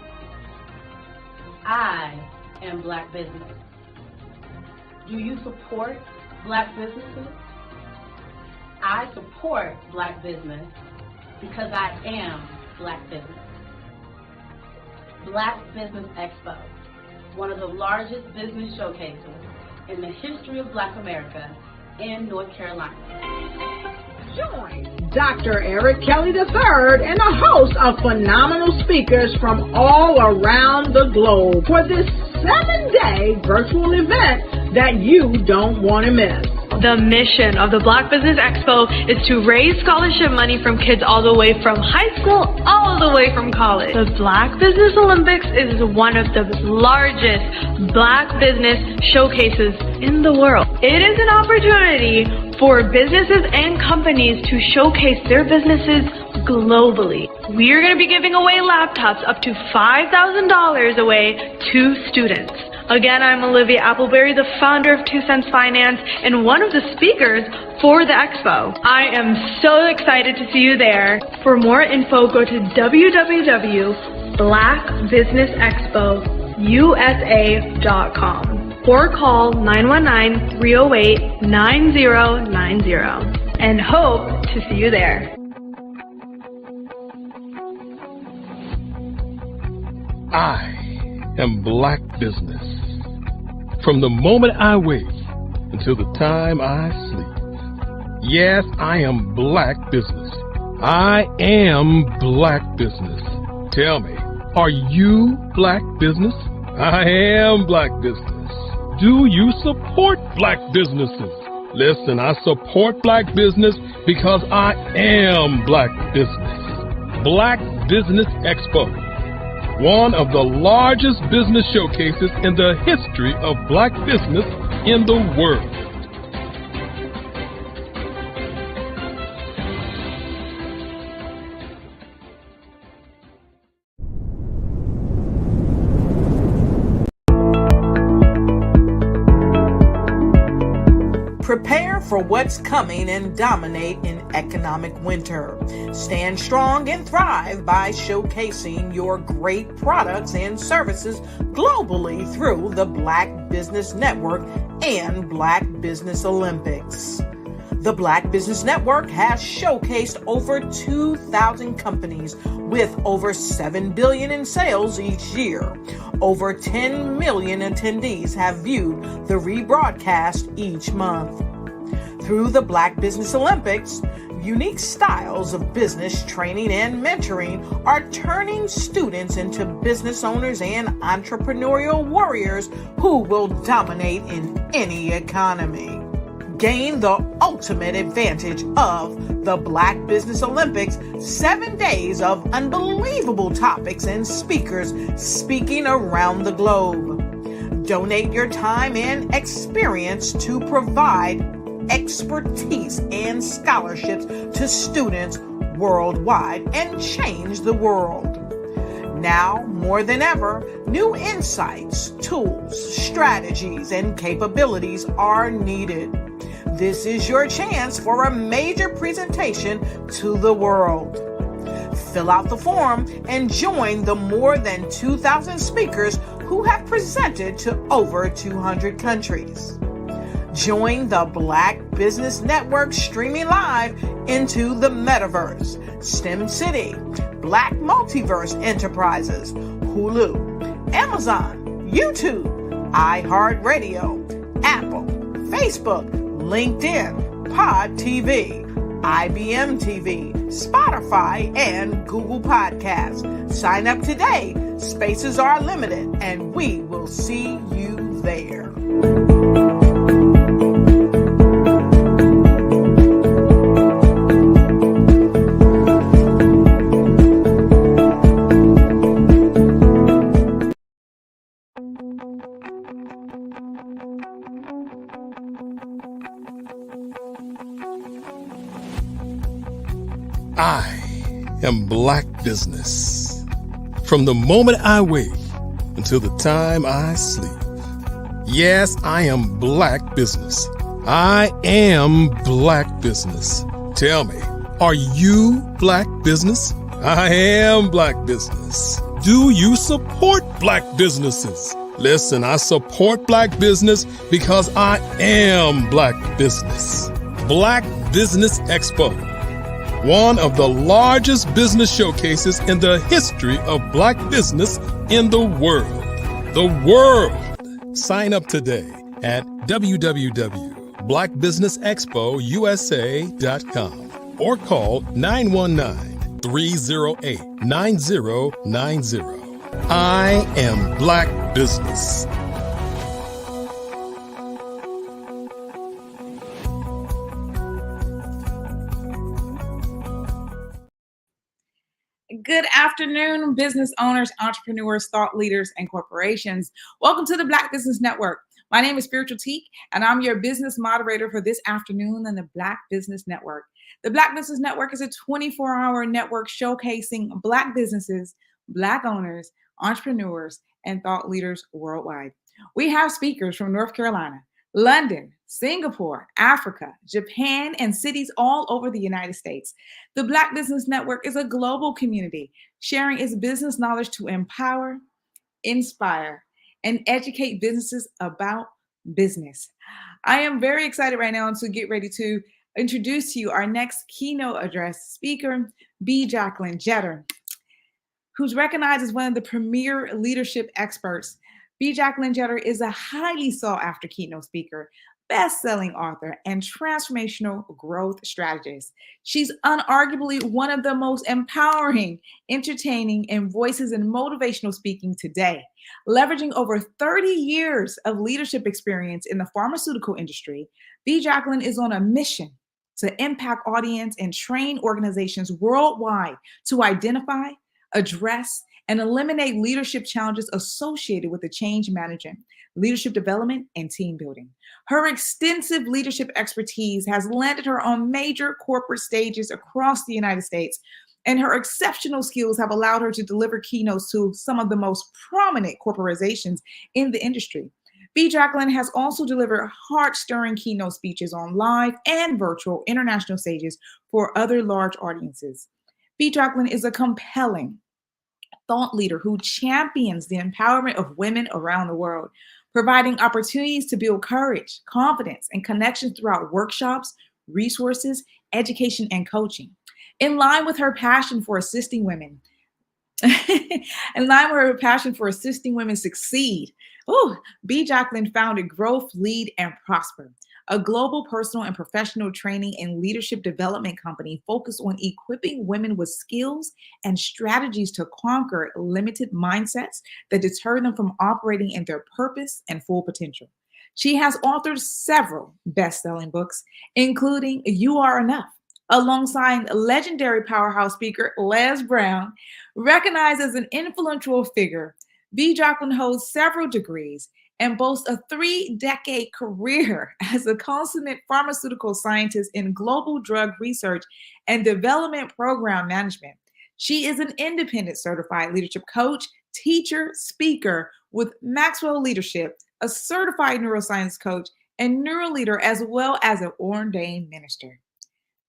I am Black Business. Do you support Black businesses? I support Black business because I am Black Business. Black Business Expo, one of the largest business showcases in the history of Black America in North Carolina. Join Dr. Eric Kelly III and a host of phenomenal speakers from all around the globe for this 7-day virtual event that you don't want to miss. The mission of the Black Business Expo is to raise scholarship money from kids all the way from high school, all the way from college. The Black Business Olympics is one of the largest Black business showcases in the world. It is an opportunity for businesses and companies to showcase their businesses globally. We are going to be giving away laptops up to $5,000 away to students. Again, I'm Olivia Appleberry, the founder of 2 Cents Finance and one of the speakers for the expo. I am so excited to see you there. For more info, go to www.blackbusinessexpousa.com or call 919-308-9090 and hope to see you there. I am Black Business. From the moment I wake until the time I sleep. Yes, I am Black Business. I am Black Business. Tell me, are you Black Business? I am Black Business. Do you support Black businesses? Listen, I support Black business because I am Black Business. Black Business Expo, one of the largest business showcases in the history of Black business in the world. Prepare for what's coming and dominate in economic winter. Stand strong and thrive by showcasing your great products and services globally through the Black Business Network and Black Business Olympics. The Black Business Network has showcased over 2,000 companies with over $7 billion in sales each year. Over 10 million attendees have viewed the rebroadcast each month. Through the Black Business Olympics, unique styles of business training and mentoring are turning students into business owners and entrepreneurial warriors who will dominate in any economy. Gain the ultimate advantage of the Black Business Olympics, 7 days of unbelievable topics and speakers speaking around the globe. Donate your time and experience to provide expertise and scholarships to students worldwide and change the world. Now, more than ever, new insights, tools, strategies, and capabilities are needed. This is your chance for a major presentation to the world. Fill out the form and join the more than 2,000 speakers who have presented to over 200 countries. Join the Black Business Network streaming live into the Metaverse, STEM City, Black Multiverse Enterprises, Hulu, Amazon, YouTube, iHeartRadio, Apple, Facebook, LinkedIn, Pod TV, IBM TV, Spotify, and Google Podcasts. Sign up today. Spaces are limited, and we will see you there. I am Black Business. From the moment I wake until the time I sleep. Yes, I am Black Business. I am Black Business. Tell me, are you Black Business? I am Black Business. Do you support Black businesses? Listen, I support Black business because I am Black Business. Black Business Expo, one of the largest business showcases in the history of Black business in the world. The world! Sign up today at www.blackbusinessexpousa.com or call 919-308-9090. I am Black Business. Good afternoon, business owners, entrepreneurs, thought leaders, and corporations. Welcome to the Black Business Network. My name is Spiritual Teak, and I'm your business moderator for this afternoon on the Black Business Network. The Black Business Network is a 24-hour network showcasing Black businesses, Black owners, entrepreneurs, and thought leaders worldwide. We have speakers from North Carolina, London, Singapore, Africa, Japan, and cities all over the United States. The Black Business Network is a global community sharing its business knowledge to empower, inspire, and educate businesses about business. I am very excited right now to get ready to introduce to you our next keynote address speaker, B. Jacqueline Jeter. who's recognized as one of the premier leadership experts. B. Jacqueline Jeter is a highly sought after keynote speaker, best-selling author, and transformational growth strategist. She's unarguably one of the most empowering, entertaining, and voices in motivational speaking today. Leveraging over 30 years of leadership experience in the pharmaceutical industry, B. Jacqueline is on a mission to impact audience and train organizations worldwide to identify, address, and eliminate leadership challenges associated with the change management, leadership development, and team building. Her extensive leadership expertise has landed her on major corporate stages across the United States, and her exceptional skills have allowed her to deliver keynotes to some of the most prominent corporations in the industry. B. Jacqueline has also delivered heart-stirring keynote speeches on live and virtual international stages for other large audiences. B. Jacqueline is a compelling thought leader who champions the empowerment of women around the world, providing opportunities to build courage, confidence, and connections throughout workshops, resources, education, and coaching. In line with her passion for assisting women, succeed, B. Jacqueline founded Growth, Lead, and Prosper, a global personal and professional training and leadership development company focused on equipping women with skills and strategies to conquer limited mindsets that deter them from operating in their purpose and full potential. She has authored several best-selling books, including You Are Enough, alongside legendary powerhouse speaker Les Brown. Recognized as an influential figure, B. Jacqueline holds several degrees and boasts a 3-decade career as a consummate pharmaceutical scientist in global drug research and development program management. She is an independent certified leadership coach, teacher, speaker with Maxwell Leadership, a certified neuroscience coach, and neuroleader, as well as an ordained minister.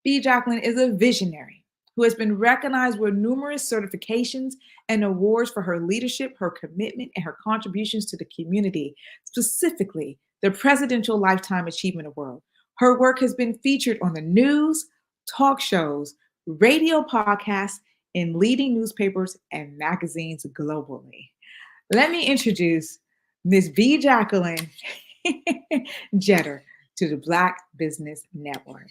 B. Jacqueline is a visionary who has been recognized with numerous certifications and awards for her leadership, her commitment, and her contributions to the community, specifically the Presidential Lifetime Achievement Award. Her work has been featured on the news, talk shows, radio podcasts, in leading newspapers and magazines globally. Let me introduce Ms. B. Jacqueline Jeter to the Black Business Network.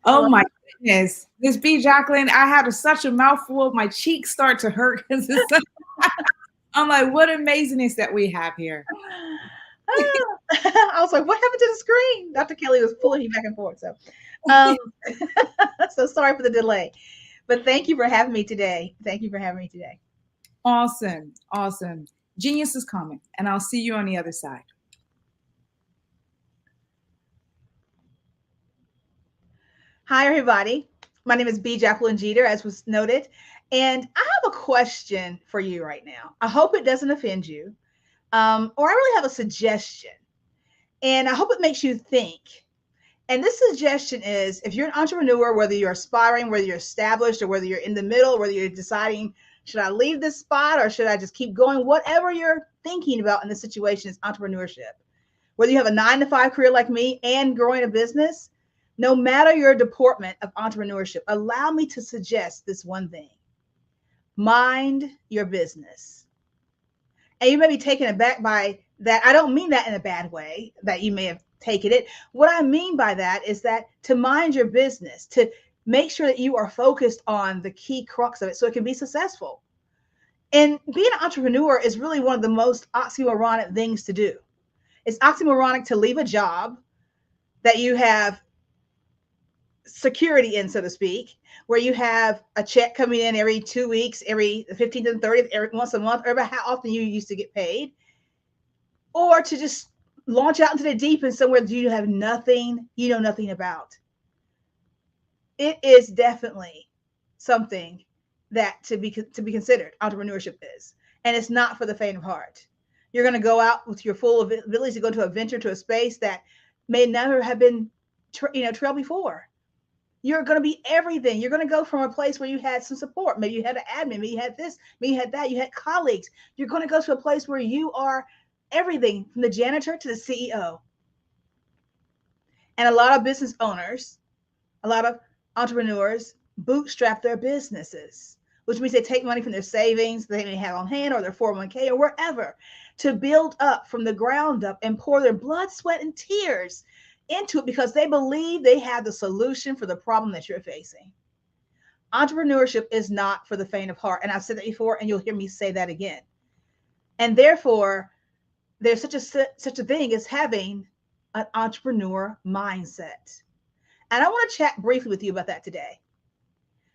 Oh my goodness. Miss B. Jacqueline, I had such a mouthful. My cheeks start to hurt because I'm like, what amazingness that we have here. I was like, what happened to the screen? Dr. Kelly was pulling me back and forth. So, so sorry for the delay. But thank you for having me today. Awesome. Awesome. Genius is coming, and I'll see you on the other side. Hi, everybody. My name is B. Jacqueline Jeter, as was noted. And I have a question for you right now. I hope it doesn't offend you. Or I really have a suggestion. And I hope it makes you think. And this suggestion is, if you're an entrepreneur, whether you're aspiring, whether you're established, or whether you're in the middle, whether you're deciding, should I leave this spot or should I just keep going? Whatever you're thinking about in this situation is entrepreneurship. Whether you have a 9-to-5 career like me and growing a business, no matter your department of entrepreneurship, allow me to suggest this one thing. Mind your business. And you may be taken aback by that. I don't mean that in a bad way, that you may have taken it. What I mean by that is that to mind your business, to make sure that you are focused on the key crux of it so it can be successful. And being an entrepreneur is really one of the most oxymoronic things to do. It's oxymoronic to leave a job that you have security in, so to speak, where you have a check coming in every 2 weeks, every 15th and 30th, every once a month, or how often you used to get paid, or to just launch out into the deep end somewhere that you have nothing, you know nothing about. It is definitely something that to be considered entrepreneurship is, and it's not for the faint of heart. You're going to go out with your full abilities to go to a venture, to a space that may never have been trailed before. You're going to be everything. You're going to go from a place where you had some support. Maybe you had an admin, maybe you had this, maybe you had that, you had colleagues. You're going to go to a place where you are everything from the janitor to the CEO. And a lot of business owners, a lot of entrepreneurs bootstrap their businesses, which means they take money from their savings they may have on hand or their 401k or wherever to build up from the ground up and pour their blood, sweat, and tears into it because they believe they have the solution for the problem that you're facing. Entrepreneurship is not for the faint of heart. And I've said that before, and you'll hear me say that again. And therefore, there's such a thing as having an entrepreneur mindset. And I want to chat briefly with you about that today.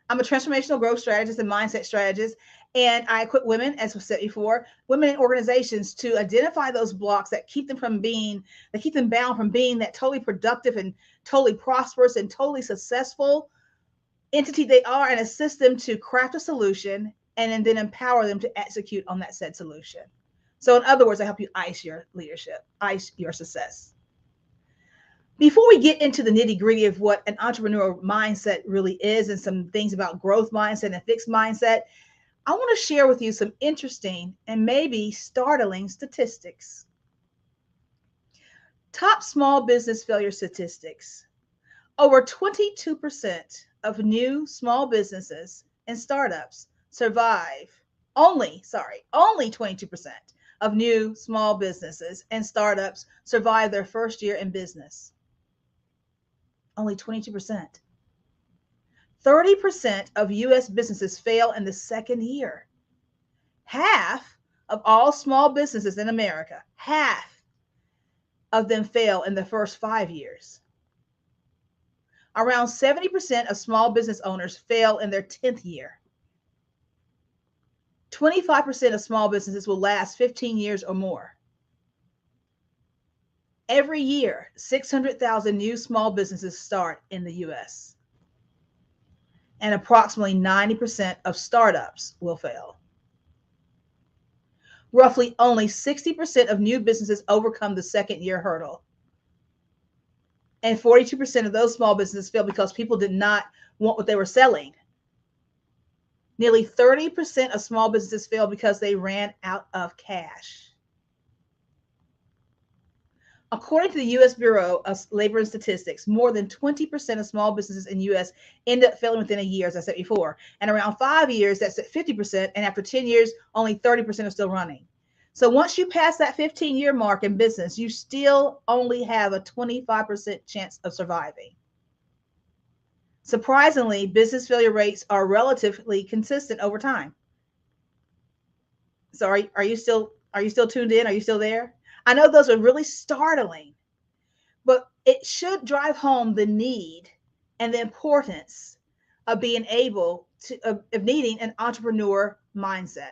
I'm a transformational growth strategist and mindset strategist, and I equip women, as was said before, women in organizations to identify those blocks that keep them bound from being that totally productive and totally prosperous and totally successful entity they are, and assist them to craft a solution and then empower them to execute on that said solution. So in other words, I help you ice your leadership, ice your success. Before we get into the nitty-gritty of what an entrepreneurial mindset really is and some things about growth mindset and fixed mindset, I want to share with you some interesting and maybe startling statistics. Top small business failure statistics. Over 22% of new small businesses and startups survive. Only 22% of new small businesses and startups survive their first year in business. Only 22%. 30% of U.S. businesses fail in the second year. Half of all small businesses in America, half of them fail in the first 5 years. Around 70% of small business owners fail in their 10th year. 25% of small businesses will last 15 years or more. Every year, 600,000 new small businesses start in the U.S. And approximately 90% of startups will fail. Roughly only 60% of new businesses overcome the second year hurdle. And 42% of those small businesses fail because people did not want what they were selling. Nearly 30% of small businesses fail because they ran out of cash. According to the U.S. Bureau of Labor and Statistics, more than 20% of small businesses in the U.S. end up failing within a year, as I said before. And around 5 years, that's at 50%. And after 10 years, only 30% are still running. So once you pass that 15-year mark in business, you still only have a 25% chance of surviving. Surprisingly, business failure rates are relatively consistent over time. So are you still tuned in? Are you still there? I know those are really startling, but it should drive home the need and the importance of being able to, of needing an entrepreneur mindset.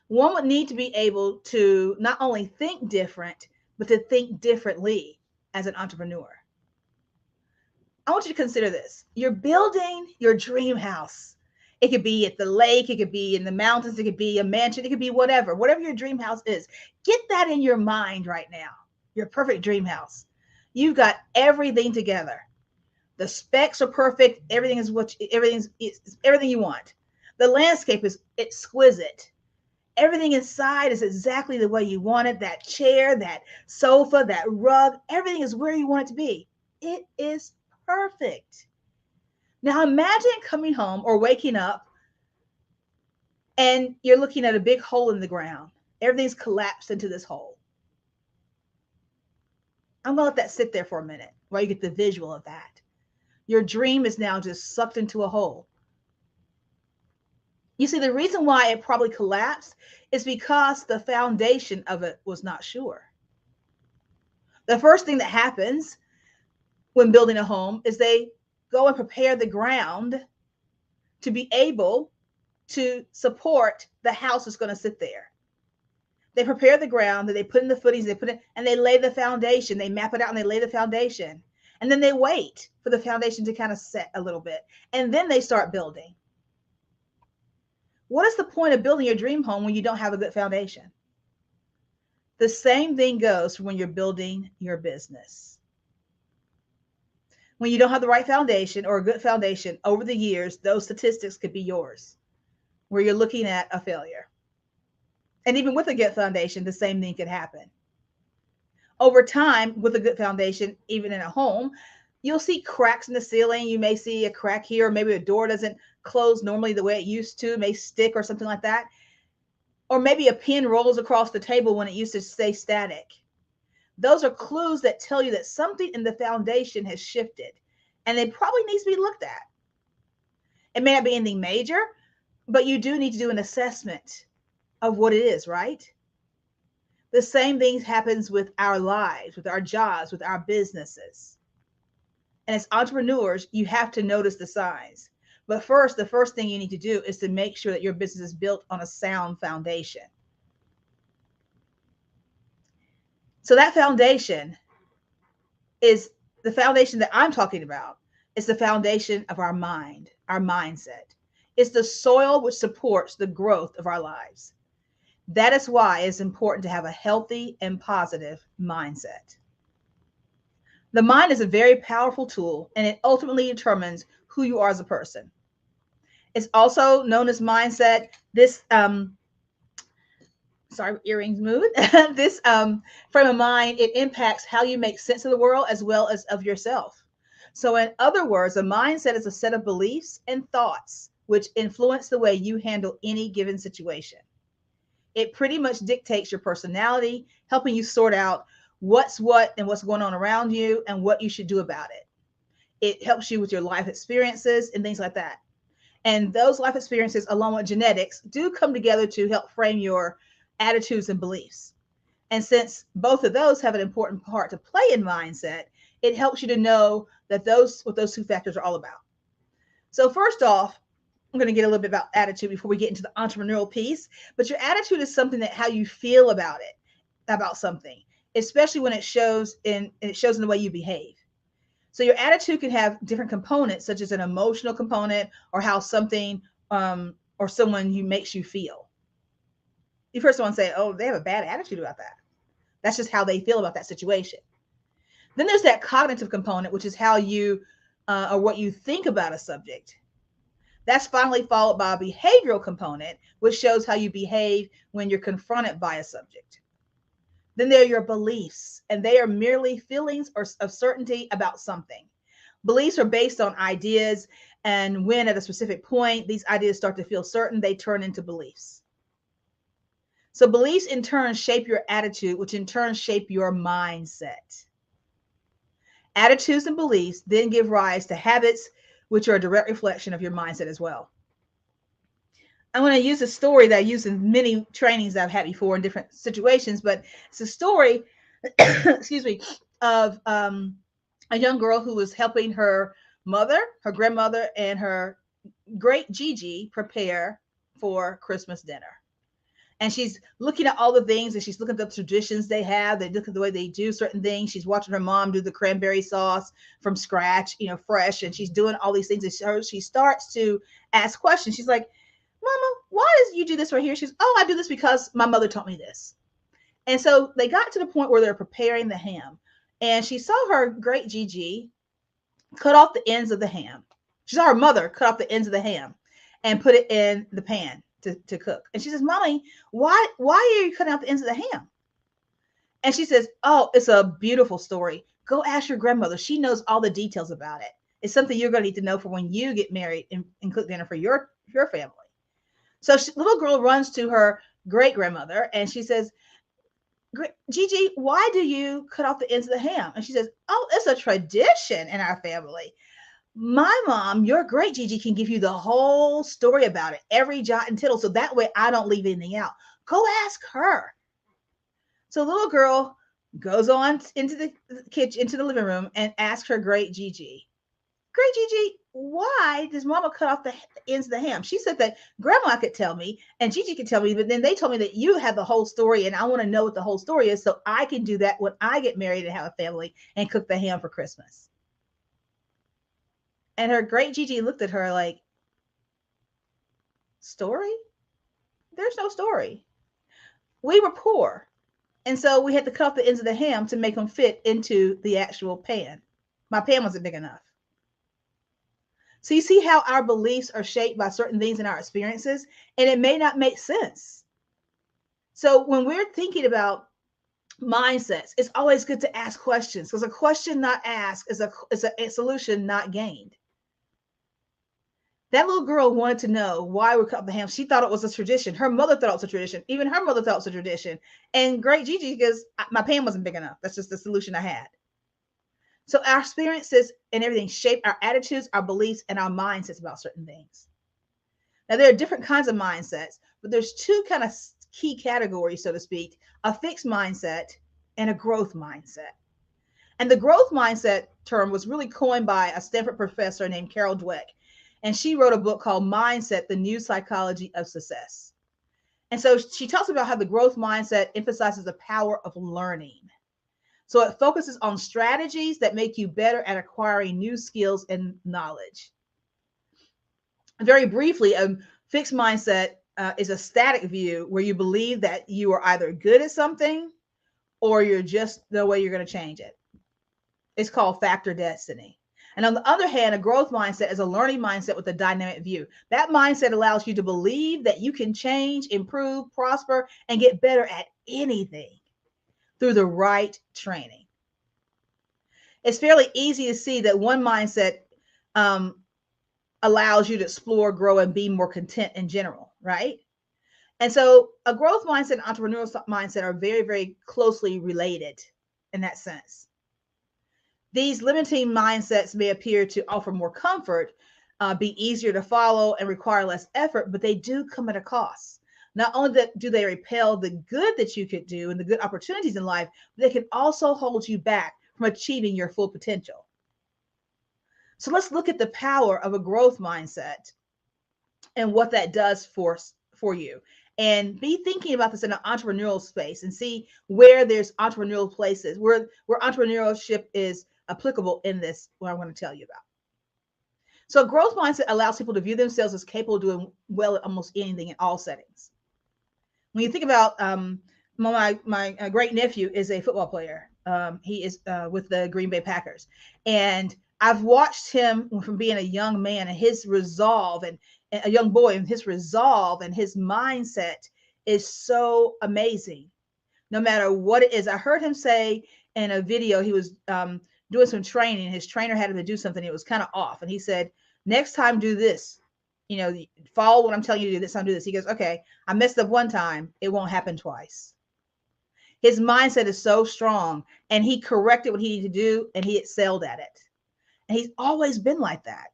One would need to be able to not only think different, but to think differently as an entrepreneur. I want you to consider this. You're building your dream house. It could be at the lake, it could be in the mountains, it could be a mansion, it could be whatever your dream house is. Get that in your mind right now. Your perfect dream house. You've got everything together. The specs are perfect. Everything is everything you want. The landscape is exquisite. Everything inside is exactly the way you want it. That chair, that sofa, that rug, everything is where you want it to be. It is perfect. Now imagine coming home or waking up and you're looking at a big hole in the ground. Everything's collapsed into this hole. I'm going to let that sit there for a minute while you get the visual of that. Your dream is now just sucked into a hole. You see, the reason why it probably collapsed is because the foundation of it was not sure. The first thing that happens when building a home is they go and prepare the ground to be able to support the house that's going to sit there. They prepare the ground, that they put in the footings, they put it, and they lay the foundation. They map it out and they lay the foundation. And then they wait for the foundation to kind of set a little bit. And then they start building. What is the point of building your dream home when you don't have a good foundation? The same thing goes for when you're building your business. When you don't have the right foundation or a good foundation, over the years, those statistics could be yours, where you're looking at a failure. And even with a good foundation, the same thing could happen. Over time, with a good foundation, even in a home, you'll see cracks in the ceiling. You may see a crack here, or maybe a door doesn't close normally the way it used to, it may stick or something like that. Or maybe a pin rolls across the table when it used to stay static. Those are clues that tell you that something in the foundation has shifted, and it probably needs to be looked at. It may not be anything major, but you do need to do an assessment of what it is, right? The same thing happens with our lives, with our jobs, with our businesses. And as entrepreneurs, you have to notice the signs. But first, the first thing you need to do is to make sure that your business is built on a sound foundation. So that foundation is the foundation that I'm talking about. It's the foundation of our mind, our mindset. It's the soil which supports the growth of our lives. That is why it's important to have a healthy and positive mindset. The mind is a very powerful tool, and it ultimately determines who you are as a person. It's also known as mindset. This sorry, earrings moved. This frame of mind, it impacts how you make sense of the world as well as of yourself. So in other words, a mindset is a set of beliefs and thoughts which influence the way you handle any given situation. It pretty much dictates your personality, helping you sort out what's what and what's going on around you and what you should do about it. It helps you with your life experiences and things like that. And those life experiences, along with genetics, do come together to help frame your attitudes and beliefs. And since both of those have an important part to play in mindset, it helps you to know that what those two factors are all about. So first off, I'm going to get a little bit about attitude before we get into the entrepreneurial piece. But your attitude is something that how you feel about it, about something, especially when it shows in the way you behave. So your attitude can have different components, such as an emotional component or how something or someone makes you feel. You first want to say, oh, they have a bad attitude about that. That's just how they feel about that situation. Then there's that cognitive component, which is how you or what you think about a subject. That's finally followed by a behavioral component, which shows how you behave when you're confronted by a subject. Then there are your beliefs, and they are merely feelings of certainty about something. Beliefs are based on ideas, and when at a specific point these ideas start to feel certain, they turn into beliefs. So beliefs in turn shape your attitude, which in turn shape your mindset. Attitudes and beliefs then give rise to habits, which are a direct reflection of your mindset as well. I'm going to use a story that I use in many trainings that I've had before in different situations, but it's a story, excuse me, of a young girl who was helping her mother, her grandmother, and her great Gigi prepare for Christmas dinner. And she's looking at all the things, and she's looking at the traditions they have. They look at the way they do certain things. She's watching her mom do the cranberry sauce from scratch, fresh, and she's doing all these things. And she starts to ask questions. She's like, Mama, why does you do this right here? She's, oh, I do this because my mother taught me this. And so they got to the point where they're preparing the ham. And she saw her great Gigi cut off the ends of the ham. She saw her mother cut off the ends of the ham and put it in the pan to cook. And she says, Mommy, why are you cutting out the ends of the ham? And she says, oh, it's a beautiful story. Go ask your grandmother. She knows all the details about it. It's something you're going to need to know for when you get married and cook dinner for your family. So little girl runs to her great grandmother and she says, Gigi, why do you cut off the ends of the ham? And she says, oh, it's a tradition in our family. My mom, your great Gigi, can give you the whole story about it, every jot and tittle. So that way I don't leave anything out. Go ask her. So little girl goes on into the kitchen, into the living room, and asks her great Gigi, great Gigi, why does Mama cut off the ends of the ham? She said that Grandma could tell me and Gigi could tell me, but then they told me that you have the whole story, and I want to know what the whole story is so I can do that when I get married and have a family and cook the ham for Christmas. And her great Gigi looked at her like, story? There's no story. We were poor. And so we had to cut off the ends of the ham to make them fit into the actual pan. My pan wasn't big enough. So you see how our beliefs are shaped by certain things in our experiences, and it may not make sense. So when we're thinking about mindsets, it's always good to ask questions, because a question not asked is a solution not gained. That little girl wanted to know why we're cutting the ham. She thought it was a tradition. Her mother thought it was a tradition. Even her mother thought it was a tradition. And great Gigi goes, my pan wasn't big enough. That's just the solution I had. So our experiences and everything shape our attitudes, our beliefs, and our mindsets about certain things. Now, there are different kinds of mindsets, but there's two kind of key categories, so to speak: a fixed mindset and a growth mindset. And the growth mindset term was really coined by a Stanford professor named Carol Dweck. And she wrote a book called Mindset, The New Psychology of Success. And so she talks about how the growth mindset emphasizes the power of learning. So it focuses on strategies that make you better at acquiring new skills and knowledge. Very briefly, a fixed mindset is a static view where you believe that you are either good at something or you're just the way you're going to change it. It's called factor destiny. And on the other hand, a growth mindset is a learning mindset with a dynamic view. That mindset allows you to believe that you can change, improve, prosper, and get better at anything through the right training. It's fairly easy to see that one mindset allows you to explore, grow, and be more content in general, right? And so a growth mindset and entrepreneurial mindset are very, very closely related in that sense. These limiting mindsets may appear to offer more comfort, be easier to follow, and require less effort, but they do come at a cost. Not only do they repel the good that you could do and the good opportunities in life, but they can also hold you back from achieving your full potential. So let's look at the power of a growth mindset and what that does for you. And be thinking about this in an entrepreneurial space and see where there's entrepreneurial places, where entrepreneurship is applicable in this, what I'm going to tell you about. So a growth mindset allows people to view themselves as capable of doing well at almost anything in all settings. When you think about my great nephew is a football player. He is with the Green Bay Packers. And I've watched him from being a young man and his resolve, and a young boy, and his resolve and his mindset is so amazing. No matter what it is. I heard him say in a video, he was doing some training. His trainer had him to do something. It was kind of off. And he said, next time do this. You know, follow what I'm telling you to do. This time do this. He goes, okay, I messed up one time. It won't happen twice. His mindset is so strong, and he corrected what he needed to do, and he excelled at it. And he's always been like that.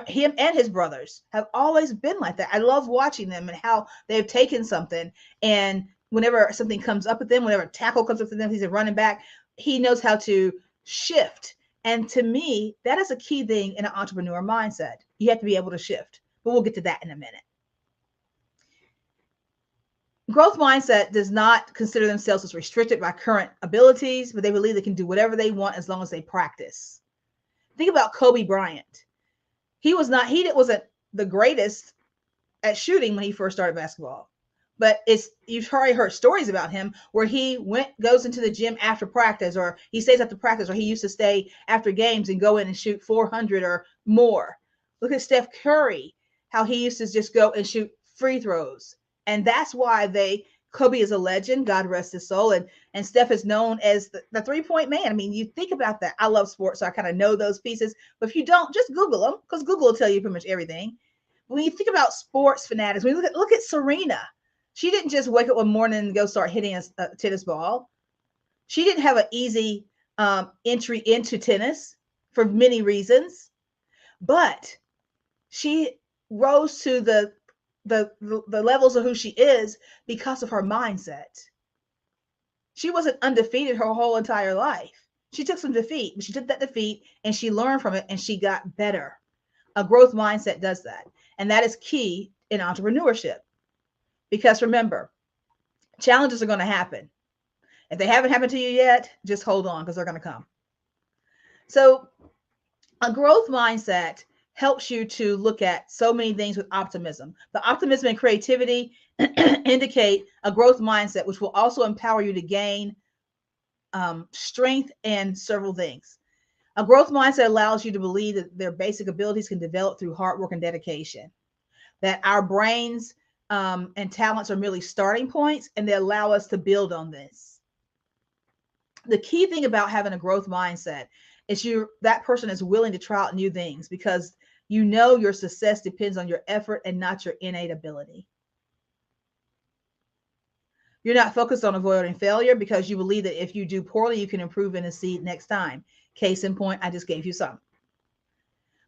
Him and his brothers have always been like that. I love watching them and how they've taken something, and whenever something comes up with them, whenever a tackle comes up with them, he's a running back, he knows how to shift. And to me, that is a key thing in an entrepreneur mindset. You have to be able to shift, but we'll get to that in a minute. Growth mindset does not consider themselves as restricted by current abilities, but they believe they can do whatever they want as long as they practice. Think about Kobe Bryant. He wasn't the greatest at shooting when he first started basketball, but you've already heard stories about him where he goes into the gym after practice, or he stays after practice, or he used to stay after games and go in and shoot 400 or more. Look at Steph Curry, how he used to just go and shoot free throws. And that's why Kobe is a legend, God rest his soul. And Steph is known as the three-point man. I mean, you think about that. I love sports, so I kind of know those pieces. But if you don't, just Google them, because Google will tell you pretty much everything. When you think about sports fanatics, when you look at Serena, she didn't just wake up one morning and go start hitting a tennis ball. She didn't have an easy entry into tennis for many reasons, but she rose to the levels of who she is because of her mindset. She wasn't undefeated her whole entire life. She took some defeat, but she took that defeat and she learned from it and she got better. A growth mindset does that. And that is key in entrepreneurship. Because remember, challenges are going to happen. If they haven't happened to you yet, just hold on, because they're going to come. So a growth mindset helps you to look at so many things with optimism. The optimism and creativity indicate a growth mindset, which will also empower you to gain strength in several things. A growth mindset allows you to believe that their basic abilities can develop through hard work and dedication, that our brains and talents are merely starting points, and they allow us to build on this. The key thing about having a growth mindset is that person is willing to try out new things because you know your success depends on your effort and not your innate ability. You're not focused on avoiding failure because you believe that if you do poorly, you can improve and succeed next time. Case in point, I just gave you some.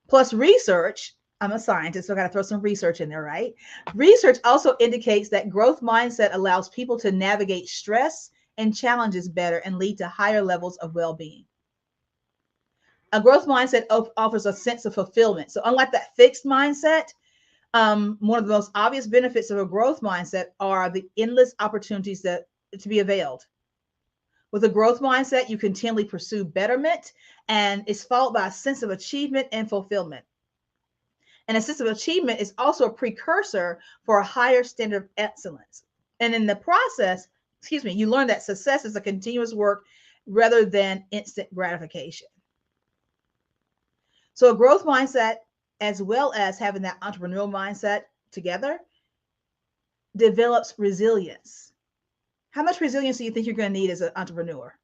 Plus research, I'm a scientist, so I got to throw some research in there, right? Research also indicates that growth mindset allows people to navigate stress and challenges better and lead to higher levels of well-being. A growth mindset offers a sense of fulfillment. So unlike that fixed mindset, one of the most obvious benefits of a growth mindset are the endless opportunities to be availed. With a growth mindset, you continually pursue betterment, and it's followed by a sense of achievement and fulfillment. And a sense of achievement is also a precursor for a higher standard of excellence. And in the process, you learn that success is a continuous work rather than instant gratification. So a growth mindset, as well as having that entrepreneurial mindset together, develops resilience. How much resilience do you think you're going to need as an entrepreneur?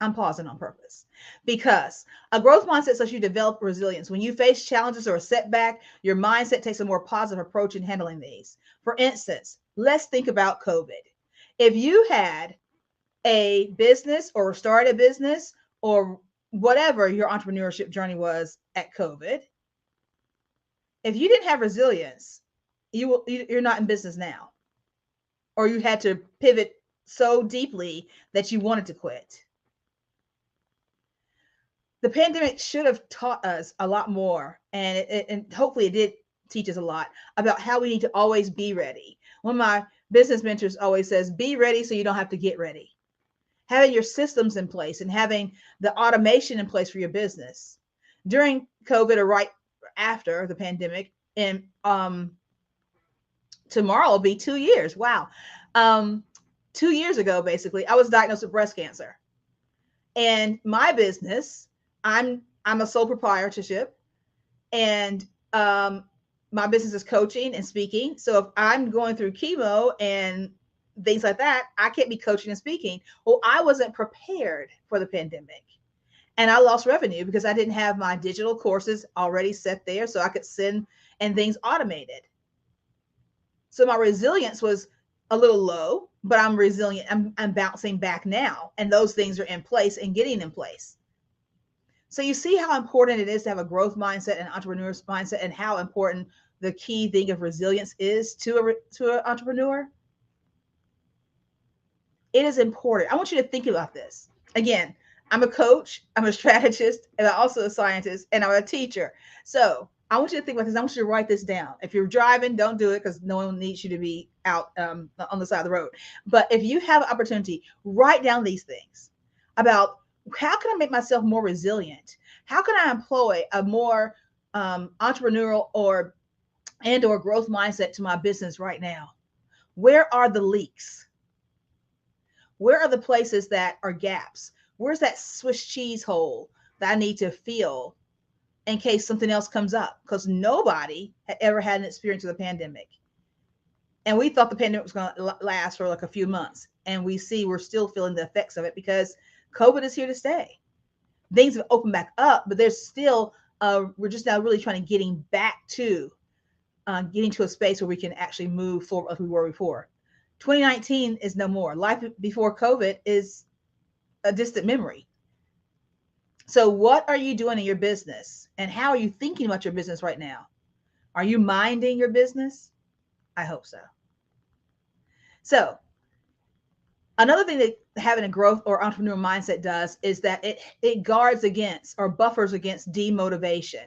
I'm pausing on purpose because a growth mindset lets you develop resilience. When you face challenges or a setback, your mindset takes a more positive approach in handling these. For instance, let's think about COVID. If you had a business or started a business or whatever your entrepreneurship journey was at COVID, if you didn't have resilience, you're not in business now, or you had to pivot so deeply that you wanted to quit. The pandemic should have taught us a lot more, and hopefully it did teach us a lot about how we need to always be ready. One of my business mentors always says, be ready so you don't have to get ready. Having your systems in place and having the automation in place for your business. During COVID or right after the pandemic, and tomorrow will be 2 years. Wow. 2 years ago, basically, I was diagnosed with breast cancer. And my business, I'm a sole proprietorship, and my business is coaching and speaking. So if I'm going through chemo and things like that, I can't be coaching and speaking. Well, I wasn't prepared for the pandemic, and I lost revenue because I didn't have my digital courses already set there so I could send and things automated. So my resilience was a little low, but I'm resilient. I'm bouncing back now, and those things are in place and getting in place. So you see how important it is to have a growth mindset and entrepreneur's mindset, and how important the key thing of resilience is to an entrepreneur. It is important. I want you to think about this. Again, I'm a coach, I'm a strategist, and I'm also a scientist, and I'm a teacher. So I want you to think about this. I want you to write this down. If you're driving, don't do it because no one needs you to be out on the side of the road. But if you have an opportunity, write down these things about how can I make myself more resilient? How can I employ a more entrepreneurial or growth mindset to my business right now? Where are the leaks? Where are the places that are gaps? Where's that Swiss cheese hole that I need to fill in case something else comes up? Because nobody had ever had an experience with a pandemic. And we thought the pandemic was going to last for like a few months. And we see we're still feeling the effects of it because COVID is here to stay. Things have opened back up, but there's still, we're just now really trying to getting to a space where we can actually move forward as we were before. 2019 is no more. Life before COVID is a distant memory. So what are you doing in your business, and how are you thinking about your business right now? Are you minding your business? I hope so. So another thing that having a growth or entrepreneurial mindset does is that it guards against or buffers against demotivation.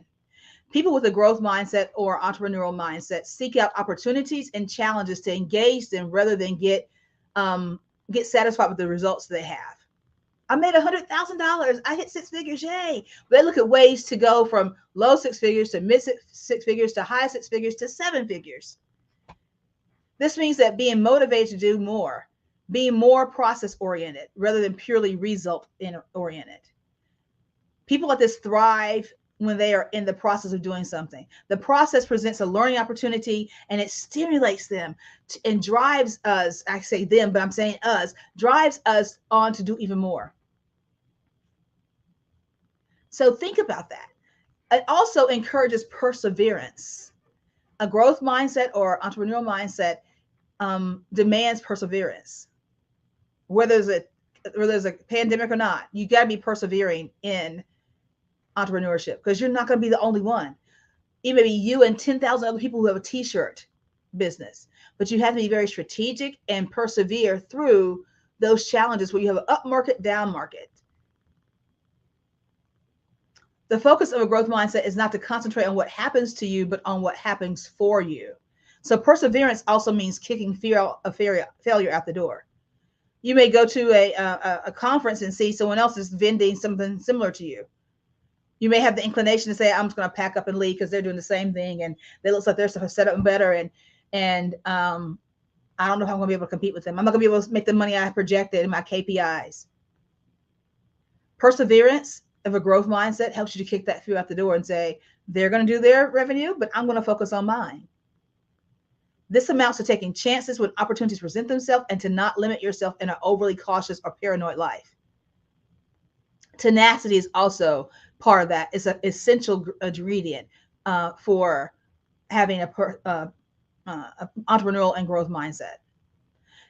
People with a growth mindset or entrepreneurial mindset seek out opportunities and challenges to engage them rather than get satisfied with the results they have. I made $100,000. I hit 6 figures. Yay. They look at ways to go from low 6 figures to mid 6 figures to high 6 figures to 7 figures. This means that being motivated to do more, being more process oriented rather than purely result oriented. People like this thrive when they are in the process of doing something. The process presents a learning opportunity and it stimulates them and drives us, I say them, but I'm saying us, drives us on to do even more. So think about that. It also encourages perseverance. A growth mindset or entrepreneurial mindset demands perseverance. Whether there's a pandemic or not, you got to be persevering in entrepreneurship because you're not going to be the only one. It may be you and 10,000 other people who have a t-shirt business, but you have to be very strategic and persevere through those challenges where you have an up market, down market. The focus of a growth mindset is not to concentrate on what happens to you, but on what happens for you. So perseverance also means kicking fear of failure out the door. You may go to a conference and see someone else is vending something similar to you. You may have the inclination to say, I'm just going to pack up and leave because they're doing the same thing and they look like they're set up better. And I don't know how I'm going to be able to compete with them. I'm not going to be able to make the money I projected in my KPIs. Perseverance of a growth mindset helps you to kick that fear out the door and say, they're going to do their revenue, but I'm going to focus on mine. This amounts to taking chances when opportunities present themselves and to not limit yourself in an overly cautious or paranoid life. Tenacity is also part of that. It's an essential ingredient for having a entrepreneurial and growth mindset.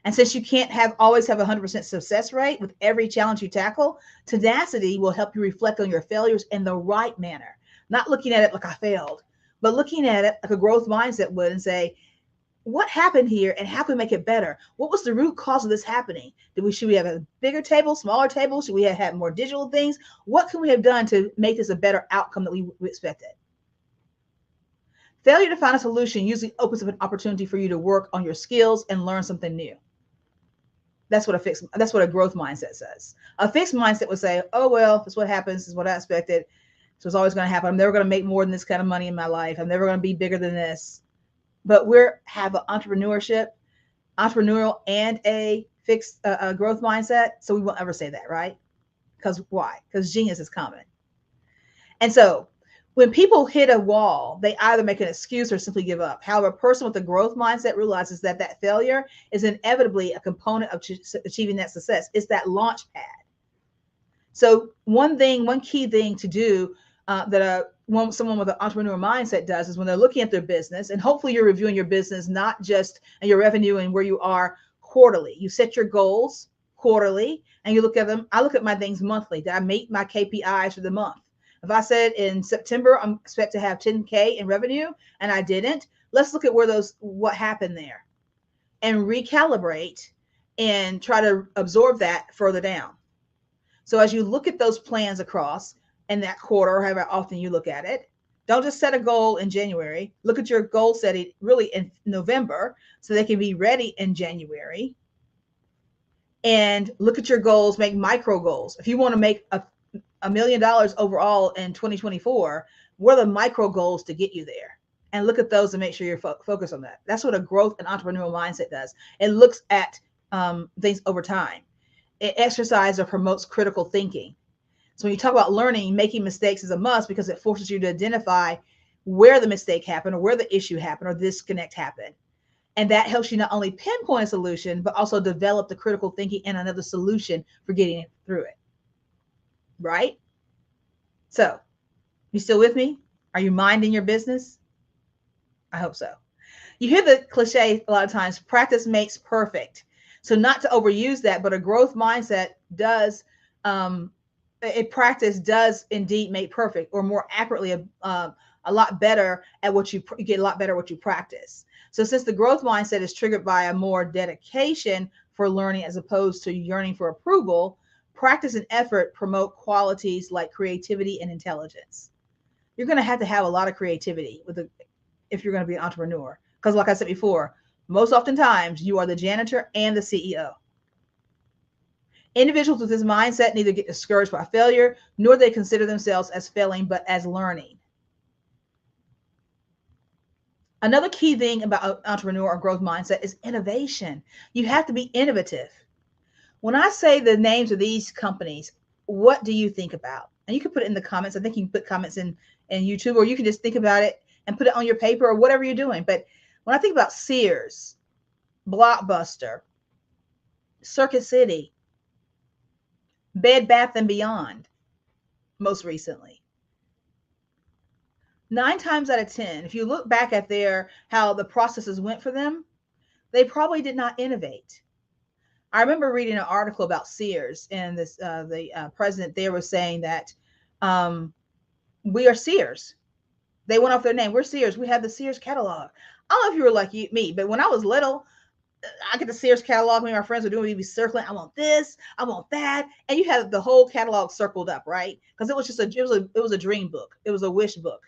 And since you can't always have 100% success rate with every challenge you tackle, tenacity will help you reflect on your failures in the right manner. Not looking at it like I failed, but looking at it like a growth mindset would and say, what happened here and how can we make it better? What was the root cause of this happening? Should we have a bigger table, smaller table? Should we have had more digital things? What can we have done to make this a better outcome that we expected? Failure to find a solution usually opens up an opportunity for you to work on your skills and learn something new. That's what a growth mindset says. A fixed mindset would say, oh, well, that's what happens. This is what I expected. So it's always going to happen. I'm never going to make more than this kind of money in my life. I'm never going to be bigger than this. But we have an entrepreneurial and a fixed growth mindset. So we won't ever say that, right? Because why? Because genius is common. And so when people hit a wall, they either make an excuse or simply give up. However, a person with a growth mindset realizes that failure is inevitably a component of achieving that success. It's that launch pad. So one key thing to do someone with an entrepreneurial mindset does is when they're looking at their business, and hopefully you're reviewing your business, not just your revenue and where you are quarterly. You set your goals quarterly and you look at them. I look at my things monthly. Did I meet my KPIs for the month? If I said in September, I'm expect to have 10K in revenue and I didn't, let's look at what happened there and recalibrate and try to absorb that further down. So as you look at those plans across in that quarter, or however often you look at it, don't just set a goal in January. Look at your goal setting really in November so they can be ready in January. And look at your goals, make micro goals. If you want to make $1 million overall in 2024, what are the micro goals to get you there? And look at those and make sure you're focused on that. That's what a growth and entrepreneurial mindset does. It looks at things over time. It exercises or promotes critical thinking. So when you talk about learning, making mistakes is a must because it forces you to identify where the mistake happened or where the issue happened or disconnect happened. And that helps you not only pinpoint a solution, but also develop the critical thinking and another solution for getting through it. Right? So, you still with me? Are you minding your business? I hope so. You hear the cliche a lot of times, practice makes perfect. So not to overuse that, but a growth mindset does, practice does indeed make perfect, or more accurately, a lot better at what you get a lot better at what you practice. So since the growth mindset is triggered by a more dedication for learning as opposed to yearning for approval, practice and effort promote qualities like creativity and intelligence. You're going to have a lot of creativity if you're going to be an entrepreneur. Because like I said before, most oftentimes you are the janitor and the CEO. Individuals with this mindset neither get discouraged by failure, nor they consider themselves as failing, but as learning. Another key thing about entrepreneur or growth mindset is innovation. You have to be innovative. When I say the names of these companies, what do you think about? And you can put it in the comments. I think you can put comments in YouTube, or you can just think about it and put it on your paper or whatever you're doing. But when I think about Sears, Blockbuster, Circuit City, Bed Bath and Beyond, most recently, 9 times out of 10, if you look back at how the processes went for them, they probably did not innovate. I remember reading an article about Sears, and the president there was saying that we are Sears. They went off their name. We're Sears. We have the Sears catalog. I don't know if you were like me, but when I was little, I get the Sears catalog. Me and my friends were doing, we'd be circling. I want this. I want that. And you had the whole catalog circled up, right? Because it was just it was a dream book. It was a wish book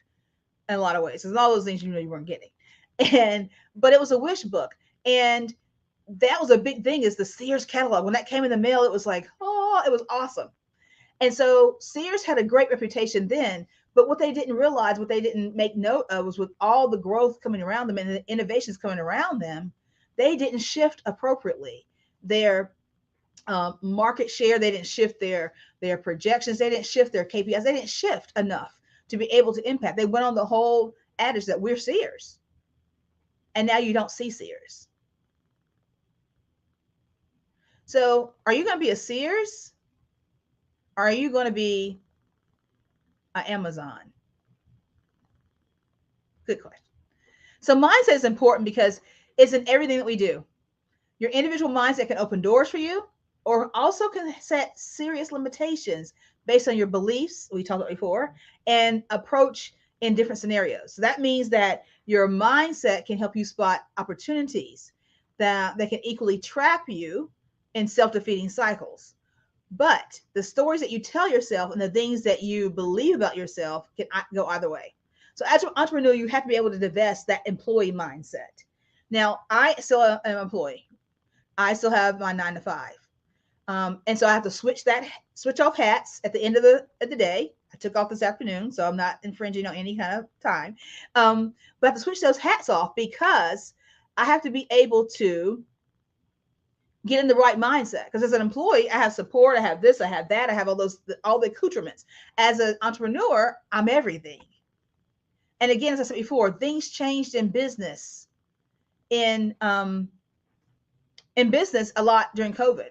in a lot of ways. There's all those things you weren't getting, but it was a wish book, and that was a big thing. Is the Sears catalog. When that came in the mail, it was like, oh, it was awesome. And so Sears had a great reputation then. But what they didn't realize, what they didn't make note of, was with all the growth coming around them and the innovations coming around them, they didn't shift appropriately. Their market share, they didn't shift their projections, they didn't shift their KPIs, they didn't shift enough to be able to impact. They went on the whole adage that we're Sears. And now you don't see Sears. So are you going to be a Sears? Or are you going to be Amazon? Good question. So mindset is important because it's in everything that we do. Your individual mindset can open doors for you, or also can set serious limitations based on your beliefs, we talked about before, and approach in different scenarios. So that means that your mindset can help you spot opportunities that can equally trap you in self-defeating cycles. But the stories that you tell yourself and the things that you believe about yourself can go either way. So as an entrepreneur, you have to be able to divest that employee mindset. Now, I still am an employee. I still have my 9 to 5. And so I have to switch off hats at the end of the day. I took off this afternoon, so I'm not infringing on any kind of time. But I have to switch those hats off because I have to be able to get in the right mindset. Because as an employee, I have support, I have this, I have that, I have all the accoutrements. As an entrepreneur, I'm everything. And again, as I said before, things changed in business, in business a lot during COVID.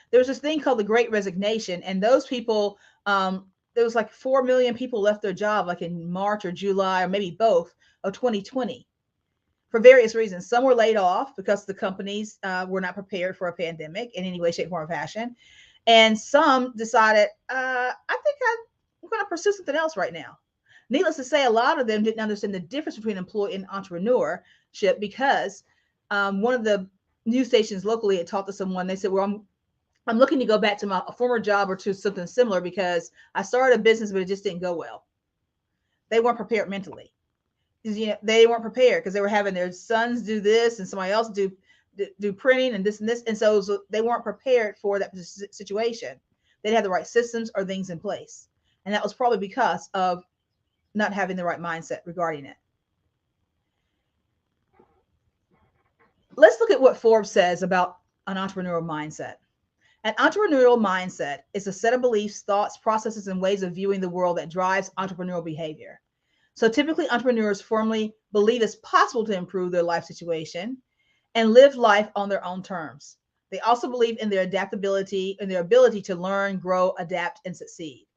There was this thing called the Great Resignation, and those people, there was like 4 million people left their job, like in March or July, or maybe both, of 2020. For various reasons. Some were laid off because the companies were not prepared for a pandemic in any way, shape, form, or fashion. And some decided, I think I'm going to pursue something else right now. Needless to say, a lot of them didn't understand the difference between employee and entrepreneurship because one of the news stations locally had talked to someone. They said, well, I'm looking to go back to my former job or to something similar because I started a business, but it just didn't go well. They weren't prepared mentally. They weren't prepared because they were having their sons do this and somebody else do printing and this and this. And so they weren't prepared for that situation. They didn't have the right systems or things in place. And that was probably because of not having the right mindset regarding it. Let's look at what Forbes says about an entrepreneurial mindset. An entrepreneurial mindset is a set of beliefs, thoughts, processes, and ways of viewing the world that drives entrepreneurial behavior. So typically entrepreneurs firmly believe it's possible to improve their life situation and live life on their own terms. They also believe in their adaptability and their ability to learn, grow, adapt, and succeed.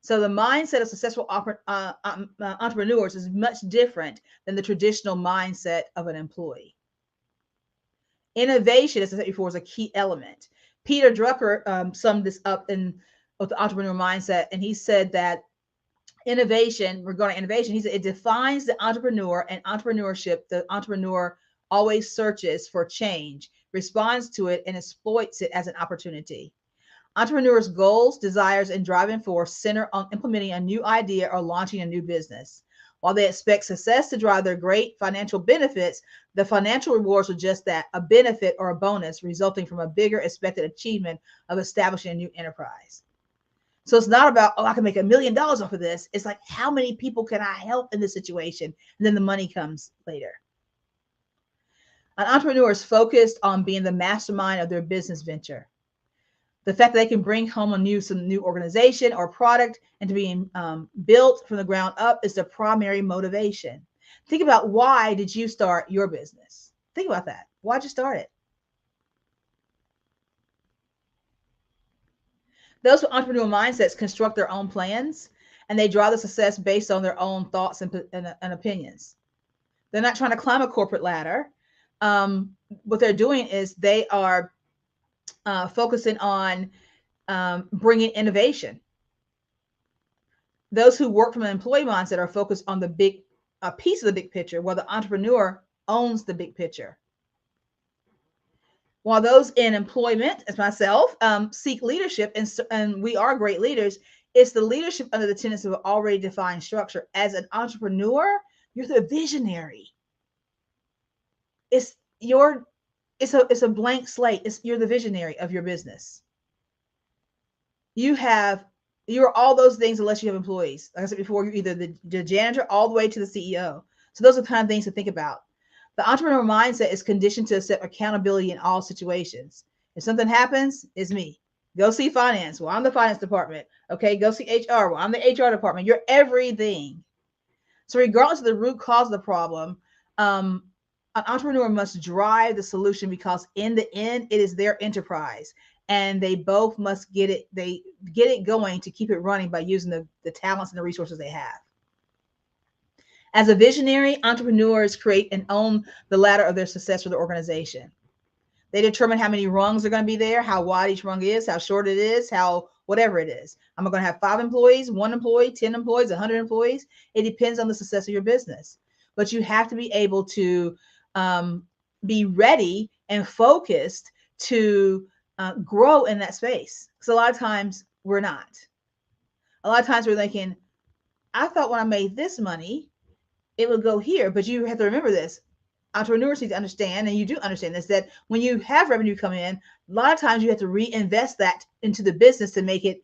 So the mindset of successful entrepreneurs is much different than the traditional mindset of an employee. Innovation, as I said before, is a key element. Peter Drucker summed this up with the entrepreneur mindset, and he said that regarding innovation, he said it defines the entrepreneur and entrepreneurship. The entrepreneur always searches for change, responds to it, and exploits it as an opportunity. Entrepreneurs' goals, desires, and driving force center on implementing a new idea or launching a new business. While they expect success to drive their great financial benefits, the financial rewards are just that, a benefit or a bonus resulting from a bigger expected achievement of establishing a new enterprise. So it's not about, I can make $1 million off of this. It's like, how many people can I help in this situation? And then the money comes later. An entrepreneur is focused on being the mastermind of their business venture. The fact that they can bring home some new organization or product and to be built from the ground up is the primary motivation. Think about, why did you start your business? Think about that. Why'd you start it? Those with entrepreneurial mindsets construct their own plans, and they draw the success based on their own thoughts and opinions. They're not trying to climb a corporate ladder. What they're doing is they are focusing on bringing innovation. Those who work from an employee mindset are focused on the big piece of the big picture, while the entrepreneur owns the big picture. While those in employment, as myself, seek leadership, and we are great leaders, it's the leadership under the tenets of an already defined structure. As an entrepreneur, you're the visionary. It's a blank slate. You're the visionary of your business. You're all those things unless you have employees. Like I said before, you're either the janitor all the way to the CEO. So those are the kind of things to think about. The entrepreneur mindset is conditioned to accept accountability in all situations. If something happens, it's me. Go see finance. Well, I'm the finance department. Okay, go see HR. Well, I'm the HR department. You're everything. So regardless of the root cause of the problem, an entrepreneur must drive the solution, because in the end, it is their enterprise, and they both must get it going to keep it running by using the talents and the resources they have. As a visionary, entrepreneurs create and own the ladder of their success for the organization. They determine how many rungs are going to be there, how wide each rung is, how short it is, how whatever it is. I'm going to have 5 employees, 1 employee, 10 employees, 100 employees. It depends on the success of your business. But you have to be able to be ready and focused to grow in that space. Because a lot of times we're not. A lot of times we're thinking, I thought when I made this money, it would go here. But you have to remember this. Entrepreneurs need to understand, and you do understand this, that when you have revenue come in, a lot of times you have to reinvest that into the business to make it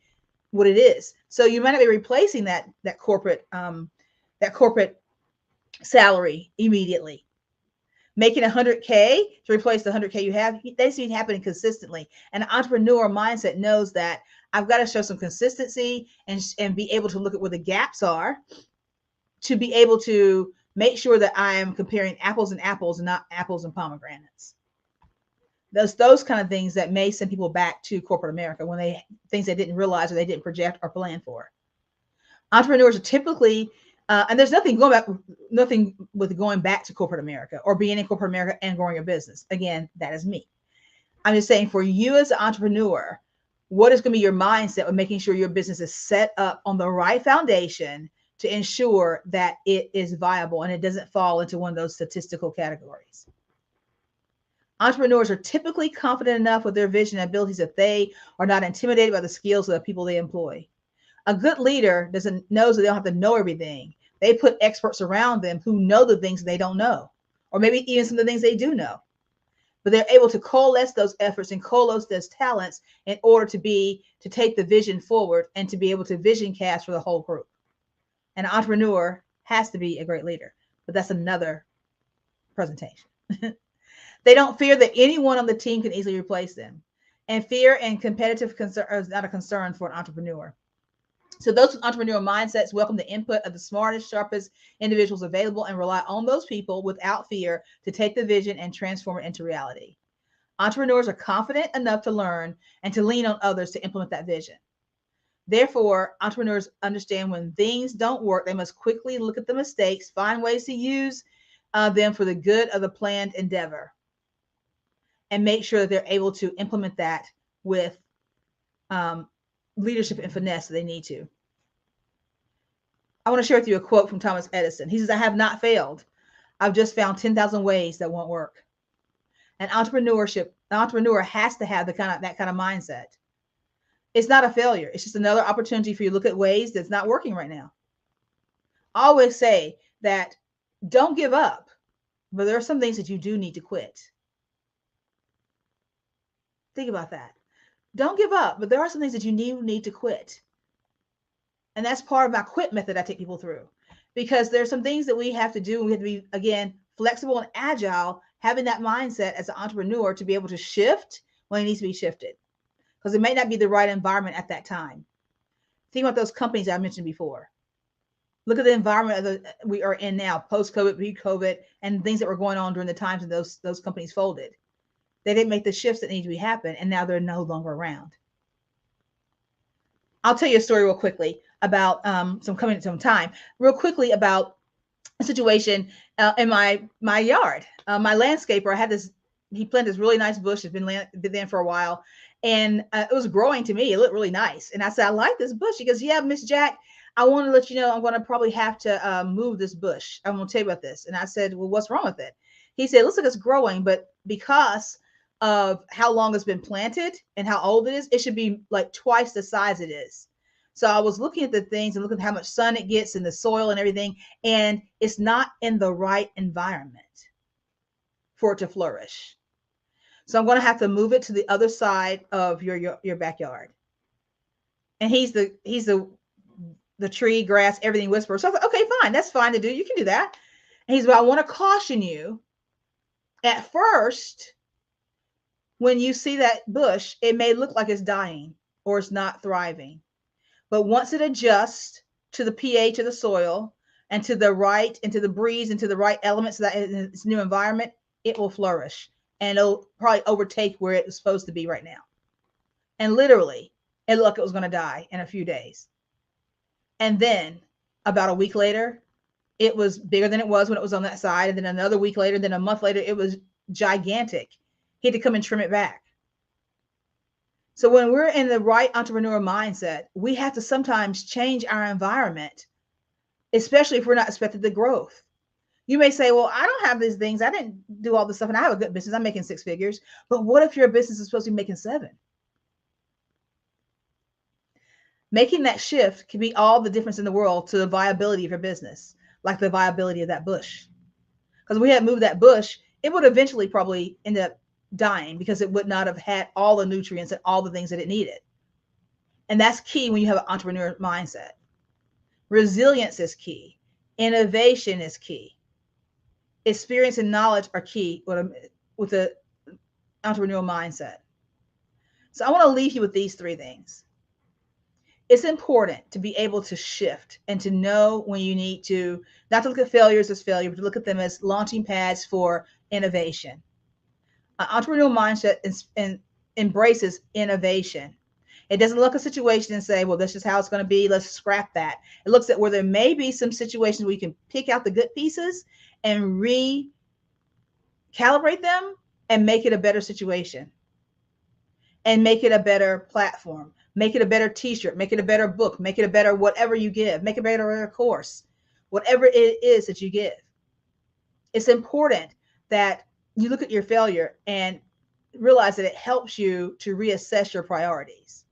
what it is. So you might not be replacing that corporate salary immediately. Making 100K to replace the 100K you have, that's been happening consistently. And an entrepreneur mindset knows that I've got to show some consistency and be able to look at where the gaps are, to be able to make sure that I am comparing apples and apples and not apples and pomegranates. Those kind of things that may send people back to corporate America when things they didn't realize or they didn't project or plan for. Entrepreneurs are typically, and there's nothing with going back to corporate America or being in corporate America and growing your business. Again, that is me. I'm just saying, for you as an entrepreneur, what is going to be your mindset of making sure your business is set up on the right foundation to ensure that it is viable and it doesn't fall into one of those statistical categories. Entrepreneurs are typically confident enough with their vision and abilities that they are not intimidated by the skills of the people they employ. A good leader knows that they don't have to know everything. They put experts around them who know the things they don't know, or maybe even some of the things they do know. But they're able to coalesce those efforts and coalesce those talents in order to take the vision forward and to be able to vision cast for the whole group. An entrepreneur has to be a great leader, but that's another presentation. They don't fear that anyone on the team can easily replace them. And fear and competitive concern is not a concern for an entrepreneur. So those with entrepreneurial mindsets welcome the input of the smartest, sharpest individuals available and rely on those people without fear to take the vision and transform it into reality. Entrepreneurs are confident enough to learn and to lean on others to implement that vision. Therefore, entrepreneurs understand when things don't work, they must quickly look at the mistakes, find ways to use them for the good of the planned endeavor, and make sure that they're able to implement that with leadership and finesse that they need to. I want to share with you a quote from Thomas Edison. He says, "I have not failed. I've just found 10,000 ways that won't work." An entrepreneur has to have that kind of mindset. It's not a failure. It's just another opportunity for you to look at ways that's not working right now. I always say that don't give up, but there are some things that you do need to quit. Think about that. Don't give up, but there are some things that you need to quit. And that's part of my quit method I take people through, because there's some things that we have to do. And we have to be, again, flexible and agile, having that mindset as an entrepreneur to be able to shift when it needs to be shifted. because it may not be the right environment at that time. Think about those companies I mentioned before. Look at the environment we are in now, post-COVID, pre-COVID, and things that were going on during the times that those companies folded. They didn't make the shifts that need to be happen, and now they're no longer around. I'll tell you a story real quickly about some time. Real quickly about a situation in my yard. My landscaper, he planted this really nice bush. It's been there for a while, and it was growing to me. It looked really nice, and I said, I like this bush. He goes, yeah, Miss Jack, I want to let you know I'm going to probably have to move this bush. I'm going to tell you about this. And I said, well, what's wrong with it? He said, it looks like it's growing, but because of how long it's been planted and how old it is, it should be like twice the size it is. So I was looking at the things and looking at how much sun it gets in the soil and everything, and it's not in the right environment for it to flourish. So I'm going to have to move it to the other side of your backyard. And he's the tree, grass, everything whisperer. So I thought, okay, fine, that's fine to do. You can do that. And he's, well, I want to caution you. At first, when you see that bush, it may look like it's dying or it's not thriving. But once it adjusts to the pH of the soil and to the right, and to the breeze, and to the right elements of that in its new environment, it will flourish. And it'll probably overtake where it was supposed to be right now. And literally, it looked like it was going to die in a few days. And then about a week later, it was bigger than it was when it was on that side. And then another week later, then a month later, it was gigantic. He had to come and trim it back. So when we're in the right entrepreneur mindset, we have to sometimes change our environment, especially if we're not expecting the growth. You may say, well, I don't have these things. I didn't do all this stuff and I have a good business. I'm making 6 figures. But what if your business is supposed to be making 7? Making that shift can be all the difference in the world to the viability of your business, like the viability of that bush. Because we had moved that bush, it would eventually probably end up dying because it would not have had all the nutrients and all the things that it needed. And that's key when you have an entrepreneur mindset. Resilience is key. Innovation is key. Experience and knowledge are key with the entrepreneurial mindset. So I want to leave you with these 3 things. It's important to be able to shift and to know when you need to, not to look at failures as failure, but to look at them as launching pads for innovation. An entrepreneurial mindset embraces innovation. It doesn't look at a situation and say, well, that's just how it's going to be. Let's scrap that. It looks at where there may be some situations where you can pick out the good pieces and recalibrate them and make it a better situation and make it a better platform. Make it a better t-shirt, make it a better book, make it a better whatever you give, make it a better course, whatever it is that you give. It's important that you look at your failure and realize that it helps you to reassess your priorities.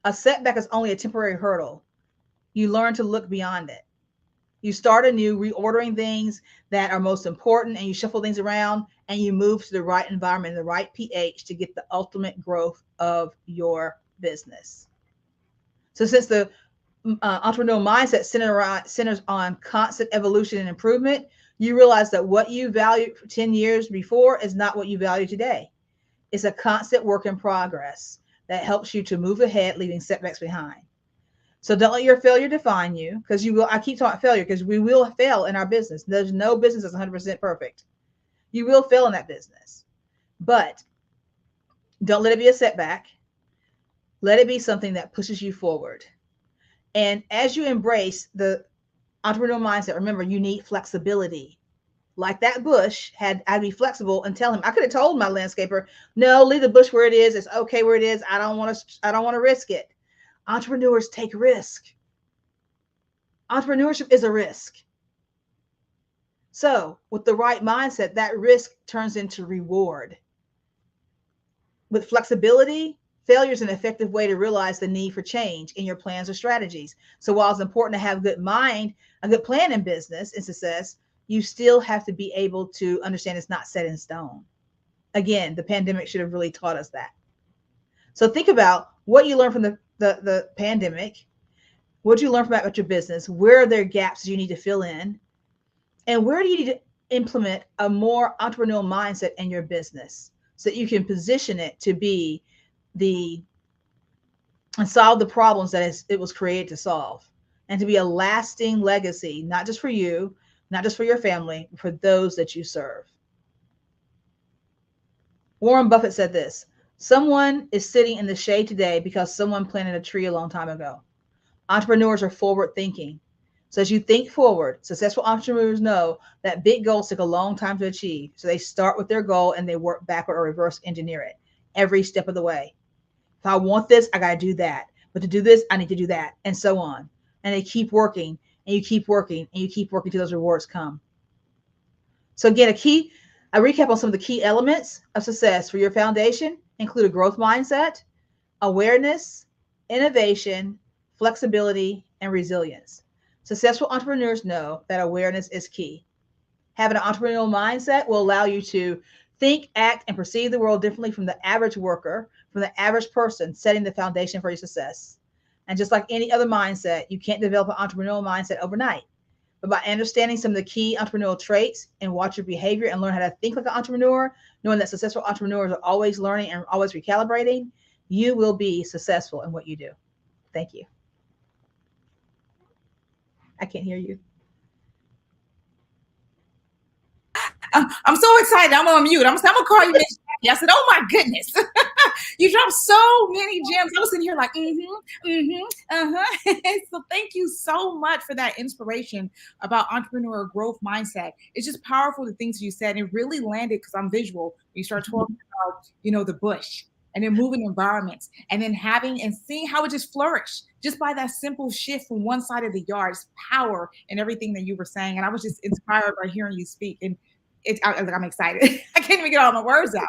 A setback is only a temporary hurdle. You learn to look beyond it. You start anew, reordering things that are most important, and you shuffle things around and you move to the right environment, the right pH to get the ultimate growth of your business. So since the entrepreneurial mindset centers on constant evolution and improvement, you realize that what you valued 10 years before is not what you value today. It's a constant work in progress that helps you to move ahead, leaving setbacks behind. So don't let your failure define you, because you will. I keep talking failure because we will fail in our business. There's no business that's 100% perfect. You will fail in that business, but don't let it be a setback. Let it be something that pushes you forward. And as you embrace the entrepreneurial mindset, remember, you need flexibility. Like that bush I'd be flexible and tell him, I could have told my landscaper, no, leave the bush where it is. It's okay where it is. I don't want to risk it. Entrepreneurs take risk. Entrepreneurship is a risk. So with the right mindset, that risk turns into reward. With flexibility, failure is an effective way to realize the need for change in your plans or strategies. So while it's important to have a good plan in business and success, you still have to be able to understand it's not set in stone. Again, the pandemic should have really taught us that. So think about what you learned from the pandemic. What did you learn about your business? Where are there gaps you need to fill in? And where do you need to implement a more entrepreneurial mindset in your business so that you can position it to be solve the problems that it was created to solve, and to be a lasting legacy, not just for you, not just for your family, but for those that you serve. Warren Buffett said this: someone is sitting in the shade today because someone planted a tree a long time ago. Entrepreneurs are forward thinking. So as you think forward, successful entrepreneurs know that big goals take a long time to achieve. So they start with their goal and they work backward or reverse engineer it every step of the way. If I want this, I got to do that. But to do this, I need to do that, and so on. And they keep working, and you keep working, and you keep working till those rewards come. So again, a recap on some of the key elements of success for your foundation include a growth mindset, awareness, innovation, flexibility, and resilience. Successful entrepreneurs know that awareness is key. Having an entrepreneurial mindset will allow you to think, act, and perceive the world differently from the average worker, from the average person, setting the foundation for your success. And just like any other mindset, you can't develop an entrepreneurial mindset overnight. But by understanding some of the key entrepreneurial traits and watch your behavior and learn how to think like an entrepreneur, knowing that successful entrepreneurs are always learning and always recalibrating, you will be successful in what you do. Thank you. I can't hear you. I'm so excited. I'm on mute. I'm going to call you Miss Jackie. I said, oh my goodness. You dropped so many gems. I was sitting here like, So thank you so much for that inspiration about entrepreneur growth mindset. It's just powerful, the things you said. It really landed because I'm visual. You start talking about, the bush, and then moving environments, and then having and seeing how it just flourished just by that simple shift from one side of the yard. It's power in everything that you were saying. And I was just inspired by hearing you speak. And I'm excited. I can't even get all my words out.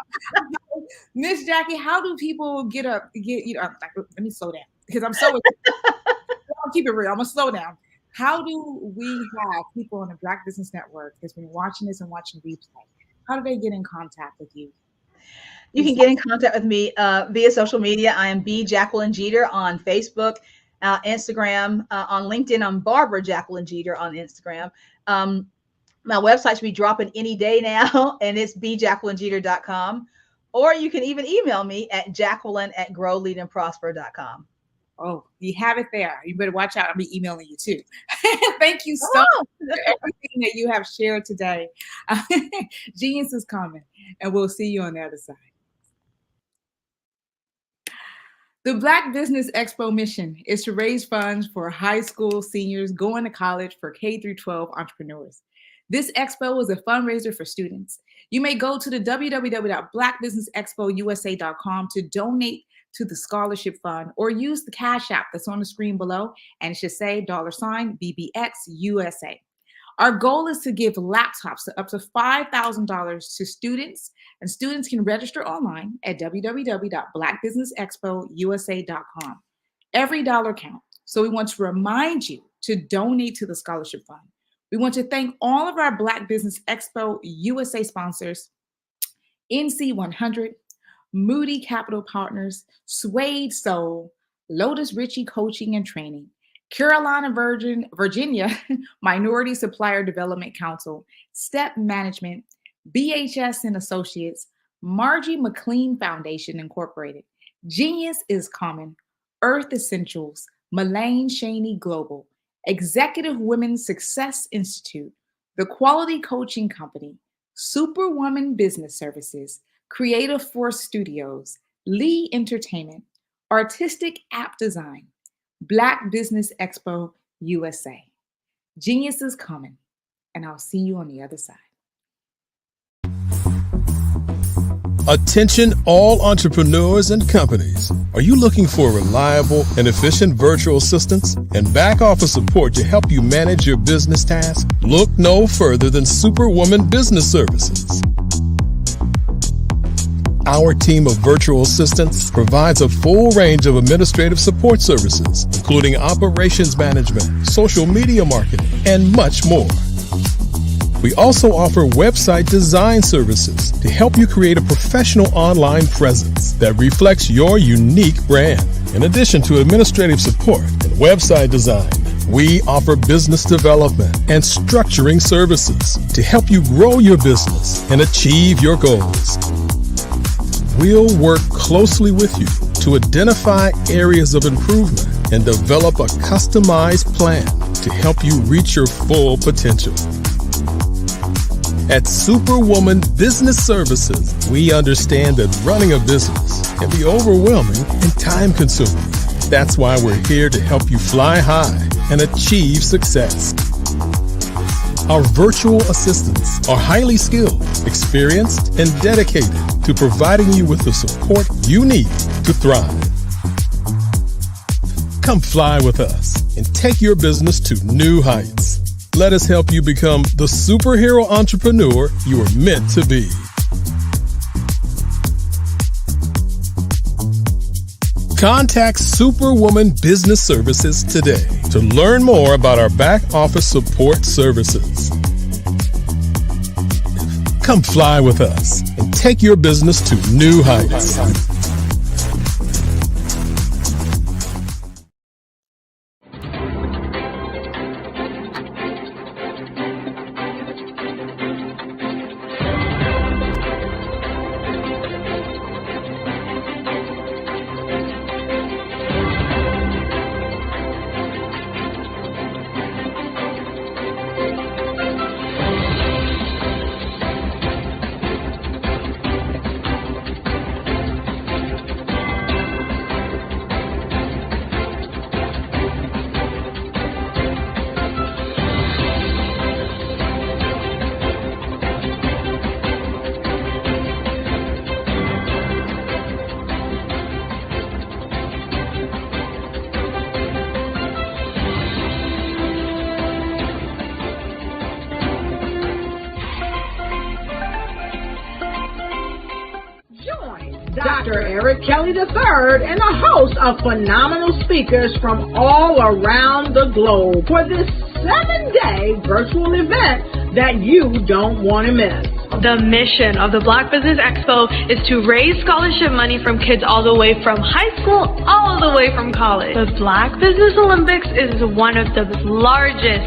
Miss Jackie, how do people let me slow down because I'm so I'll keep it real. I'm gonna slow down. How do we have people on the Black Business Network that's been watching this and watching the replay? How do they get in contact with you? You can get in contact with me via social media. I am B. Jacqueline Jeter on Facebook, Instagram, on LinkedIn. I'm Barbara Jacqueline Jeter on Instagram. My website should be dropping any day now, and it's bjacquelinejeter.com. Or you can even email me at jacqueline@growleadandprosper.com. Oh, you have it there. You better watch out. I'll be emailing you too. Thank you so much for everything that you have shared today. Genius is coming, and we'll see you on the other side. The Black Business Expo mission is to raise funds for high school seniors going to college for K-12 entrepreneurs. This expo is a fundraiser for students. You may go to the www.blackbusinessexpousa.com to donate to the scholarship fund, or use the Cash App that's on the screen below, and it should say $BBXUSA. Our goal is to give laptops up to $5,000 to students, and students can register online at www.blackbusinessexpousa.com. Every dollar counts, so we want to remind you to donate to the scholarship fund. We want to thank all of our Black Business Expo USA sponsors: NC100, Moody Capital Partners, Suede Soul, Lotus Ritchie Coaching and Training, Carolina Virginia Minority Supplier Development Council, Step Management, BHS and Associates, Margie McLean Foundation Incorporated, Genius is Common, Earth Essentials, Mullane Shaney Global, Executive Women's Success Institute, The Quality Coaching Company, Superwoman Business Services, Creative Force Studios, Lee Entertainment, Artistic App Design, Black Business Expo USA. Genius is coming, and I'll see you on the other side. Attention all entrepreneurs and companies. Are you looking for reliable and efficient virtual assistants and back office support to help you manage your business tasks? Look no further than Superwoman Business Services. Our team of virtual assistants provides a full range of administrative support services, including operations management, social media marketing, and much more. We also offer website design services to help you create a professional online presence that reflects your unique brand. In addition to administrative support and website design, we offer business development and structuring services to help you grow your business and achieve your goals. We'll work closely with you to identify areas of improvement and develop a customized plan to help you reach your full potential. At Superwoman Business Services, we understand that running a business can be overwhelming and time-consuming. That's why we're here to help you fly high and achieve success. Our virtual assistants are highly skilled, experienced, and dedicated to providing you with the support you need to thrive. Come fly with us and take your business to new heights. Let us help you become the superhero entrepreneur you are meant to be. Contact Superwoman Business Services today to learn more about our back office support services. Come fly with us and take your business to new heights. Dr. Eric Kelly III and a host of phenomenal speakers from all around the globe for this 7-day virtual event that you don't want to miss. The mission of the Black Business Expo is to raise scholarship money from kids all the way from high school, all the way from college. The Black Business Olympics is one of the largest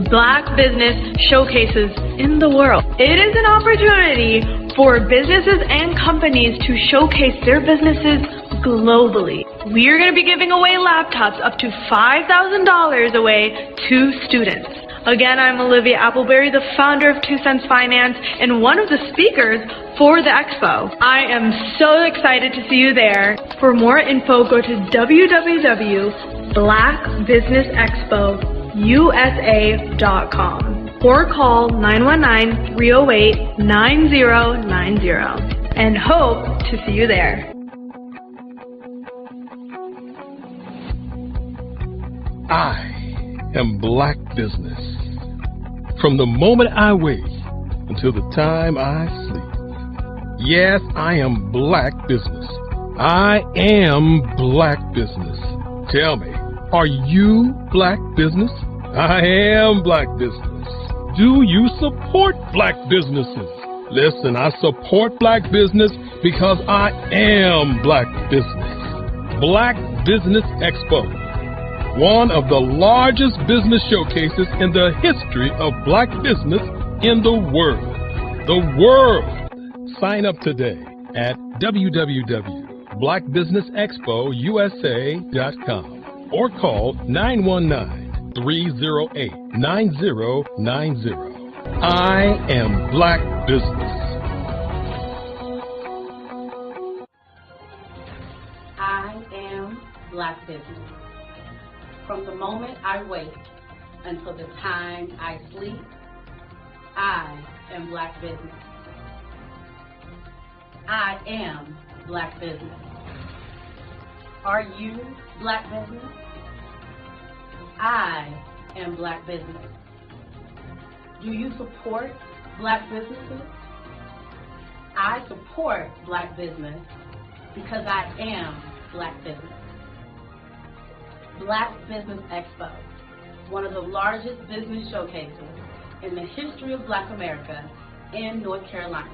Black business showcases in the world. It is an opportunity for businesses and companies to showcase their businesses globally. We are going to be giving away laptops up to $5,000 away to students. Again, I'm Olivia Appleberry, the founder of 2 Cents Finance and one of the speakers for the expo. I am so excited to see you there. For more info, go to www.blackbusinessexpousa.com or call 919-308-9090 and hope to see you there. I am Black Business. From the moment I wake until the time I sleep. Yes, I am Black Business. I am Black Business. Tell me, are you Black Business? I am Black Business. Do you support Black businesses? Listen, I support Black business because I am Black Business. Black Business Expo, one of the largest business showcases in the history of Black business in the world. The world! Sign up today at www.blackbusinessexpousa.com or call 919-308-9090. I am Black Business. I am Black Business. From the moment I wake until the time I sleep, I am Black Business. I am Black Business. Are you Black Business? I am Black Business. Do you support Black businesses? I support Black business because I am Black business. Black Business Expo, one of the largest business showcases in the history of Black America in North Carolina.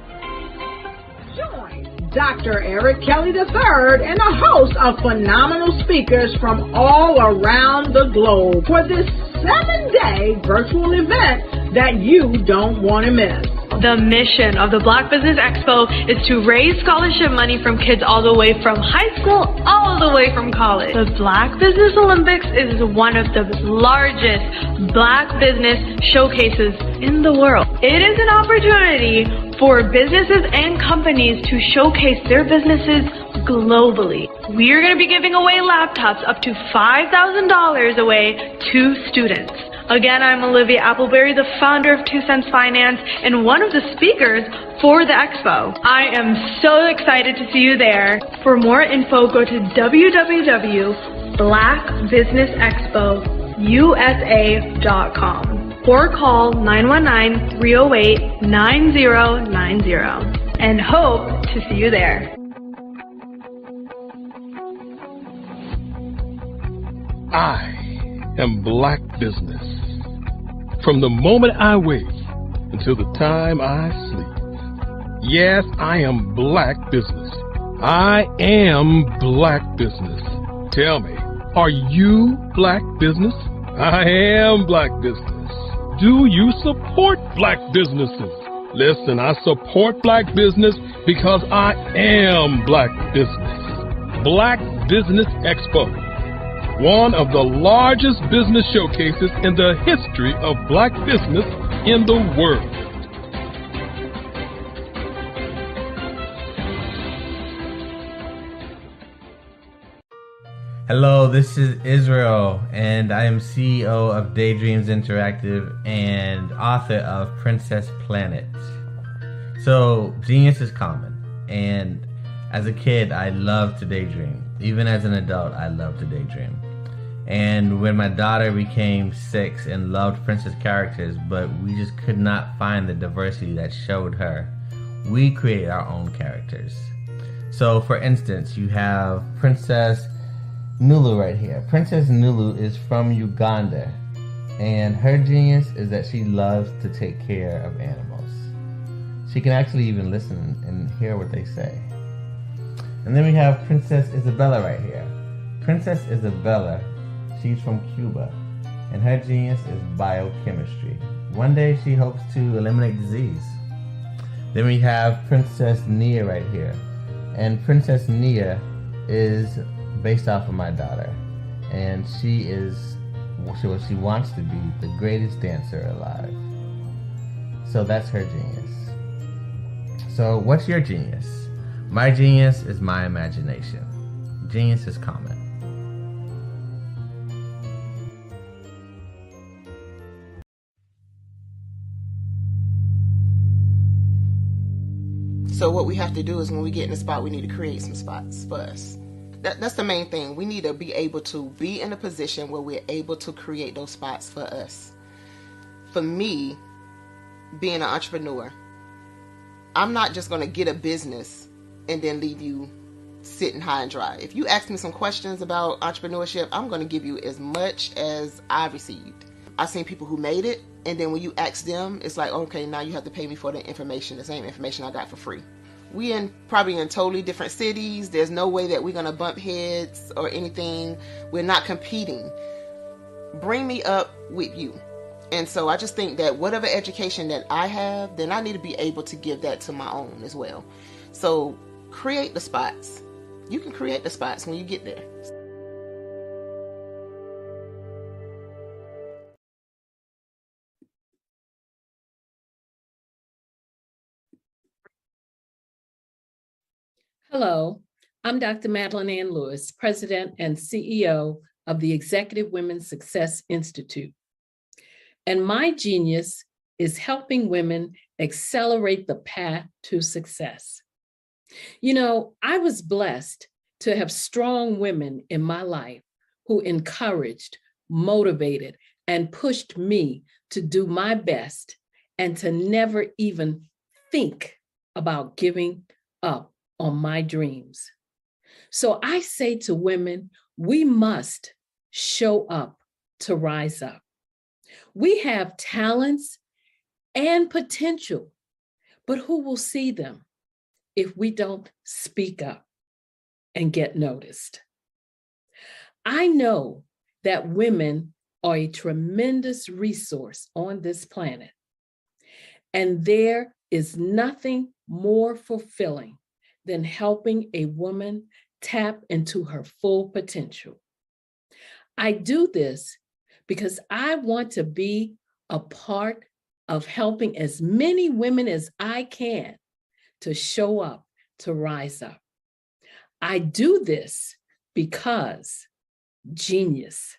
Join Dr. Eric Kelly III and a host of phenomenal speakers from all around the globe for this 7-day virtual event that you don't want to miss. The mission of the Black Business Expo is to raise scholarship money from kids all the way from high school, all the way from college. The Black Business Olympics is one of the largest Black business showcases in the world. It is an opportunity for businesses and companies to showcase their businesses globally. We are going to be giving away laptops up to $5,000 away to students. Again, I'm Olivia Appleberry, the founder of 2 Cents Finance and one of the speakers for the expo. I am so excited to see you there. For more info, go to www.blackbusinessexpousa.com or call 919-308-9090 and hope to see you there. I am Black Business. From the moment I wake until the time I sleep. Yes, I am Black Business. I am Black Business. Tell me, are you Black Business? I am Black Business. Do you support Black businesses? Listen, I support Black business because I am Black Business. Black Business Expo, one of the largest business showcases in the history of Black business in the world. Hello, this is Israel, and I am CEO of Daydreams Interactive and author of Princess Planet. So, genius is common, and as a kid, I loved to daydream. Even as an adult, I love to daydream. And when my daughter became 6 and loved princess characters, but we just could not find the diversity that showed her, we created our own characters. So for instance, you have Princess Nulu right here. Princess Nulu is from Uganda, and her genius is that she loves to take care of animals. She can actually even listen and hear what they say. And then we have Princess Isabella right here. Princess Isabella, she's from Cuba, and her genius is biochemistry. One day she hopes to eliminate disease. Then we have Princess Nia right here. And Princess Nia is based off of my daughter. And she wants to be the greatest dancer alive. So that's her genius. So what's your genius? My genius is my imagination. Genius is common. So what we have to do is when we get in a spot, we need to create some spots for us. That's the main thing. We need to be able to be in a position where we're able to create those spots for us. For me, being an entrepreneur, I'm not just going to get a business and then leave you sitting high and dry. If you ask me some questions about entrepreneurship, I'm going to give you as much as I received. I've seen people who made it, and then when you ask them, it's like, okay, now you have to pay me for the information, the same information I got for free. We probably in totally different cities. There's no way that we're going to bump heads or anything. We're not competing. Bring me up with you. And so I just think that whatever education that I have, then I need to be able to give that to my own as well. So create the spots. You can create the spots when you get there. Hello, I'm Dr. Madeline Ann Lewis, President and CEO of the Executive Women's Success Institute. And my genius is helping women accelerate the path to success. You know, I was blessed to have strong women in my life who encouraged, motivated, and pushed me to do my best and to never even think about giving up on my dreams. So I say to women, we must show up to rise up. We have talents and potential, but who will see them if we don't speak up and get noticed? I know that women are a tremendous resource on this planet. And there is nothing more fulfilling than helping a woman tap into her full potential. I do this because I want to be a part of helping as many women as I can to show up, to rise up. I do this because genius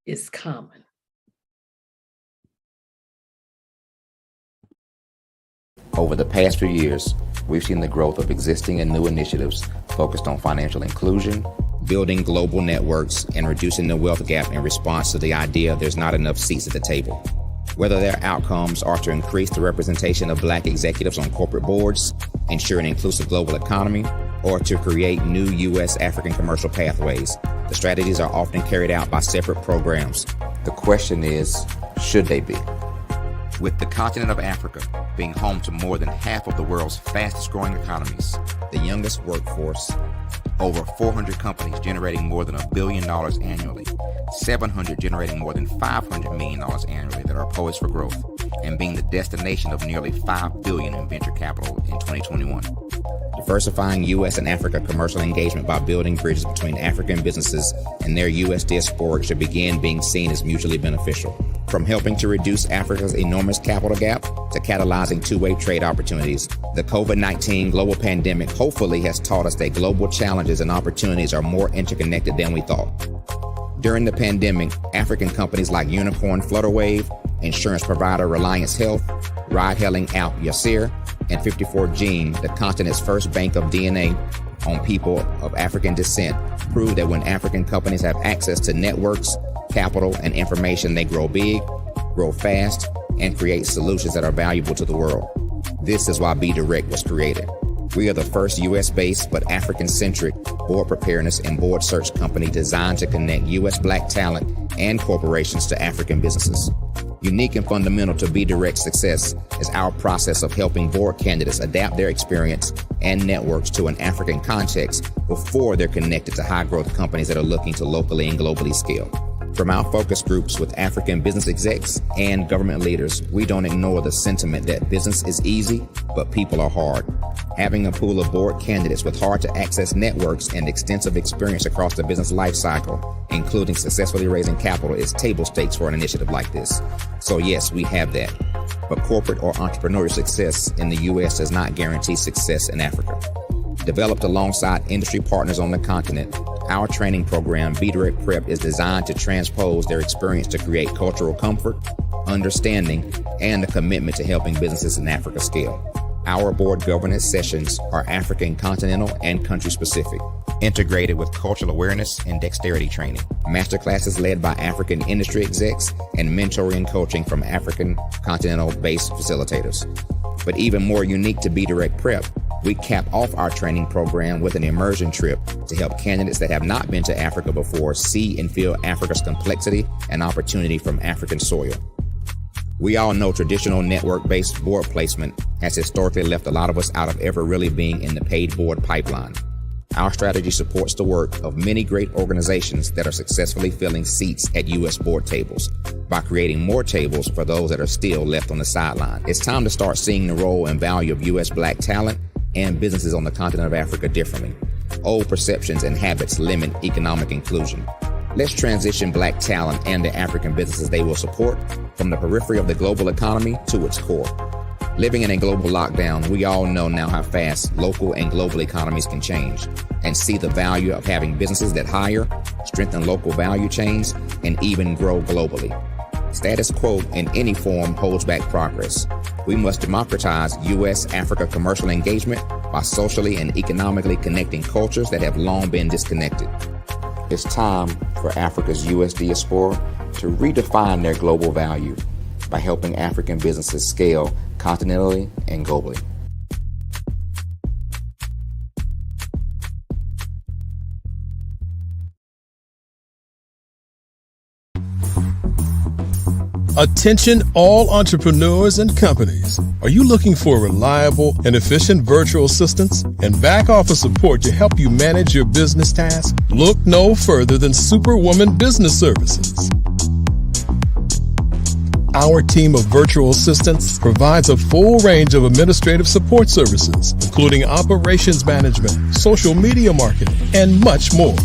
is common. Over the past few years, we've seen the growth of existing and new initiatives focused on financial inclusion, building global networks, and reducing the wealth gap in response to the idea there's not enough seats at the table. Whether their outcomes are to increase the representation of Black executives on corporate boards, ensure an inclusive global economy, or to create new U.S. African commercial pathways, the strategies are often carried out by separate programs. The question is, should they be? With the continent of Africa being home to more than half of the world's fastest growing economies, the youngest workforce, over 400 companies generating more than $1 billion annually, 700 generating more than $500 million annually that are poised for growth, and being the destination of nearly $5 billion in venture capital in 2021. Diversifying U.S. and Africa commercial engagement by building bridges between African businesses and their U.S. diaspora should begin being seen as mutually beneficial. From helping to reduce Africa's enormous capital gap to catalyzing two-way trade opportunities, the COVID-19 global pandemic hopefully has taught us that global challenges and opportunities are more interconnected than we thought. During the pandemic, African companies like Unicorn Flutterwave, insurance provider Reliance Health, ride-hailing app Yasir, and 54Gene, the continent's first bank of DNA on people of African descent, proved that when African companies have access to networks, capital, and information, they grow big, grow fast, and create solutions that are valuable to the world. This is why Be Direct was created. We are the first U.S.-based but African-centric board preparedness and board search company designed to connect U.S. Black talent and corporations to African businesses. Unique and fundamental to Be Direct's success is our process of helping board candidates adapt their experience and networks to an African context before they're connected to high-growth companies that are looking to locally and globally scale. From our focus groups with African business execs and government leaders, we don't ignore the sentiment that business is easy, but people are hard. Having a pool of board candidates with hard-to-access networks and extensive experience across the business life cycle, including successfully raising capital, is table stakes for an initiative like this. So yes, we have that. But corporate or entrepreneurial success in the U.S. does not guarantee success in Africa. Developed alongside industry partners on the continent, our training program, Be Direct Prep, is designed to transpose their experience to create cultural comfort, understanding, and a commitment to helping businesses in Africa scale. Our board governance sessions are African, continental, and country-specific, integrated with cultural awareness and dexterity training, masterclasses led by African industry execs, and mentoring and coaching from African continental-based facilitators. But even more unique to Be Direct Prep, we cap off our training program with an immersion trip to help candidates that have not been to Africa before see and feel Africa's complexity and opportunity from African soil. We all know traditional network-based board placement has historically left a lot of us out of ever really being in the paid board pipeline. Our strategy supports the work of many great organizations that are successfully filling seats at U.S. board tables by creating more tables for those that are still left on the sideline. It's time to start seeing the role and value of U.S. Black talent and businesses on the continent of Africa differently. Old perceptions and habits limit economic inclusion. Let's transition Black talent and the African businesses they will support from the periphery of the global economy to its core. Living in a global lockdown, we all know now how fast local and global economies can change, and see the value of having businesses that hire, strengthen local value chains, and even grow globally. Status quo in any form holds back progress. We must democratize U.S.-Africa commercial engagement by socially and economically connecting cultures that have long been disconnected. It's time for Africa's U.S. diaspora to redefine their global value by helping African businesses scale continentally and globally. Attention all entrepreneurs and companies. Are you looking for reliable and efficient virtual assistants and back office support to help you manage your business tasks? Look no further than Superwoman Business Services. Our team of virtual assistants provides a full range of administrative support services, including operations management, social media marketing, and much more.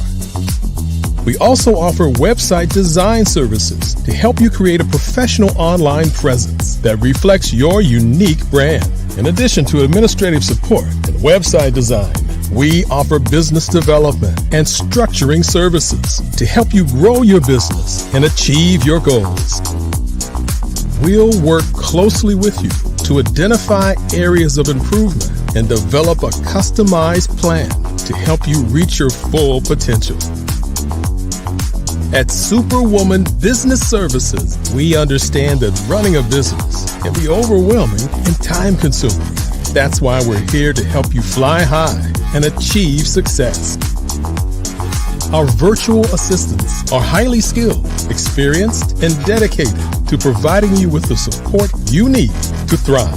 We also offer website design services to help you create a professional online presence that reflects your unique brand. In addition to administrative support and website design, we offer business development and structuring services to help you grow your business and achieve your goals. We'll work closely with you to identify areas of improvement and develop a customized plan to help you reach your full potential. At Superwoman Business Services, we understand that running a business can be overwhelming and time-consuming. That's why we're here to help you fly high and achieve success. Our virtual assistants are highly skilled, experienced, and dedicated to providing you with the support you need to thrive.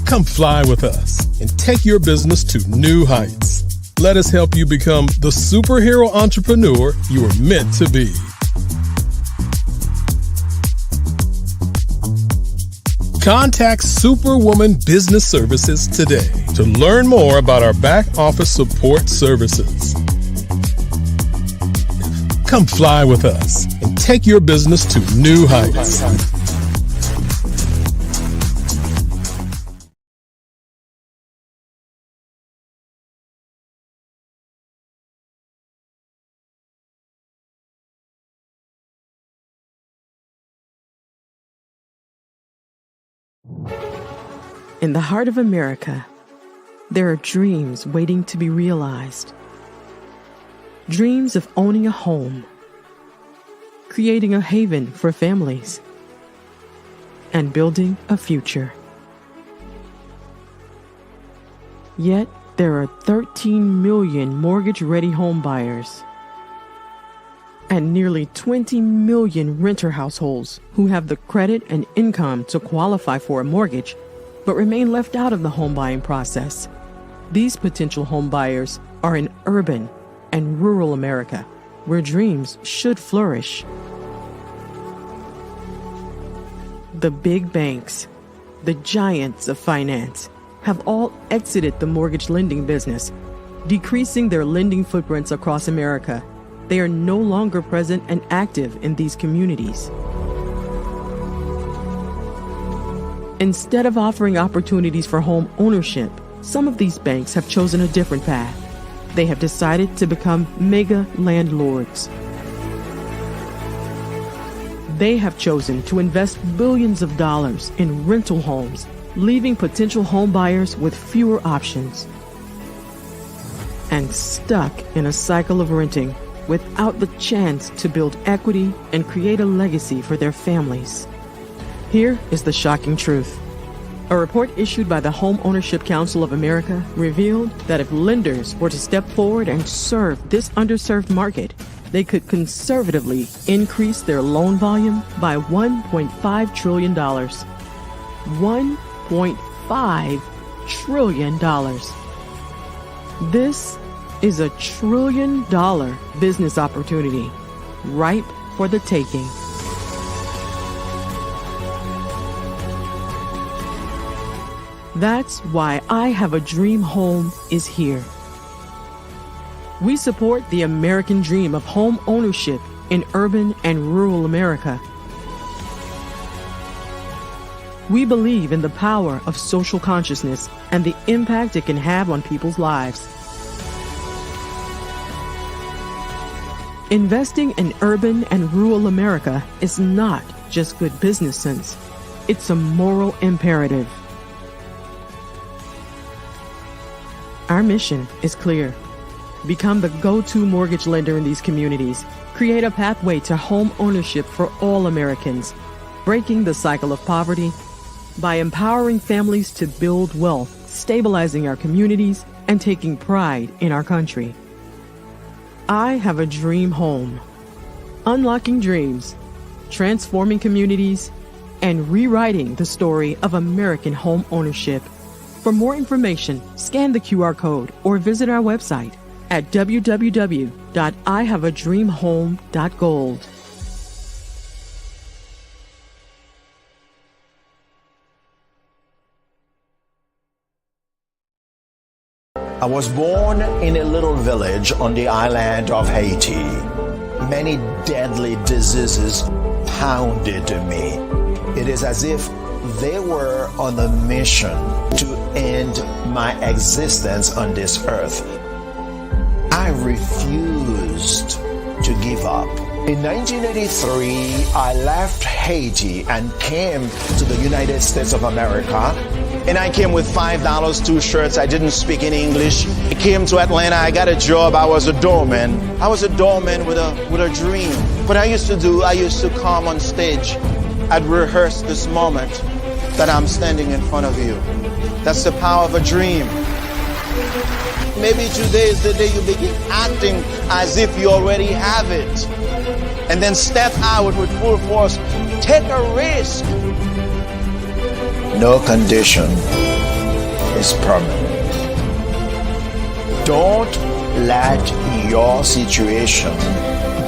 Come fly with us and take your business to new heights. Let us help you become the superhero entrepreneur you are meant to be. Contact Superwoman Business Services today to learn more about our back office support services. Come fly with us and take your business to new heights. In the heart of America, there are dreams waiting to be realized. Dreams of owning a home, creating a haven for families, and building a future. Yet, there are 13 million mortgage-ready home buyers and nearly 20 million renter households who have the credit and income to qualify for a mortgage but remain left out of the home buying process. These potential home buyers are in urban and rural America, where dreams should flourish. The big banks, the giants of finance, have all exited the mortgage lending business, decreasing their lending footprints across America. They are no longer present and active in these communities. Instead of offering opportunities for home ownership, some of these banks have chosen a different path. They have decided to become mega landlords. They have chosen to invest billions of dollars in rental homes, leaving potential home buyers with fewer options and stuck in a cycle of renting without the chance to build equity and create a legacy for their families. Here is the shocking truth. A report issued by the Home Ownership Council of America revealed that if lenders were to step forward and serve this underserved market, they could conservatively increase their loan volume by $1.5 trillion. $1.5 trillion. This is a $1 trillion business opportunity, ripe for the taking. That's why I Have a Dream Home is here. We support the American dream of home ownership in urban and rural America. We believe in the power of social consciousness and the impact it can have on people's lives. Investing in urban and rural America is not just good business sense. It's a moral imperative. Our mission is clear. Become the go-to mortgage lender in these communities. Create a pathway to home ownership for all Americans. Breaking the cycle of poverty by empowering families to build wealth, stabilizing our communities, and taking pride in our country. I Have a Dream Home. Unlocking dreams, transforming communities, and rewriting the story of American home ownership. For more information, scan the QR code or visit our website at www.ihaveadreamhome.gold. I was born in a little village on the island of Haiti. Many deadly diseases pounded me. It is as if they were on a mission to end my existence on this earth. I refused to give up. In 1983, I left Haiti and came to the United States of America. And I came with $5, 2 shirts. I didn't speak in English. I came to Atlanta. I got a job. I was a doorman. I was a doorman with a dream. What I used to come on stage. I'd rehearse this moment that I'm standing in front of you. That's the power of a dream. Maybe today is the day you begin acting as if you already have it. And then step out with full force. Take a risk. No condition is permanent. Don't let your situation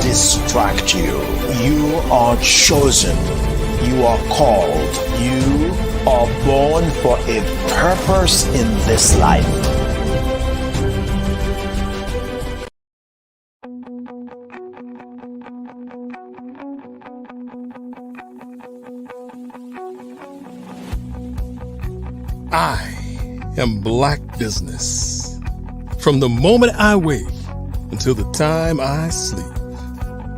distract you. You are chosen. You are called. You are born for a purpose in this life. I am Black Business. From the moment I wake until the time I sleep.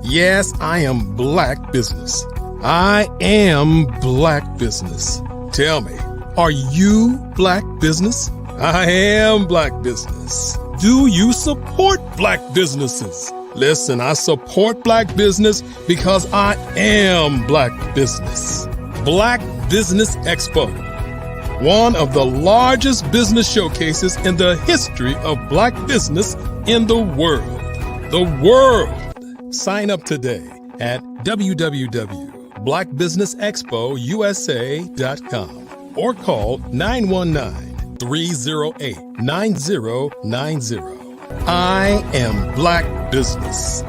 Yes, I am Black Business. I am Black Business. Tell me, are you Black Business? I am Black Business. Do you support Black businesses? Listen, I support Black business because I am Black Business. Black Business Expo, one of the largest business showcases in the history of Black business in the world. The world! Sign up today at www.blackbusinessexpousa.com or call 919-308-9090. I am Black Business.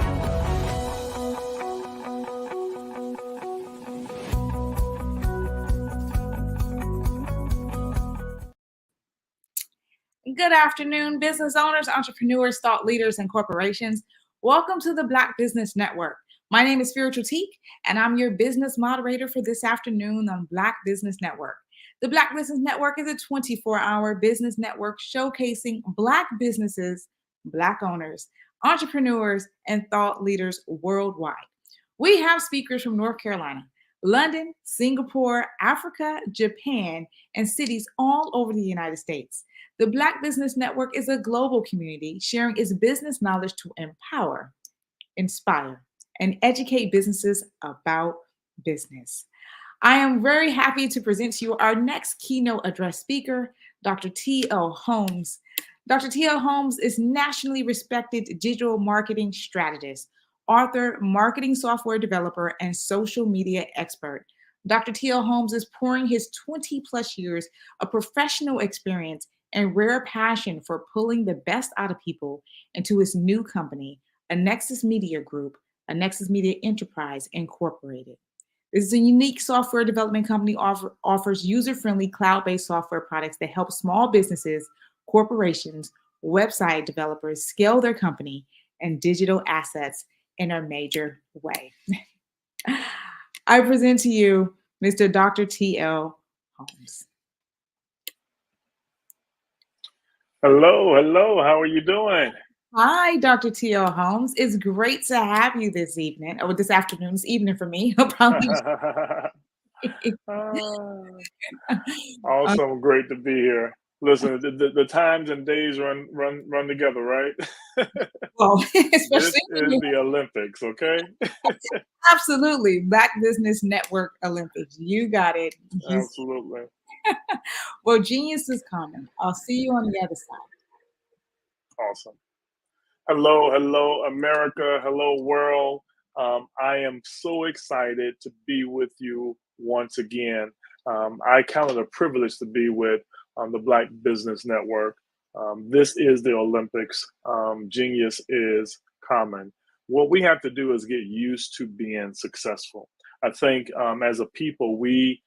Good afternoon, business owners, entrepreneurs, thought leaders, and corporations. Welcome to the Black Business Network. My name is Spiritual Teak, and I'm your business moderator for this afternoon on Black Business Network. The Black Business Network is a 24-hour business network showcasing Black businesses, Black owners, entrepreneurs, and thought leaders worldwide. We have speakers from North Carolina, London, Singapore, Africa, Japan, and cities all over the United States. The Black Business Network is a global community sharing its business knowledge to empower, inspire, and educate businesses about business. I am very happy to present to you our next keynote address speaker, Dr. T.L. Holmes. Dr. T.L. Holmes is nationally respected digital marketing strategist, author, marketing software developer, and social media expert. Dr. T.L. Holmes is pouring his 20 plus years of professional experience and rare passion for pulling the best out of people into his new company, Nexus Media Group, Nexus Media Enterprise Incorporated. This is a unique software development company offers user-friendly cloud-based software products that help small businesses, corporations, website developers scale their company and digital assets in a major way. I present to you Mr. Dr. T.L. Holmes. Hello. How are you doing? Hi, Dr. T.L. Holmes. It's great to have you this evening, or this afternoon. It's evening for me. Awesome. Great to be here. Listen, the times and days run together, right? Well, This is the Olympics, okay? Absolutely. Black Business Network Olympics. You got it. Absolutely. Well, genius is coming. I'll see you on the other side. Awesome. Hello, America. Hello, world. I am so excited to be with you once again. I count it a privilege to be with the Black Business Network. This is the Olympics. Genius is common. What we have to do is get used to being successful. I think as a people, we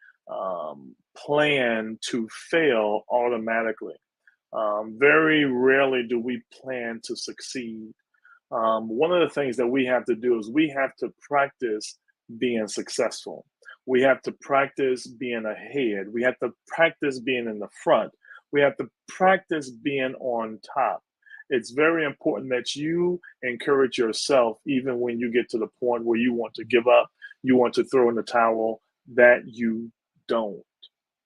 plan to fail automatically. Very rarely do we plan to succeed. One of the things that we have to do is we have to practice being successful. We have to practice being ahead. We have to practice being in the front. We have to practice being on top. It's very important that you encourage yourself, even when you get to the point where you want to give up, you want to throw in the towel, that you don't.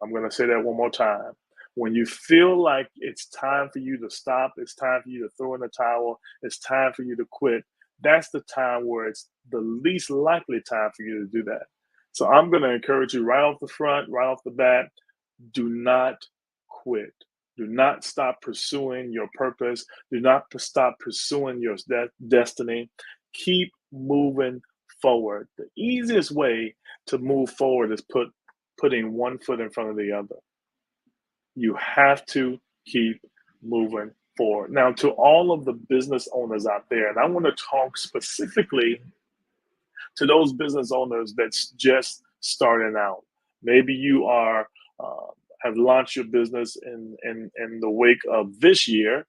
I'm going to say that one more time. When you feel like it's time for you to stop, it's time for you to throw in the towel, it's time for you to quit, that's the time where it's the least likely time for you to do that. So I'm going to encourage you right off the front, right off the bat, do not quit. Do not stop pursuing your purpose. Do not stop pursuing your destiny. Keep moving forward. The easiest way to move forward is putting one foot in front of the other. You have to keep moving forward. Now, to all of the business owners out there, and I want to talk specifically to those business owners that's just starting out. Maybe you are have launched your business in the wake of this year.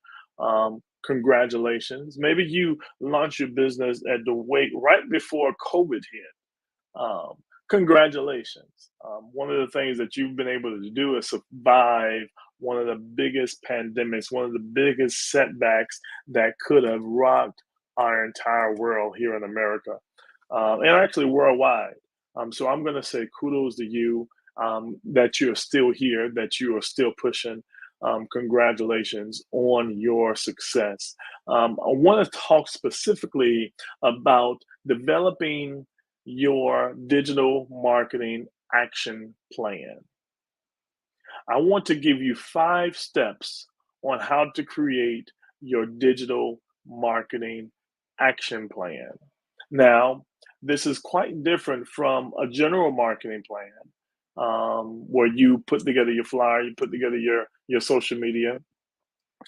Congratulations. Maybe you launched your business at the wake right before COVID hit. Congratulations. One of the things that you've been able to do is survive one of the biggest pandemics, one of the biggest setbacks that could have rocked our entire world here in America, and actually worldwide. So I'm going to say kudos to you, that you're still here, that you are still pushing. Congratulations on your success. I want to talk specifically about developing your digital marketing action plan. I want to give you 5 steps on how to create your digital marketing action plan. Now, this is quite different from a general marketing plan, where you put together your flyer, you put together your social media,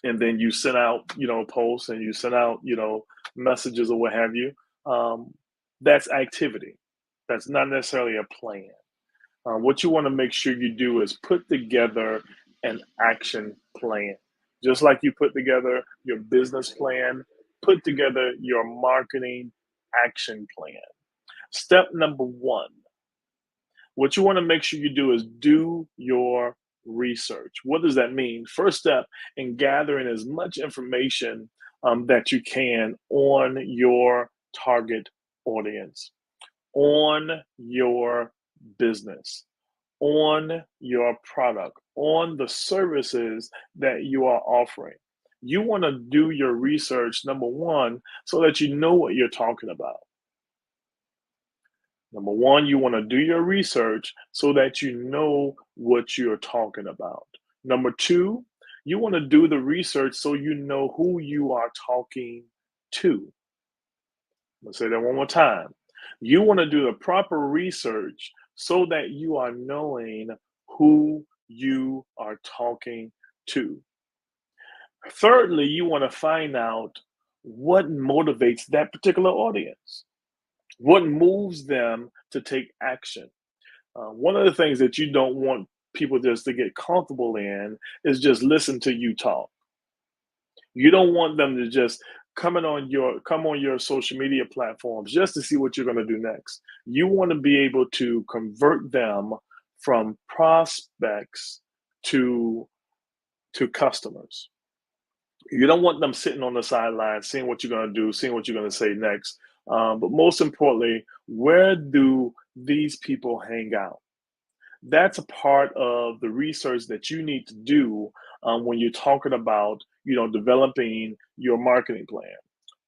and then you send out, posts, and you send out, messages or what have you. That's activity. That's not necessarily a plan. What you want to make sure you do is put together an action plan. Just like you put together your business plan, put together your marketing action plan. Step number 1, what you want to make sure you do is do your research. What does that mean? First step in gathering as much information that you can on your target audience, on your business, on your product, on the services that you are offering. You want to do your research, number 1, so that you know what you're talking about. Number 1, you want to do your research so that you know what you're talking about. Number 2, you want to do the research so you know who you are talking to. Let's say that one more time. You want to do the proper research so that you are knowing who you are talking to. Thirdly, you want to find out what motivates that particular audience. What moves them to take action? One of the things that you don't want people just to get comfortable in is just listen to you talk. You don't want them to just come on your social media platforms just to see what you're going to do next. You want to be able to convert them from prospects to customers. You don't want them sitting on the sidelines, seeing what you're going to do, seeing what you're going to say next. But most importantly, where do these people hang out? That's a part of the research that you need to do when you're talking about, developing your marketing plan.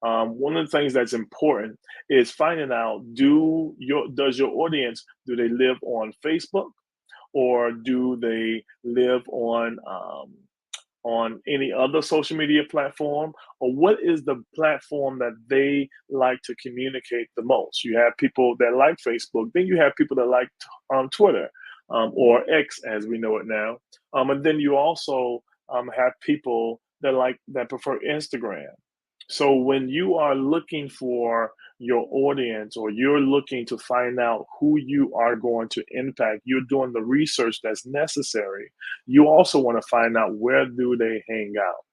One of the things that's important is finding out, does your audience, do they live on Facebook, or do they live on any other social media platform, or what is the platform that they like to communicate the most? You have people that like Facebook, then you have people that like Twitter, or X as we know it now, and then you also have people that prefer Instagram. So when you are looking for your audience, or you're looking to find out who you are going to impact, you're doing the research that's necessary. You also want to find out, where do they hang out?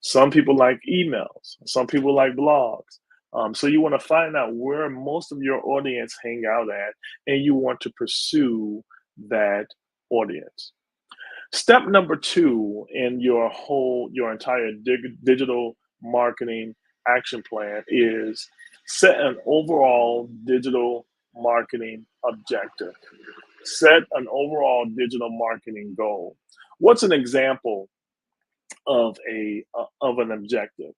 Some people like emails, some people like blogs. So you want to find out where most of your audience hang out at, and you want to pursue that audience. Step number 2 in your entire digital marketing action plan is set an overall digital marketing objective. Set an overall digital marketing goal. What's an example of an objective?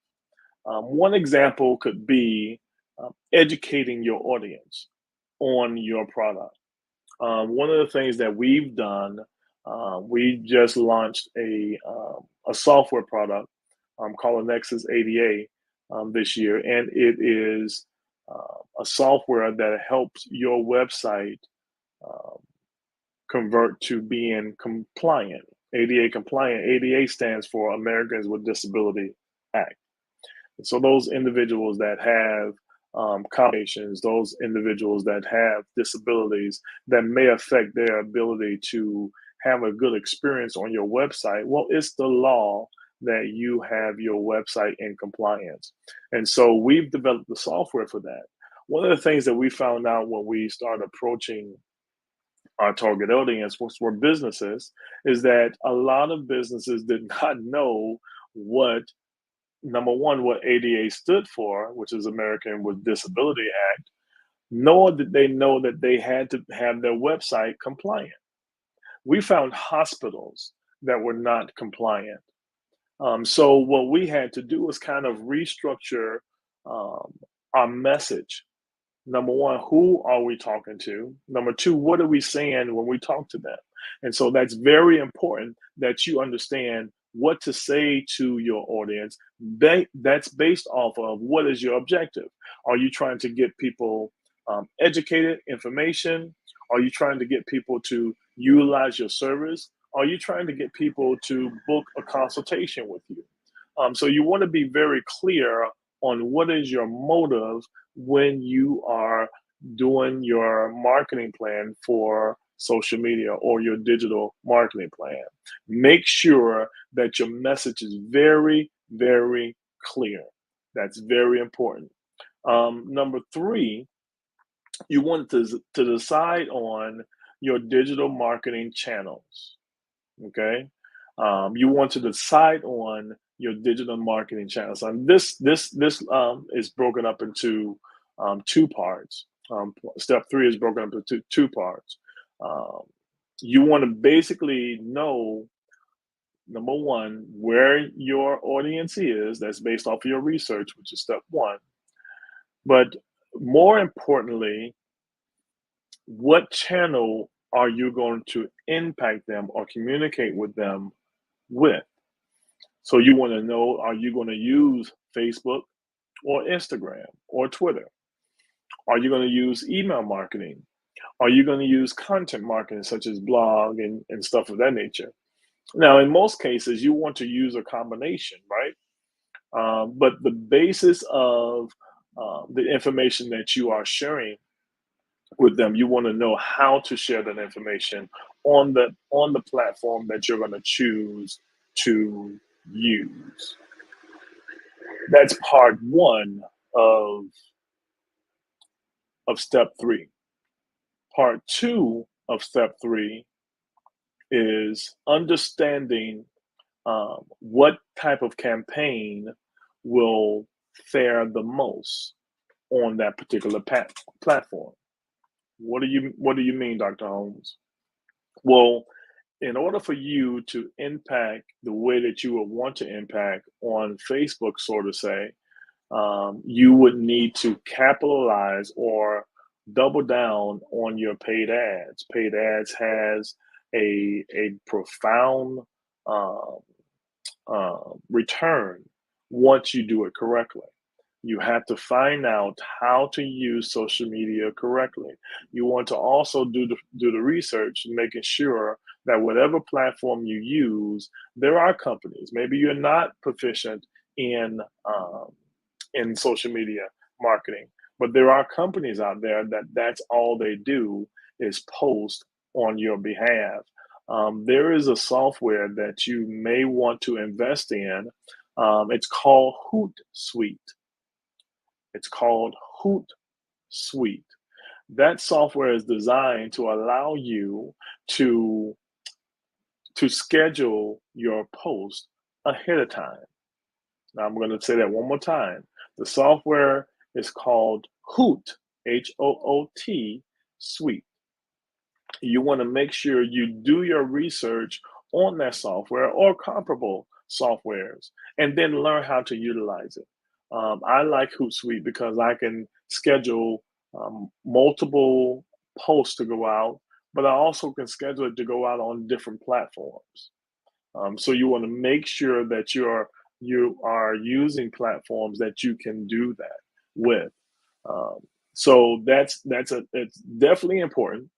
One example could be educating your audience on your product. One of the things that we've done, we just launched a software product called Nexus ADA this year, and it is a software that helps your website convert to being compliant, ADA compliant. ADA stands for Americans with Disability Act. So those individuals that have complications, those individuals that have disabilities that may affect their ability to have a good experience on your website, well, it's the law that you have your website in compliance. And so we've developed the software for that. One of the things that we found out when we started approaching our target audience, which were businesses, is that a lot of businesses did not know what, number one, what ADA stood for, which is American with Disability Act, nor did they know that they had to have their website compliant. We found hospitals that were not compliant. So what we had to do was kind of restructure our message. Number one, who are we talking to? Number two, what are we saying when we talk to them? And so that's very important that you understand what to say to your audience. That's based off of, what is your objective? Are you trying to get people educated, information? Are you trying to get people to utilize your service? Are you trying to get people to book a consultation with you? So you want to be very clear on what is your motive when you are doing your marketing plan for social media or your digital marketing plan. Make sure that your message is very, very clear. That's very important. Number 3, you want to decide on your digital marketing channels. Okay. You want to decide on your digital marketing channels. And this is broken up into 2 parts. Step 3 is broken up into 2 parts. You want to basically know, number 1, where your audience is. That's based off of your research, which is step 1. But more importantly, what channel are you going to impact them or communicate with them with? So you want to know, are you going to use Facebook or Instagram or Twitter? Are you going to use email marketing? Are you going to use content marketing such as blog and stuff of that nature? Now, in most cases, you want to use a combination, right? But the basis of the information that you are sharing with them, you want to know how to share that information on the platform that you're going to choose to use. That's part 1 of step 3. Part 2 of step 3 is understanding what type of campaign will fare the most on that particular platform. What do you mean, Dr. Holmes? Well, in order for you to impact the way that you would want to impact on Facebook, so to say, you would need to capitalize or double down on your paid ads. Paid ads has a profound return once you do it correctly. You have to find out how to use social media correctly. You want to also do the research, making sure that whatever platform you use, there are companies. Maybe you're not proficient in in social media marketing. But there are companies out there that that's all they do is post on your behalf. There is a software that you may want to invest in. It's called Hootsuite. It's called Hootsuite. That software is designed to allow you to schedule your post ahead of time. Now I'm going to say that one more time. The software is called Hoot, Hoot Suite. You want to make sure you do your research on that software or comparable softwares and then learn how to utilize it. I like Hootsuite because I can schedule multiple posts to go out, but I also can schedule it to go out on different platforms. So you want to make sure that you are using platforms that you can do that with. So it's definitely important.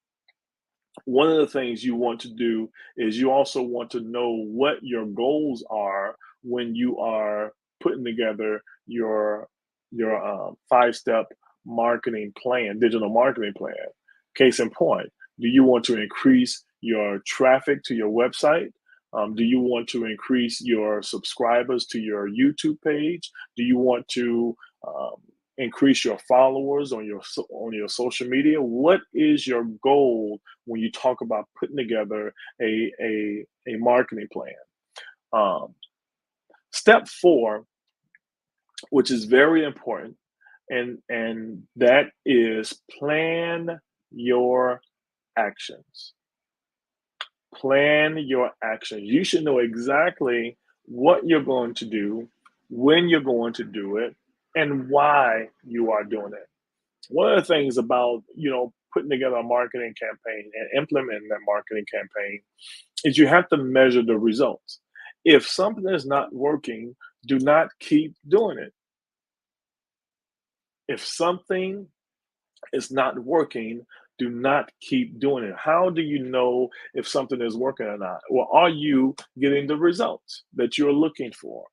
One of the things you want to do is you also want to know what your goals are when you are putting together your 5-step marketing plan, digital marketing plan. Case in point, do you want to increase your traffic to your website? Do you want to increase your subscribers to your YouTube page? Do you want to increase your followers on your social media? What is your goal when you talk about putting together a marketing plan? Step 4, which is very important, and that is plan your actions. Plan your actions. You should know exactly what you're going to do, when you're going to do it, and why you are doing it. One of the things about, putting together a marketing campaign and implementing that marketing campaign is you have to measure the results. If something is not working, do not keep doing it. If something is not working, do not keep doing it. How do you know if something is working or not? Well, are you getting the results that you're looking for?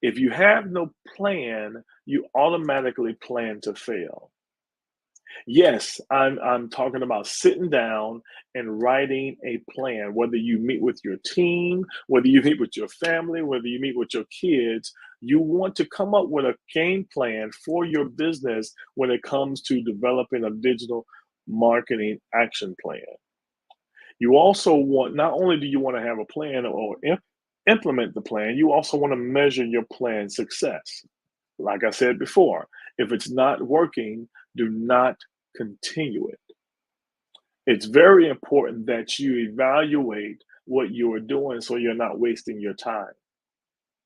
If you have no plan, you automatically plan to fail. Yes, I'm talking about sitting down and writing a plan, whether you meet with your team, whether you meet with your family, whether you meet with your kids. You want to come up with a game plan for your business when it comes to developing a digital marketing action plan. You also want, not only do you want to have a plan or implement the plan, you also want to measure your plan success. Like I said before, if it's not working, do not continue it. It's very important that you evaluate what you are doing so you're not wasting your time.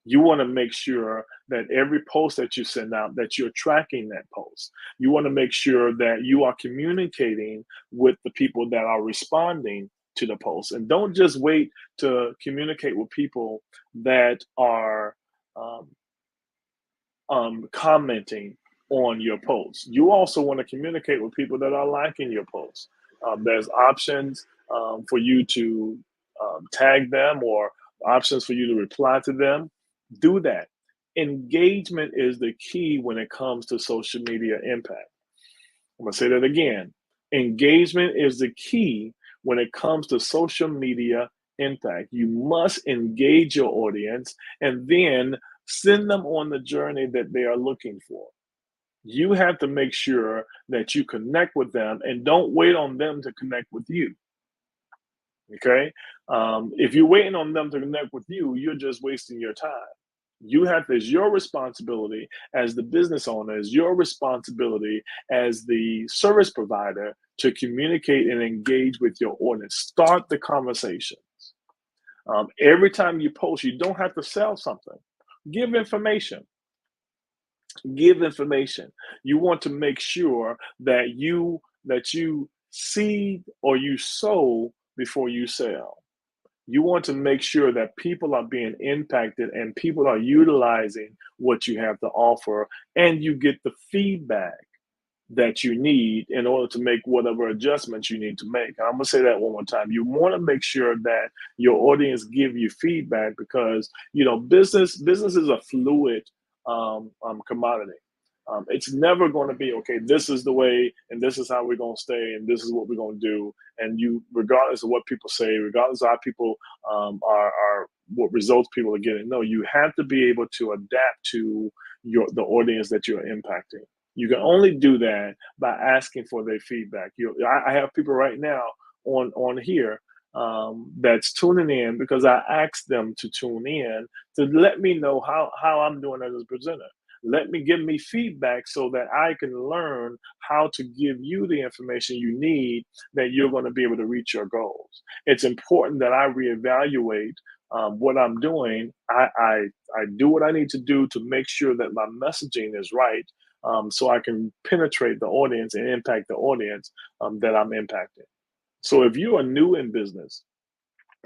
You want to make sure that every post that you send out, that you're tracking that post. You want to make sure that you are communicating with the people that are responding to the post. And don't just wait to communicate with people that are commenting on your posts. You also want to communicate with people that are liking your posts. There's options for you to tag them or options for you to reply to them. Do that. Engagement is the key when it comes to social media impact. I'm going to say that again. Engagement is the key when it comes to social media impact. You must engage your audience and then send them on the journey that they are looking for. You have to make sure that you connect with them and don't wait on them to connect with you. Okay? If you're waiting on them to connect with you, you're just wasting your time. It's your responsibility as the business owner, it's your responsibility as the service provider to communicate and engage with your audience. Start the conversations. Every time you post, you don't have to sell something. Give information. Give information. You want to make sure that you seed or you sow before you sell. You want to make sure that people are being impacted and people are utilizing what you have to offer, and you get the feedback that you need in order to make whatever adjustments you need to make. And I'm going to say that one more time. You want to make sure that your audience give you feedback because, business is a fluid commodity. It's never going to be, okay, this is the way, and this is how we're going to stay, and this is what we're going to do. And you, regardless of what people say, regardless of how people are what results people are getting, no, you have to be able to adapt to the audience that you're impacting. You can only do that by asking for their feedback. I have people right now on here that's tuning in because I asked them to tune in to let me know how I'm doing as a presenter. Give me feedback so that I can learn how to give you the information you need that you're going to be able to reach your goals. It's important that I reevaluate what I'm doing. I do what I need to do to make sure that my messaging is right, so I can penetrate the audience and impact the audience that I'm impacting. So if you are new in business,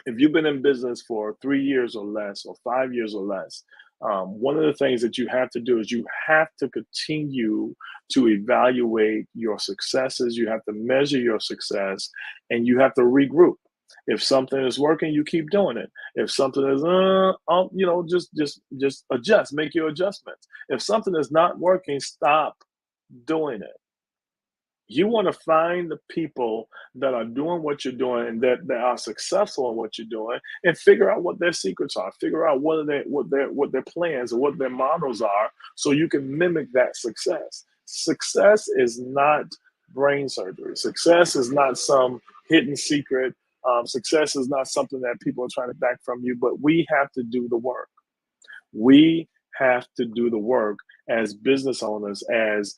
if you've been in business for 3 years or less, or 5 years or less, one of the things that you have to do is you have to continue to evaluate your successes. You have to measure your success, and you have to regroup. If something is working, you keep doing it. If something is, just adjust, make your adjustments. If something is not working, stop doing it. You want to find the people that are doing what you're doing and that are successful in what you're doing, and figure out what their secrets are. Figure out what their plans and what their models are, so you can mimic that success. Success is not brain surgery. Success is not some hidden secret. Success is not something that people are trying to back from you, but we have to do the work. We have to do the work as business owners, as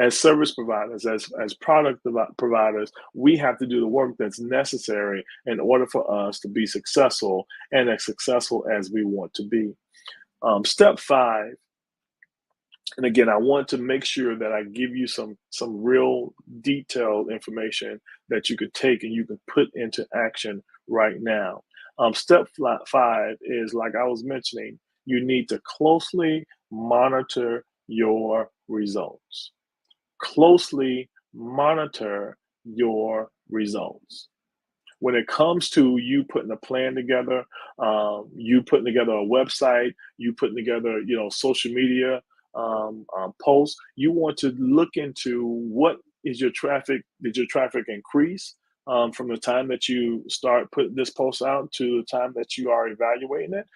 service providers, as product providers. We have to do the work that's necessary in order for us to be successful, and as successful as we want to be. Step 5, and again, I want to make sure that I give you some real detailed information that you could take and you can put into action right now. Step 5 is, like I was mentioning, you need to closely monitor your results. Closely monitor your results. When it comes to you putting a plan together, you putting together a website, you putting together, social media posts, you want to look into what is your traffic. Did your traffic increase from the time that you start putting this post out to the time that you are evaluating it?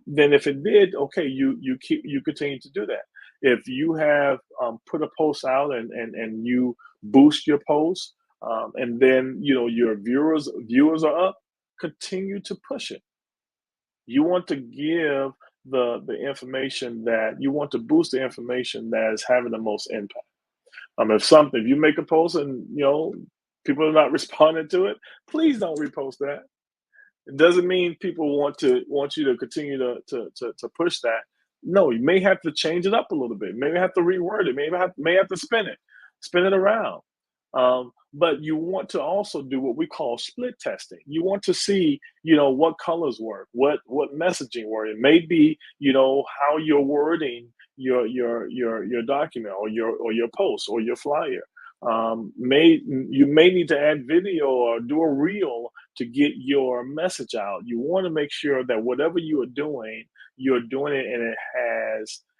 Then if it did, okay, you continue to do that. If you have put a post out and you boost your post, and then your viewers are up, continue to push it. You want to give the information that you want to boost the information that is having the most impact. If you make a post and people are not responding to it, please don't repost that. It doesn't mean people want you to continue to push that. No, you may have to change it up a little bit. Maybe have to reword it. May have to spin it around. But you want to also do what we call split testing. You want to see, what colors work, what messaging work. It may be, how you're wording your document or your post or your flyer. You may need to add video or do a reel to get your message out. You want to make sure that whatever you are doing, you're doing it and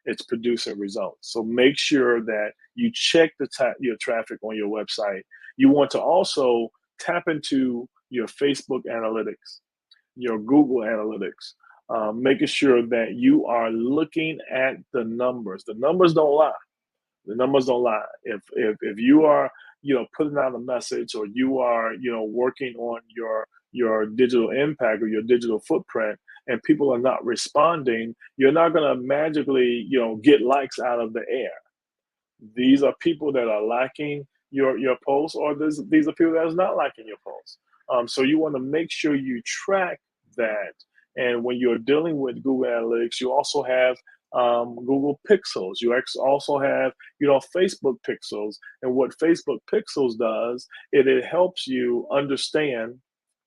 it's producing results. So make sure that you check your traffic on your website. You want to also tap into your Facebook analytics, your Google analytics, making sure that you are looking at the numbers. The numbers don't lie. The numbers don't lie. If you are, putting out a message, or you are, working on your digital impact or your digital footprint, and people are not responding, you're not going to magically, get likes out of the air. These are people that are liking your posts, or these are people that are not liking your posts. So you want to make sure you track that. And when you're dealing with Google Analytics, you also have Google Pixels. You also have, Facebook Pixels. And what Facebook Pixels does, it helps you understand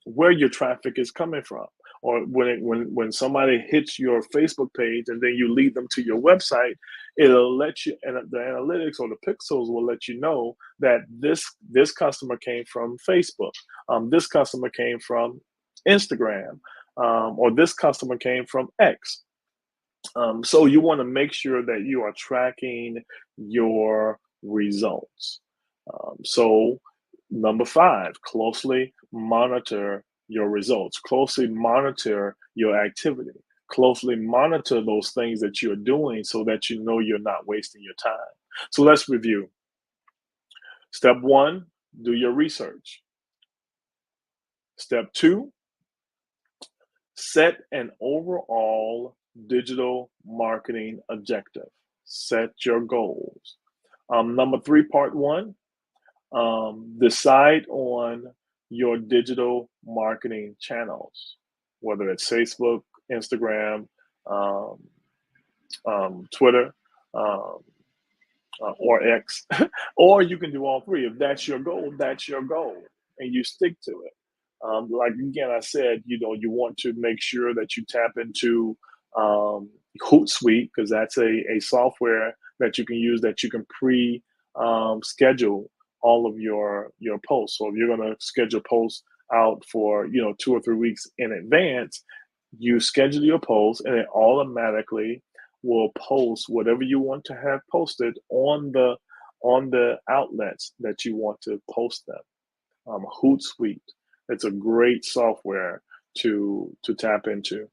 where your traffic is coming from. Or when somebody hits your Facebook page and then you lead them to your website, it'll let you, and the analytics or the pixels will let you know that this customer came from Facebook, this customer came from Instagram, or this customer came from X. So you want to make sure that you are tracking your results. So number 5, closely monitor your results. Closely monitor your activity. Closely monitor those things that you're doing so that you know you're not wasting your time. So let's review. Step 1, do your research. Step 2, set an overall digital marketing objective. Set your goals. Number 3, part 1, decide on your digital marketing channels, whether it's Facebook, Instagram, Twitter, or X, or you can do all 3. If that's your goal, that's your goal, and you stick to it. Like again, I said, you want to make sure that you tap into Hootsuite, because that's a software that you can use that you can schedule all of your posts. So if you're going to schedule posts out for 2 or 3 weeks in advance, you schedule your posts and it automatically will post whatever you want to have posted on the outlets that you want to post them. Hootsuite, it's a great software to tap into.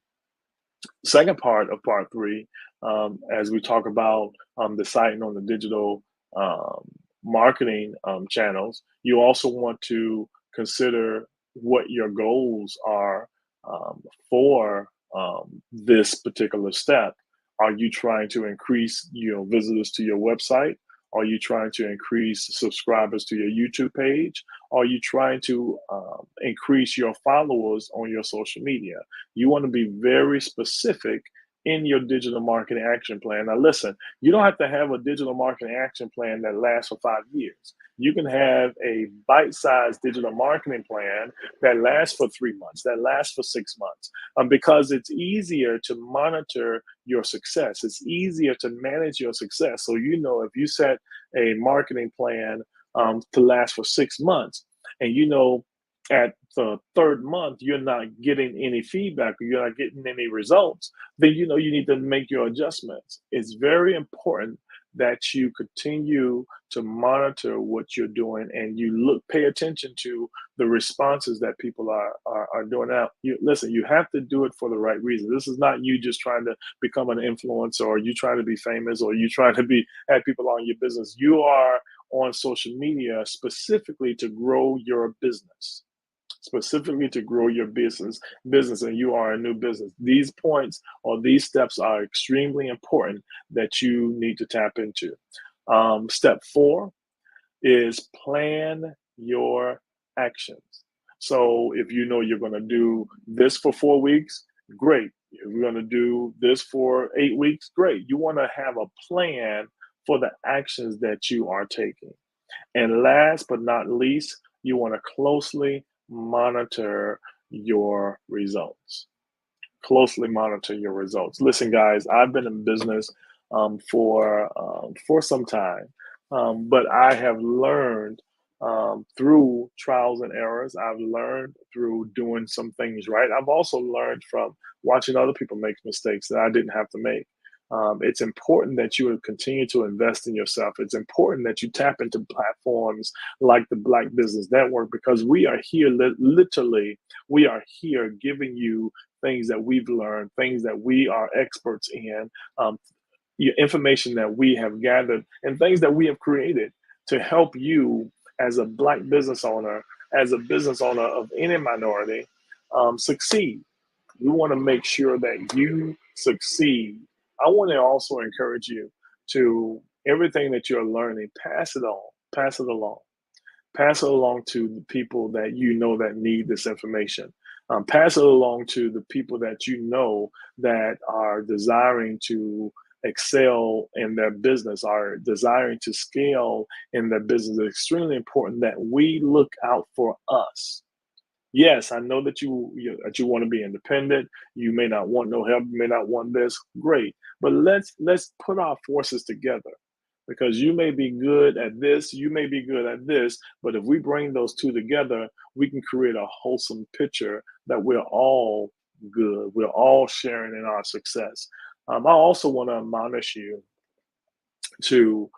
Second part of part 3, as we talk about deciding on the digital marketing channels, you also want to consider what your goals are for this particular step. Are you trying to increase visitors to your website? Are you trying to increase subscribers to your YouTube page? Are you trying to increase your followers on your social media? You want to be very specific in your digital marketing action plan. Now listen, you don't have to have a digital marketing action plan that lasts for 5 years. You can have a bite-sized digital marketing plan that lasts for 3 months, that lasts for 6 months, because it's easier to monitor your success. It's easier to manage your success. So if you set a marketing plan to last for 6 months, and at the 3rd month you're not getting any feedback or you're not getting any results, then you need to make your adjustments. It's very important that you continue to monitor what you're doing and you pay attention to the responses that people are doing. Now, you have to do it for the right reason. This is not you just trying to become an influencer, or you trying to be famous, or you trying to have people on your business. You are on social media specifically to grow your business. Specifically to grow your business, and you are a new business. These points or these steps are extremely important that you need to tap into. Step 4 is plan your actions. So if you're going to do this for 4 weeks, great. If you're going to do this for 8 weeks, great. You want to have a plan for the actions that you are taking. And last but not least, you want to closely monitor your results. Closely monitor your results. Listen, guys, I've been in business for some time, but I have learned through trials and errors. I've learned through doing some things right. I've also learned from watching other people make mistakes that I didn't have to make. It's important that you continue to invest in yourself. It's important that you tap into platforms like the Black Business Network, because we are here, literally, we are here giving you things that we've learned, things that we are experts in, information that we have gathered, and things that we have created to help you as a Black business owner, as a business owner of any minority, succeed. We want to make sure that you succeed. I want to also encourage you to everything that you're learning, pass it on, pass it along. Pass it along to the people that that need this information. Pass it along to the people that that are desiring to excel in their business, are desiring to scale in their business. It's extremely important that we look out for us. Yes, I know that you want to be independent. You may not want no help. You may not want this. Great, but let's put our forces together, because you may be good at this. You may be good at this. But if we bring those two together, we can create a wholesome picture that we're all good. We're all sharing in our success. I also want to admonish you to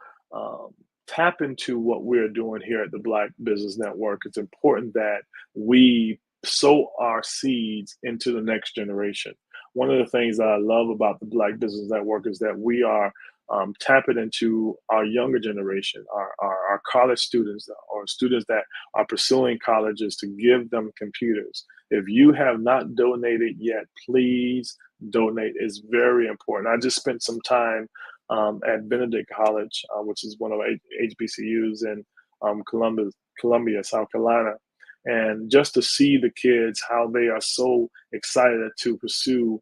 tap into what we're doing here at the Black Business Network. It's important that we sow our seeds into the next generation. One of the things that I love about the Black Business Network is that we are tapping into our younger generation, our college students, or students that are pursuing colleges, to give them computers. If you have not donated yet, please donate. It's very important. I just spent some time at Benedict College, which is one of HBCUs in Columbia, South Carolina. And just to see the kids, how they are so excited to pursue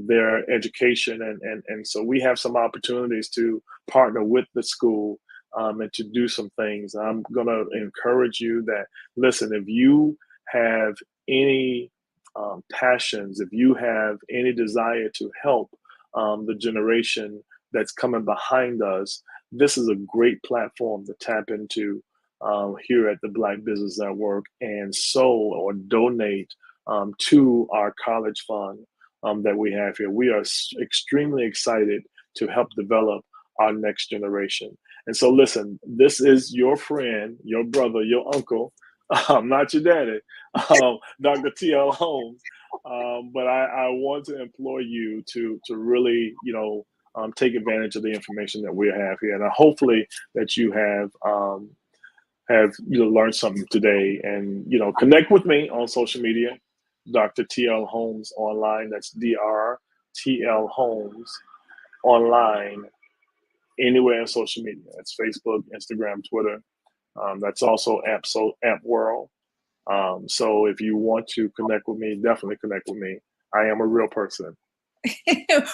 their education. And so we have some opportunities to partner with the school and to do some things. I'm going to encourage you that, listen, if you have any passions, if you have any desire to help the generation that's coming behind us, this is a great platform to tap into here at the Black Business Network and sow or donate to our college fund that we have here. We are extremely excited to help develop our next generation. And so listen, this is your friend, your brother, your uncle, not your daddy, Dr. T.L. Holmes. But I want to implore you to really, take advantage of the information that we have here. And hopefully that you have learned something today, and, connect with me on social media, Dr. T.L. Holmes online. That's Dr. Holmes online, anywhere on social media. That's Facebook, Instagram, Twitter. That's also App World. So if you want to connect with me, definitely connect with me. I am a real person.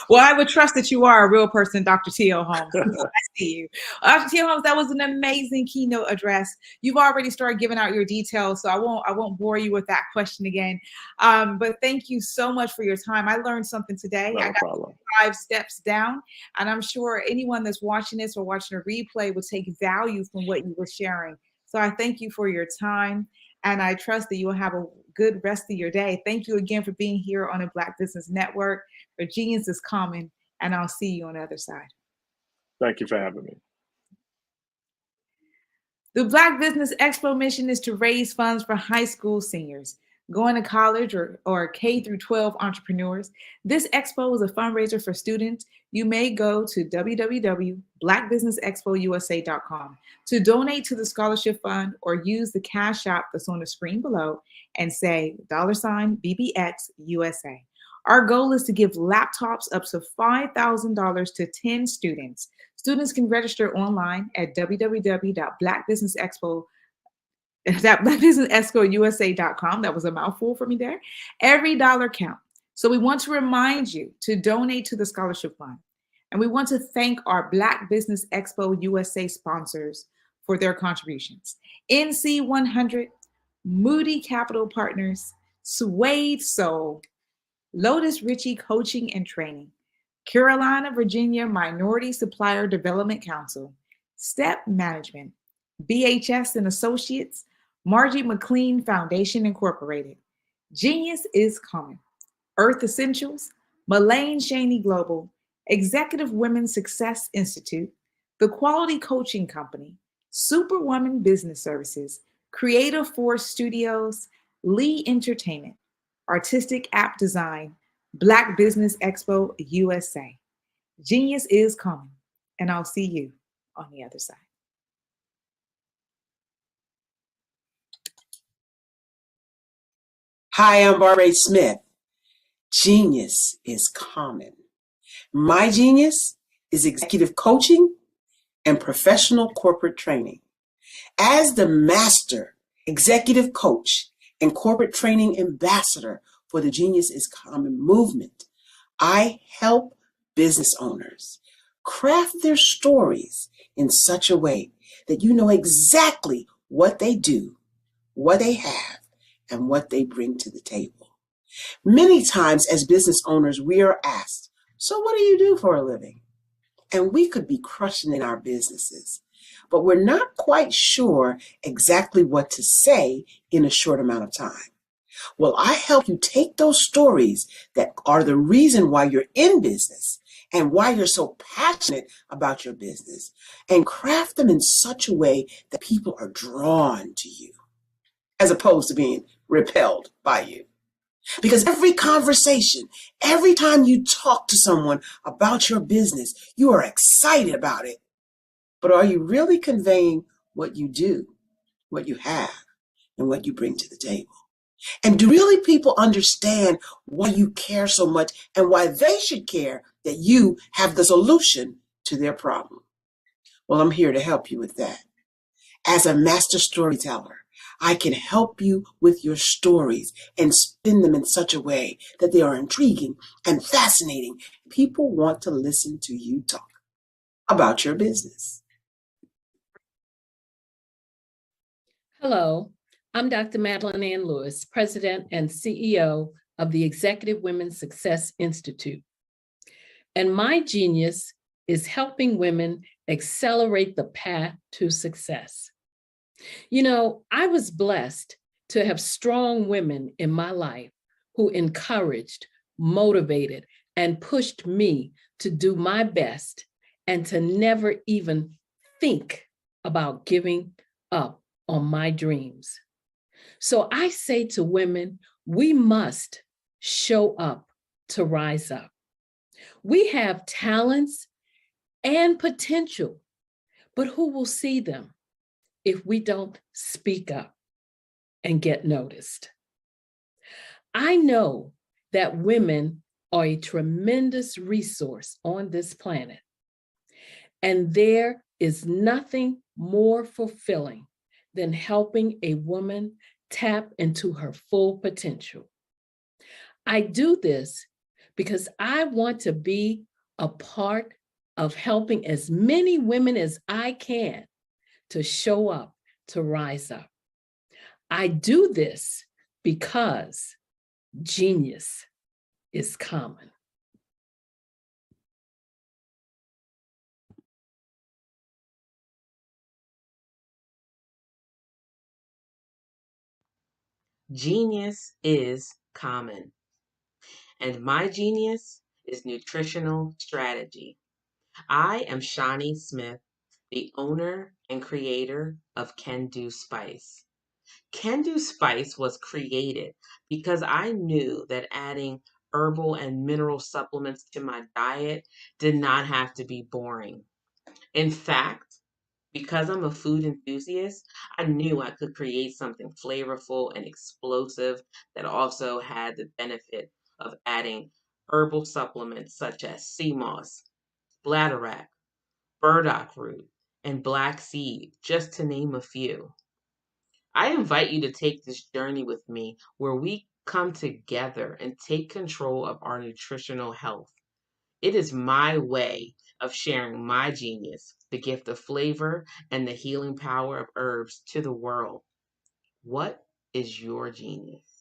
Well, I would trust that you are a real person, Dr. T.L. Holmes. I see you. Dr. T.L. Holmes, that was an amazing keynote address. You've already started giving out your details, so I won't bore you with that question again. But thank you so much for your time. I learned something today. No problem. 5 steps down, and I'm sure anyone that's watching this or watching a replay will take value from what you were sharing. So I thank you for your time, and I trust that you will have a good rest of your day. Thank you again for being here on the Black Business Network, where genius is common, and I'll see you on the other side. Thank you for having me. The Black Business Expo mission is to raise funds for high school seniors going to college or K through 12 entrepreneurs. This expo is a fundraiser for students. You may go to www.blackbusinessexpousa.com to donate to the scholarship fund, or use the cash app that's on the screen below and say $BBX USA. Our goal is to give laptops up to $5,000 to 10 students. Students can online at www.blackbusinessexpousa.com. That was a mouthful for me there. Every dollar counts. So we want to remind you to donate to the scholarship fund. And we want to thank our Black Business Expo USA sponsors for their contributions. NC 100, Moody Capital Partners, Suede Soul, Lotus Ritchie Coaching and Training, Carolina, Virginia Minority Supplier Development Council, Step Management, BHS and Associates, Margie McLean Foundation Incorporated, Genius is Common, Earth Essentials, Mullane Shaney Global, Executive Women's Success Institute, The Quality Coaching Company, Superwoman Business Services, Creative Force Studios, Lee Entertainment, Artistic App Design, Black Business Expo USA. Genius is Common, and I'll see you on the other side. Hi, I'm Barbara Smith. Genius is common. My genius is executive coaching and professional corporate training. As the master executive coach and corporate training ambassador for the Genius is Common movement, I help business owners craft their stories in such a way that you know exactly what they do, what they have, and what they bring to the table. Many times as business owners, we are asked, so what do you do for a living? And we could be crushing in our businesses, but we're not quite sure exactly what to say in a short amount of time. Well, I help you take those stories that are the reason why you're in business and why you're so passionate about your business, and craft them in such a way that people are drawn to you as opposed to being repelled by you. Because every conversation, every time you talk to someone about your business, you are excited about it. But are you really conveying what you do, what you have, and what you bring to the table? And do really people understand why you care so much and why they should care that you have the solution to their problem? Well, I'm here to help you with that. As a master storyteller, I can help you with your stories and spin them in such a way that they are intriguing and fascinating. People want to listen to you talk about your business. Hello, I'm Dr. Madeline Ann Lewis, President and CEO of the Executive Women's Success Institute. And my genius is helping women accelerate the path to success. You know, I was blessed to have strong women in my life who encouraged, motivated, and pushed me to do my best and to never even think about giving up on my dreams. So I say to women, we must show up to rise up. We have talents and potential, but who will see them if we don't speak up and get noticed? I know that women are a tremendous resource on this planet, and there is nothing more fulfilling than helping a woman tap into her full potential. I do this because I want to be a part of helping as many women as I can to show up, to rise up. I do this because genius is common. Genius is common. And my genius is nutritional strategy. I am Shawnee Smith, the owner and creator of Can Do Spice. Can Do Spice was created because I knew that adding herbal and mineral supplements to my diet did not have to be boring. In fact, because I'm a food enthusiast, I knew I could create something flavorful and explosive that also had the benefit of adding herbal supplements such as sea moss, bladderwrack, burdock root, and black seed, just to name a few. I invite you to take this journey with me where we come together and take control of our nutritional health. It is my way of sharing my genius, the gift of flavor and the healing power of herbs to the world. What is your genius?